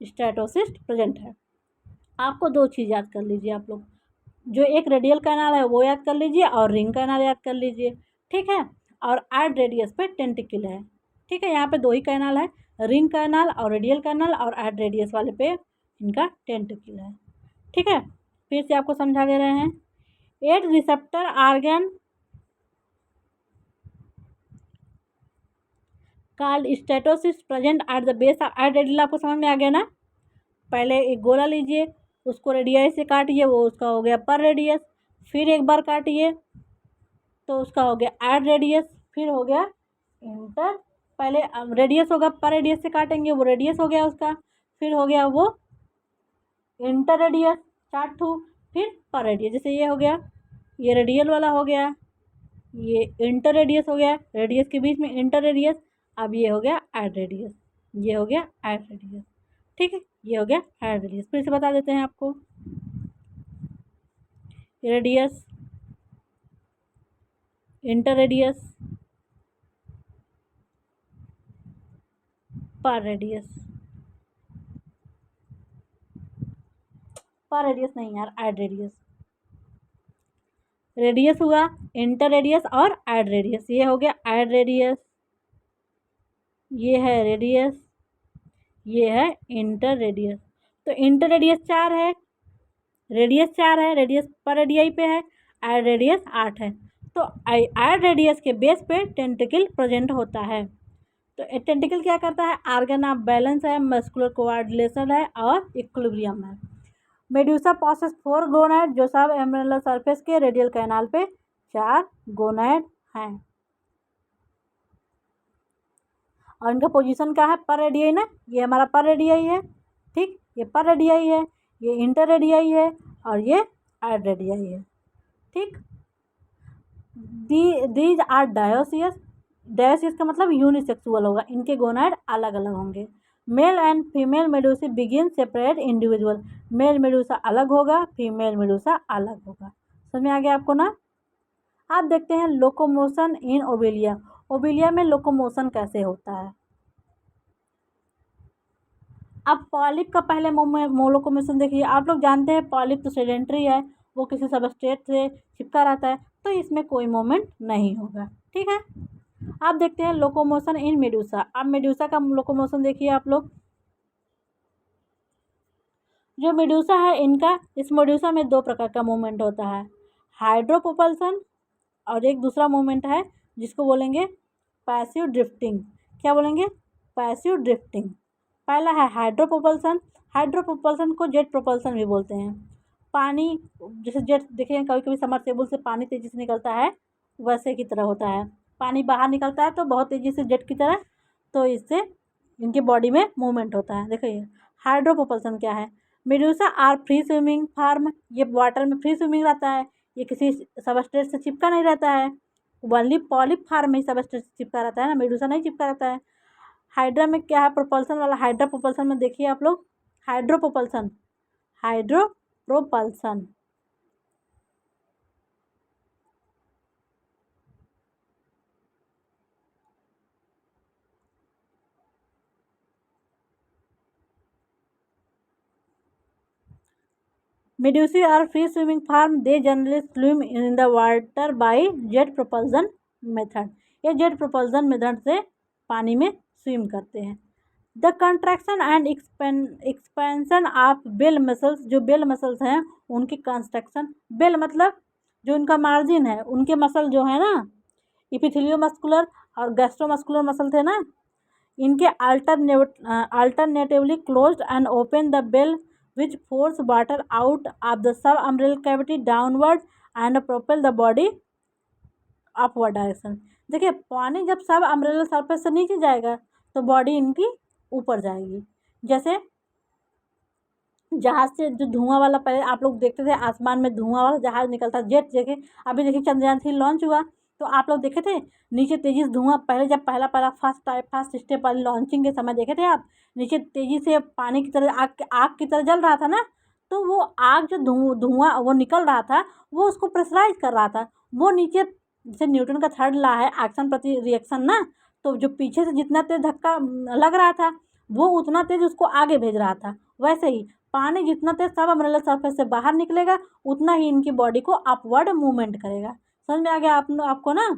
स्टेटोसिस्ट प्रेजेंट है। आपको 2 चीज़ याद कर लीजिए आप लोग, जो एक रेडियल कैनाल है वो याद कर लीजिए और रिंग कैनाल याद कर लीजिए, ठीक है। और एड रेडियस पे टेंटिकल है। ठीक है, यहाँ पे दो ही कैनाल है, रिंग कैनाल और रेडियल कैनाल, और एड रेडियस वाले पे इनका टेंटिकल है। ठीक है, फिर से आपको समझा दे रहे हैं। 8 receptor organ called statocyst present at the base of add radial. आपको समझ में आ गया ना। पहले एक गोला लीजिए, उसको रेडियाई से काटिए, वो उसका हो गया पर रेडियस। फिर एक बार काटिए तो उसका हो गया एड रेडियस, फिर हो गया इंटर। पहले रेडियस होगा, पर रेडियस से काटेंगे, वो रेडियस हो गया उसका, फिर हो गया वो इंटर रेडियस 4 फिर पर रेडियस। जैसे ये हो गया, ये रेडियल वाला हो गया, ये इंटर रेडियस हो गया, रेडियस के बीच में इंटर रेडियस। अब ये हो गया एड रेडियस, ये हो गया एड रेडियस। ठीक है, ये हो गया एड रेडियस। फिर से बता देते हैं आपको, रेडियस, इंटर रेडियस, पर रेडियस। पर रेडियस नहीं यार, एड रेडियस। रेडियस हुआ, इंटर रेडियस और एड रेडियस। ये हो गया एड रेडियस, ये है रेडियस, ये है इंटर रेडियस। तो इंटर रेडियस 4 है, रेडियस 4 है, रेडियस पर रेडियाई पे है, एड रेडियस 8 है। तो एड रेडियस के बेस पे टेंटिकल प्रेजेंट होता है। तो टेंटिकल क्या करता है, आर्गन ऑफ बैलेंस है, मस्कुलर कोऑर्डिनेशन है और इक्विलिब्रियम है। मेड्यूसा पॉसेस 4 गोनाड, जो सब एमरेलर सरफेस के रेडियल कैनाल पे 4 गोनाड हैं। और इनका पोजीशन क्या है, पर रेडियाई ना, ये हमारा पर रेडियाई है। ठीक, ये पर रेडियाई है, ये इंटर रेडियाई है और ये एड रेडियाई है। ठीक, दीज आर डायोसियस। डायोसियस का मतलब यूनिसेक्सुअल होगा, इनके गोनाड अलग अलग होंगे। Male and female medusae begin separate individual. Male medusa अलग होगा, फीमेल मेडूसा अलग होगा। समझ में आ गया आपको ना। आप देखते हैं लोकोमोशन इन ओवेलिया। ओवेलिया में लोकोमोशन कैसे होता है। अब पॉलिप का पहले लोकोमोशन देखिए। आप लोग जानते हैं पॉलिप तो सेडेंट्री है, वो किसी सबस्ट्रेट से चिपका रहता है, तो इसमें कोई मूवमेंट नहीं होगा। ठीक है, आप देखते हैं लोकोमोशन इन मेडूसा। अब मेडूसा का लोकोमोशन देखिए आप लोग। जो मेडूसा है इनका, इस मेडूसा में 2 प्रकार का मूवमेंट होता है, हाइड्रोप्रोपल्सन और एक दूसरा मूवमेंट है जिसको बोलेंगे पैसिव ड्रिफ्टिंग। क्या बोलेंगे, पैसिव ड्रिफ्टिंग। पहला है हाइड्रोप्रोपल्सन। हाइड्रोप्रोपल्सन को जेट प्रोपल्सन भी बोलते हैं। पानी, जैसे जेट देखिए कभी कभी समरसेबुल से पानी तेज़ी से निकलता है, वैसे की तरह होता है। पानी बाहर निकलता है तो बहुत तेज़ी से जेट की तरह, तो इससे इनकी बॉडी में मूवमेंट होता है। देखिए हाइड्रोप्रोपल्सन क्या है। Medusa are free swimming form, ये वाटर में फ्री स्विमिंग रहता है, ये किसी सबस्ट्रेट से चिपका नहीं रहता है। ओनली पॉलिप फार्म में ही सबस्ट्रेट से चिपका रहता है ना, मेडूसा नहीं चिपका रहता है। हाइड्रा में क्या है, प्रोपल्सन वाला। हाइड्रा प्रोपल्सन में देखिए आप लोग, hydropropulsion, hydropropulsion. Medusae are free swimming form, they generally swim in the water by jet propulsion method. ये जेट प्रोपल्सन मेथड से पानी में स्विम करते हैं। The contraction and expansion of bell muscles, जो बेल मसल्स हैं उनकी कंस्ट्रक्शन। बेल मतलब जो उनका मार्जिन है, उनके मसल जो है ना, इपिथेलियो मस्कुलर और गैस्ट्रोमस्कुलर मसल थे ना, इनके alternatively closed and open the bell which force water out of the sub umbrella cavity downward and propel the body upward direction. देखिए पानी जब सब अम्ब्रेला सरफेस से नीचे जाएगा तो बॉडी इनकी ऊपर जाएगी। जैसे जहाज से जो धुआं वाला, पहले आप लोग देखते थे आसमान में धुआं वाला जहाज निकलता, जेट। देखे अभी देखिए चंद्रयान-3 लॉन्च हुआ तो आप लोग देखे थे नीचे तेजी से धुआं, पहले जब पहला पहला फर्स्ट स्टेप वाली लॉन्चिंग के समय देखे थे आप, नीचे तेजी से पानी की तरह आग की तरह जल रहा था ना, तो वो आग जो धुआं वो निकल रहा था, वो उसको प्रेशराइज कर रहा था। वो नीचे, जैसे न्यूटन का 3rd लॉ है एक्शन प्रति रिएक्शन ना, तो जो पीछे से जितना तेज धक्का लग रहा था वो उतना तेज उसको आगे भेज रहा था। वैसे ही पानी जितना तेज सब अम्ब्रेला सरफेस से बाहर निकलेगा उतना ही इनकी बॉडी को अपवर्ड मूवमेंट करेगा। समझ में आ गया आपको ना।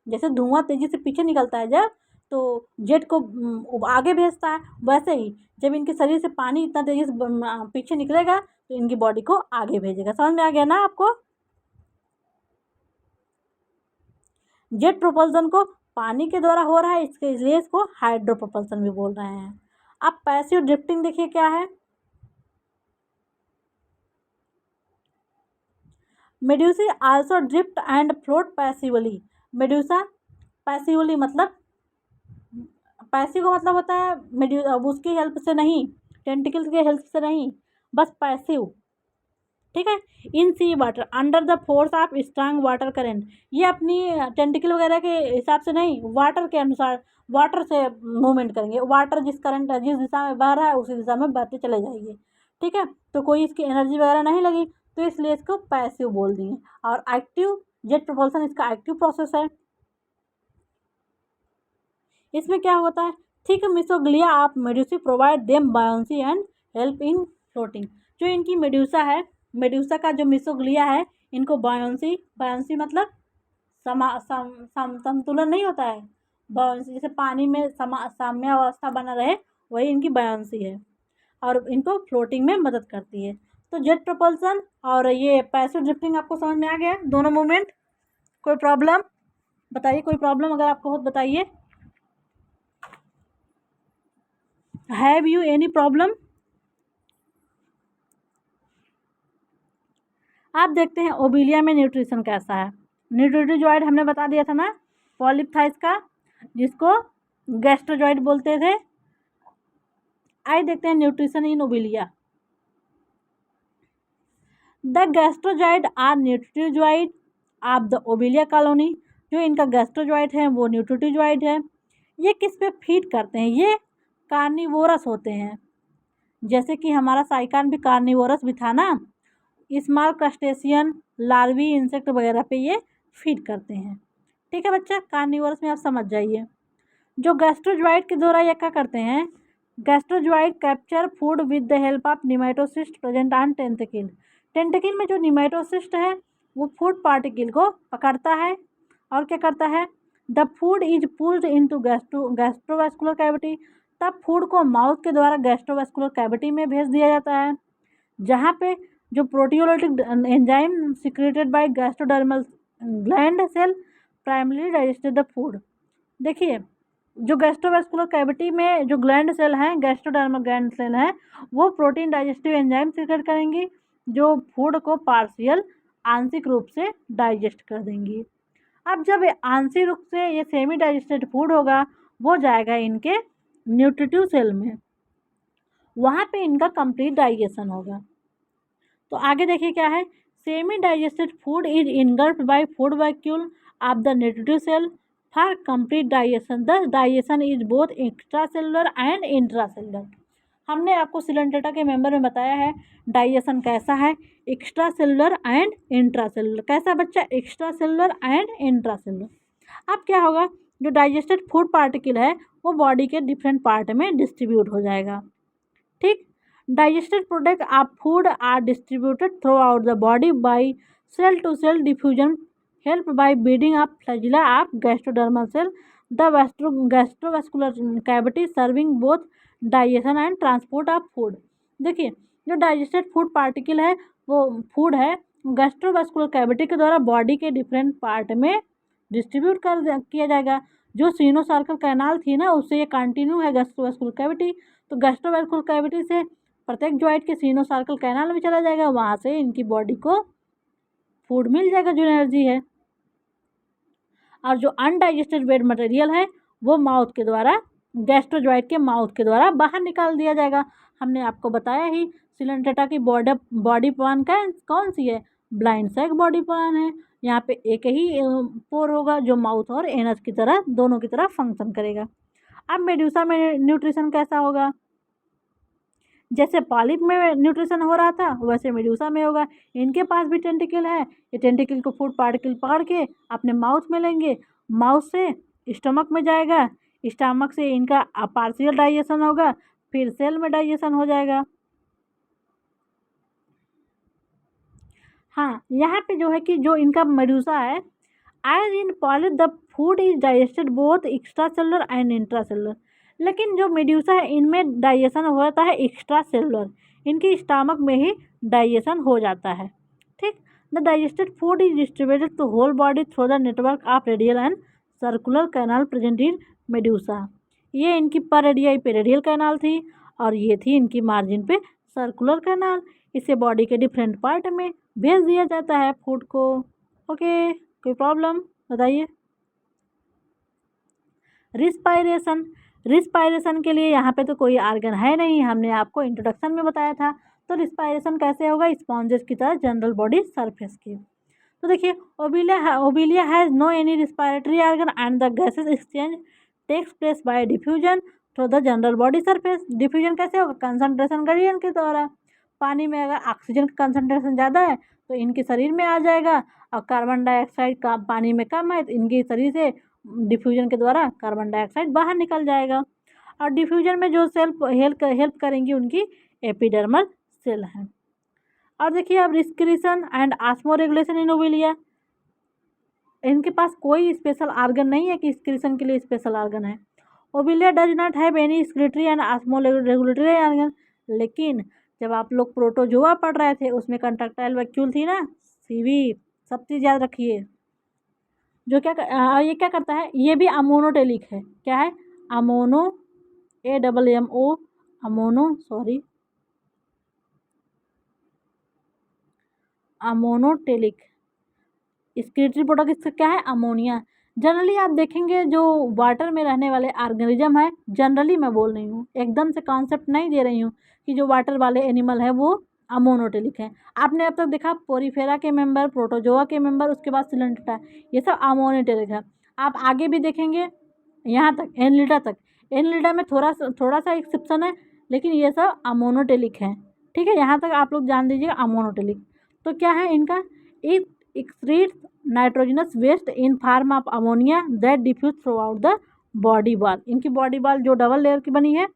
जैसे धुआं तेज़ी से पीछे निकलता है जब, तो जेट को आगे भेजता है, वैसे ही जब इनके शरीर से पानी इतना तेज़ी से पीछे निकलेगा तो इनकी बॉडी को आगे भेजेगा। समझ में आ गया ना आपको? जेट प्रोपल्सन को पानी के द्वारा हो रहा है, इसलिए इसको हाइड्रो प्रोपल्सन भी बोल रहे हैं। अब पैसिव ड्रिफ्टिंग देखिए क्या है। Medusae also drift and float passively. Medusa passively मतलब, पैसिव का मतलब होता है अब उसकी हेल्प से नहीं, टेंटिकल्स की हेल्प से नहीं, बस पैसिव, ठीक है। In sea water under the force of strong water current, ये अपनी टेंटिकल वगैरह के हिसाब से नहीं, वाटर के अनुसार, वाटर से मूवमेंट करेंगे। वाटर जिस करंट जिस दिशा में बह रहा है उसी दिशा में बहते चले जाएंगे, ठीक है। तो कोई इसकी एनर्जी वगैरह नहीं लगी, तो इसलिए इसको पैसिव बोल दिए। और एक्टिव जेट प्रोपल्सन इसका एक्टिव प्रोसेस है। इसमें क्या होता है, thick mesoglea of medusae provide them buoyancy and help in floating. जो इनकी मेड्यूसा है, मेड्यूसा का जो मिसोग्लिया है, इनको बायोंसी, बायोंसी मतलब संतुलन नहीं होता है, बायोंसी जैसे पानी में साम्य अवस्था बना रहे, वही इनकी बायोंसी है और इनको फ्लोटिंग में मदद करती है। तो जेट प्रोपल्सन और ये पैसिव ड्रिफ्टिंग आपको समझ में आ गया दोनों मूवमेंट। कोई प्रॉब्लम बताइए, कोई प्रॉब्लम अगर आपको हो तो बताइए। Have you any problem? आप देखते हैं ओबिलिया में न्यूट्रिशन कैसा है। न्यूट्रिटोजॉइड हमने बता दिया था ना, पॉलिप था इसका, जिसको गैस्ट्रोजॉइड बोलते थे। आइए देखते हैं nutrition in Obelia. The gastrozooid or nutritozooid of the Obelia colony. जो इनका गैस्ट्रोजॉइड है वो न्यूट्रिटोजॉइड है। ये किस पे फीड करते हैं, ये कार्निवोरस होते हैं। जैसे कि हमारा साइकान भी कार्निवोरस भी था ना, स्मॉल क्रस्टेशियन, लार्वी, इंसेक्ट वगैरह पे ये फीड करते हैं, ठीक है बच्चा। कार्निवोरस में आप समझ जाइए। जो गैस्ट्रोजॉइड के द्वारा ये क्या करते हैं, गैस्ट्रोजॉइड capture food with the help of nematocyst present on tentacle. Tentacle में जो निमेटोसिस्ट है वो फूड पार्टिकल को पकड़ता है और क्या करता है, the food is pulled into gastrovascular cavity. तब फूड को माउथ के द्वारा गैस्ट्रोवेस्कुलर कैविटी में भेज दिया जाता है, जहाँ पे जो proteolytic enzyme secreted by gastrodermal gland cell primary digested the food. देखिए, जो गैस्ट्रोवेस्कुलर कैविटी में जो ग्लैंड सेल हैं, गैस्ट्रोडर्मल ग्लैंड सेल हैं, वो प्रोटीन डाइजेस्टिव एंजाइम सिक्रेट करेंगी, जो फूड को पार्शियल आंशिक रूप से डाइजेस्ट कर देंगी। अब जब आंशिक रूप से ये सेमी डाइजेस्टेड फूड होगा, वो जाएगा इनके न्यूट्रिटिव सेल में, वहाँ पे इनका कंप्लीट डाइजेशन होगा। तो आगे देखिए क्या है, semi digested food is engulfed by food vacuole of the nutritive cell for complete digestion. Thus digestion is both extra cellular and intra cellular. हमने आपको सिलेंटेटा के मेंबर में बताया है डाइजेशन कैसा है, extra cellular and intra cellular. कैसा बच्चा, extra cellular and intra cellular. अब क्या होगा, जो डाइजेस्टेड फूड पार्टिकल है वो बॉडी के डिफरेंट पार्ट में डिस्ट्रीब्यूट हो जाएगा, ठीक। Digested products of food are distributed throughout the body by cell-to-cell diffusion, helped by beading of flagella of gastrodermal cell, the gastrovascular cavity serving both digestion and transport of food। देखिए, जो digested food particle है वो food है, gastrovascular cavity के द्वारा body के different part में distribute किया जाएगा। जो सीनोसार्कल कैनाल थी ना, उससे ये कंटिन्यू है गैस्ट्रोवेस्कुलर कैविटी। तो गैस्ट्रोवेस्कुलर कैविटी से प्रत्येक जॉइंट के सीनोसार्कल कैनाल में चला जाएगा, वहाँ से इनकी बॉडी को फूड मिल जाएगा जो एनर्जी है। और जो अनडाइजेस्टेड वेट मटेरियल है वो माउथ के द्वारा, गैस्ट्रोजॉइट के माउथ के द्वारा बाहर निकाल दिया जाएगा। हमने आपको बताया ही सिलेंटेटा की बॉडी प्लान का कौन सी है, ब्लाइंड सैक बॉडी प्लान है। यहाँ पे एक ही पोर होगा जो माउथ और एनस की तरह दोनों की तरह फंक्शन करेगा। अब मेड्यूसा में न्यूट्रिशन कैसा होगा, जैसे पॉलिप में न्यूट्रिशन हो रहा था वैसे मेड्यूसा में होगा। इनके पास भी टेंटिकल है, ये टेंटिकल को फूड पार्टिकल पकड़ के अपने माउथ में लेंगे, माउथ से स्टमक में जाएगा, स्टमक से इनका पार्शियल डाइजेशन होगा, फिर सेल में डाइजेशन हो जाएगा। हाँ, यहाँ पे जो है कि जो इनका मेड्यूसा है as in polyp the food is digested both extra cellular and intra cellular. लेकिन जो मेड्यूसा है इनमें डाइजेशन होता है एक्स्ट्रा सेलुलर, इनकी स्टमक में ही डाइजेशन हो जाता है। ठीक, the digested food is distributed to whole body through the network of radial and circular canal present in medusa. ये इनकी पर रेडियाई पे रेडियल कैनाल थी और ये थी इनकी मार्जिन पे सर्कुलर कैनाल। इसे बॉडी के डिफरेंट पार्ट में भेज दिया जाता है फूड को। ओके, कोई प्रॉब्लम बताइए। रिस्पायरेशन, रिस्पायरेशन के लिए यहाँ पे तो कोई आर्गन है नहीं, हमने आपको इंट्रोडक्शन में बताया था। तो रिस्पायरेशन कैसे होगा, स्पॉन्जेस की तरह जनरल बॉडी सरफेस की। तो देखिए Obelia has no any respiratory organ and the gases exchange takes place by diffusion through the general body surface. Diffusion कैसे होगा, कंसंट्रेशन ग्रेडियंट के द्वारा। पानी में अगर ऑक्सीजन का कंसंट्रेशन ज़्यादा है तो इनके शरीर में आ जाएगा, और कार्बन डाइऑक्साइड का पानी में कम है तो इनके शरीर से डिफ्यूजन के द्वारा कार्बन डाइऑक्साइड बाहर निकल जाएगा। और डिफ्यूजन में जो हेल्प करेंगी उनकी एपिडर्मल सेल हैं। और देखिए अब रिस्क्रिशन एंड ऑस्मो रेगुलेशन इन ओविलिया, इनके पास कोई स्पेशल आर्गन नहीं है कि स्क्रिशन के लिए स्पेशल आर्गन है। Obelia does not have any secretory and osmoregulatory organ. लेकिन जब आप लोग प्रोटोजोआ पढ़ रहे थे उसमें कंट्रैक्टाइल वैक्यूल थी ना, सीवी, सब चीज़ याद रखिए। जो ये क्या करता है, ये भी अमोनोटेलिक है। क्या है, अमोनो, AMMO, अमोनोटेलिक। स्क्रिटरी प्रोडक्ट इसका क्या है, अमोनिया। जनरली आप देखेंगे जो वाटर में रहने वाले ऑर्गेनिज्म है, जनरली मैं बोल रही हूँ, एकदम से कॉन्सेप्ट नहीं दे रही हूँ कि जो वाटर वाले एनिमल है वो अमोनोटेलिक है। आपने अब तक देखा पोरीफेरा के मेंबर, प्रोटोजोआ के मेंबर, उसके बाद सिलेंट्रा, ये सब अमोनोटेलिक है। आप आगे भी देखेंगे यहाँ तक एनलिडा तक, एनलिडा में थोड़ा सा एक्सेप्शन है, लेकिन ये सब अमोनोटेलिक है। ठीक है, यहाँ तक आप लोग जान दीजिएगा अमोनोटेलिक। तो क्या है इनका, it excretes nitrogenous waste in form of ammonia that diffuse through out the body wall. इनकी बॉडी वॉल जो डबल लेयर की बनी है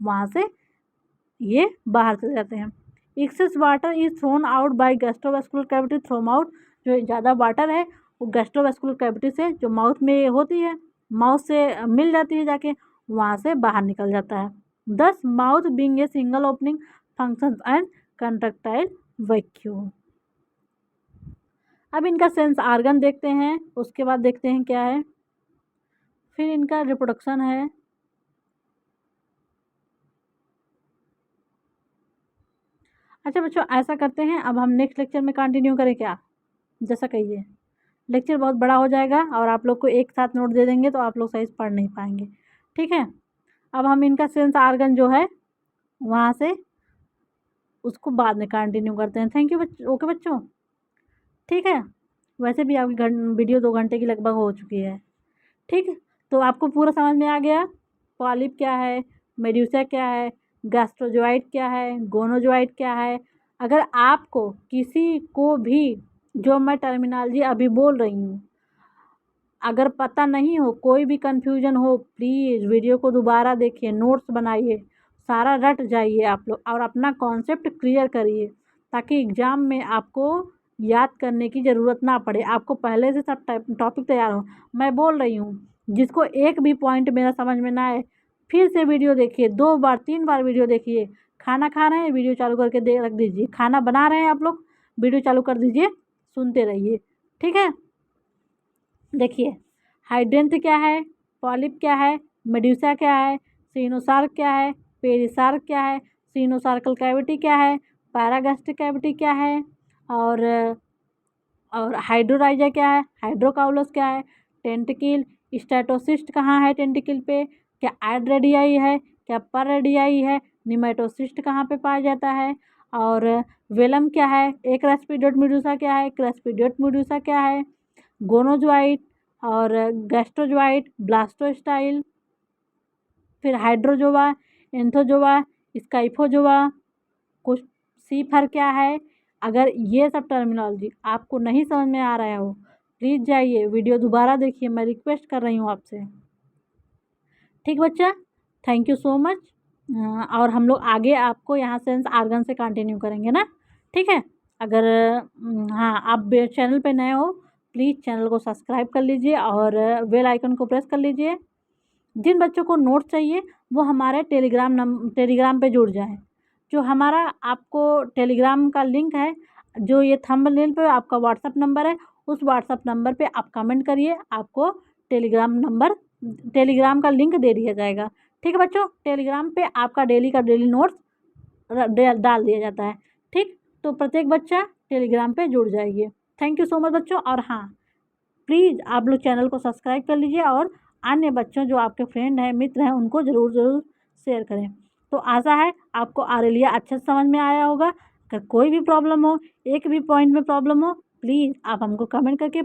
वहाँ से ये बाहर चले जाते हैं। Excess water is thrown out by gastrovascular cavity through mouth. जो ज़्यादा वाटर है वो गैस्ट्रोवेस्कुलर कैविटी से जो माउथ में होती है, माउथ से मिल जाती है जाके, वहाँ से बाहर निकल जाता है। दस mouth being a single opening functions and contractile vacuum. अब इनका सेंस आर्गन देखते हैं, उसके बाद देखते हैं क्या है, फिर इनका रिप्रोडक्शन है। अच्छा बच्चों ऐसा करते हैं, अब हम नेक्स्ट लेक्चर में कंटिन्यू करें क्या, जैसा कहिए। लेक्चर बहुत बड़ा हो जाएगा और आप लोग को एक साथ नोट दे देंगे तो आप लोग सही से पढ़ नहीं पाएंगे। ठीक है, अब हम इनका सेंस आर्गन जो है वहाँ से उसको बाद में कंटिन्यू करते हैं। थैंक यू बच्चों, ओके बच्चों, ठीक है। वैसे भी आपकी वीडियो 2 घंटे की लगभग हो चुकी है। ठीक है, तो आपको पूरा समझ में आ गया, पॉलिप क्या है, मेड्यूसा क्या है, गैस्ट्रोजोइट क्या है, गोनोजोइट क्या है। अगर आपको किसी को भी जो मैं टर्मिनोलॉजी अभी बोल रही हूँ अगर पता नहीं हो, कोई भी कन्फ्यूजन हो, प्लीज़ वीडियो को दोबारा देखिए, नोट्स बनाइए, सारा रट जाइए आप लोग और अपना कॉन्सेप्ट क्लियर करिए ताकि एग्ज़ाम में आपको याद करने की ज़रूरत ना पड़े, आपको पहले से सब टॉपिक तैयार हो। मैं बोल रही हूँ जिसको एक भी पॉइंट मेरा समझ में ना आए फिर से वीडियो देखिए, 2 बार 3 बार वीडियो देखिए। खाना खा रहे हैं वीडियो चालू करके दे रख दीजिए, खाना बना रहे हैं आप लोग वीडियो चालू कर दीजिए, सुनते रहिए। ठीक है, देखिए हाइड्रेंथ क्या है, पॉलिप क्या है, मेड्यूसा क्या है, सिनोसार्क क्या है, पेरिसार्क क्या है, सिनोसार्कल कैविटी क्या है, पैरागैस्ट्रिक कैविटी क्या है, और हाइड्रोराइजा क्या है, हाइड्रोकाउलस क्या है, टेंटिकल, स्टैटोसिस्ट कहाँ है टेंटिकल पे, क्या एड रेडियाई है, क्या पर रेडियाई है, निमेटोसिस्ट कहाँ पे पाया जाता है, और वेलम क्या है, एक रेस्पिडियोट मेडूसा क्या है, क्रेस्पिडियोट मेडूसा क्या है, गोनोजोइट और गैस्ट्रोजोइट, ब्लास्टोस्टाइल, फिर हाइड्रोजोआ, एंथोजोआ, स्काइफोजोआ, कुछ सीफर क्या है। अगर ये सब टर्मिनोलॉजी आपको नहीं समझ में आ रहा हो प्लीज़ जाइए वीडियो दोबारा देखिए, मैं रिक्वेस्ट कर रही हूँ आपसे। ठीक बच्चा, थैंक यू सो मच। और हम लोग आगे आपको यहाँ सेंस आर्गन से कंटिन्यू करेंगे ना। ठीक है, अगर हाँ आप चैनल पे नए हो प्लीज़ चैनल को सब्सक्राइब कर लीजिए और बेल आइकन को प्रेस कर लीजिए। जिन बच्चों को नोट्स चाहिए वो हमारे टेलीग्राम पे जुड़ जाएं। जो हमारा आपको टेलीग्राम का लिंक है, जो ये थंबनेल पे आपका व्हाट्सअप नंबर है, उस व्हाट्सअप नंबर पे आप कमेंट करिए, आपको टेलीग्राम का लिंक दे दिया जाएगा। ठीक है बच्चों, टेलीग्राम पे आपका डेली का डेली नोट्स डाल दिया जाता है। ठीक, तो प्रत्येक बच्चा टेलीग्राम पे जुड़ जाइए। थैंक यू सो मच बच्चों। और हाँ, प्लीज़ आप लोग चैनल को सब्सक्राइब कर लीजिए और अन्य बच्चों जो आपके फ्रेंड हैं, मित्र हैं, उनको ज़रूर शेयर करें। तो आशा है आपको आरेलिया अच्छे से समझ में आया होगा। अगर कोई भी प्रॉब्लम हो, एक भी पॉइंट में प्रॉब्लम हो, प्लीज़ आप हमको कमेंट करके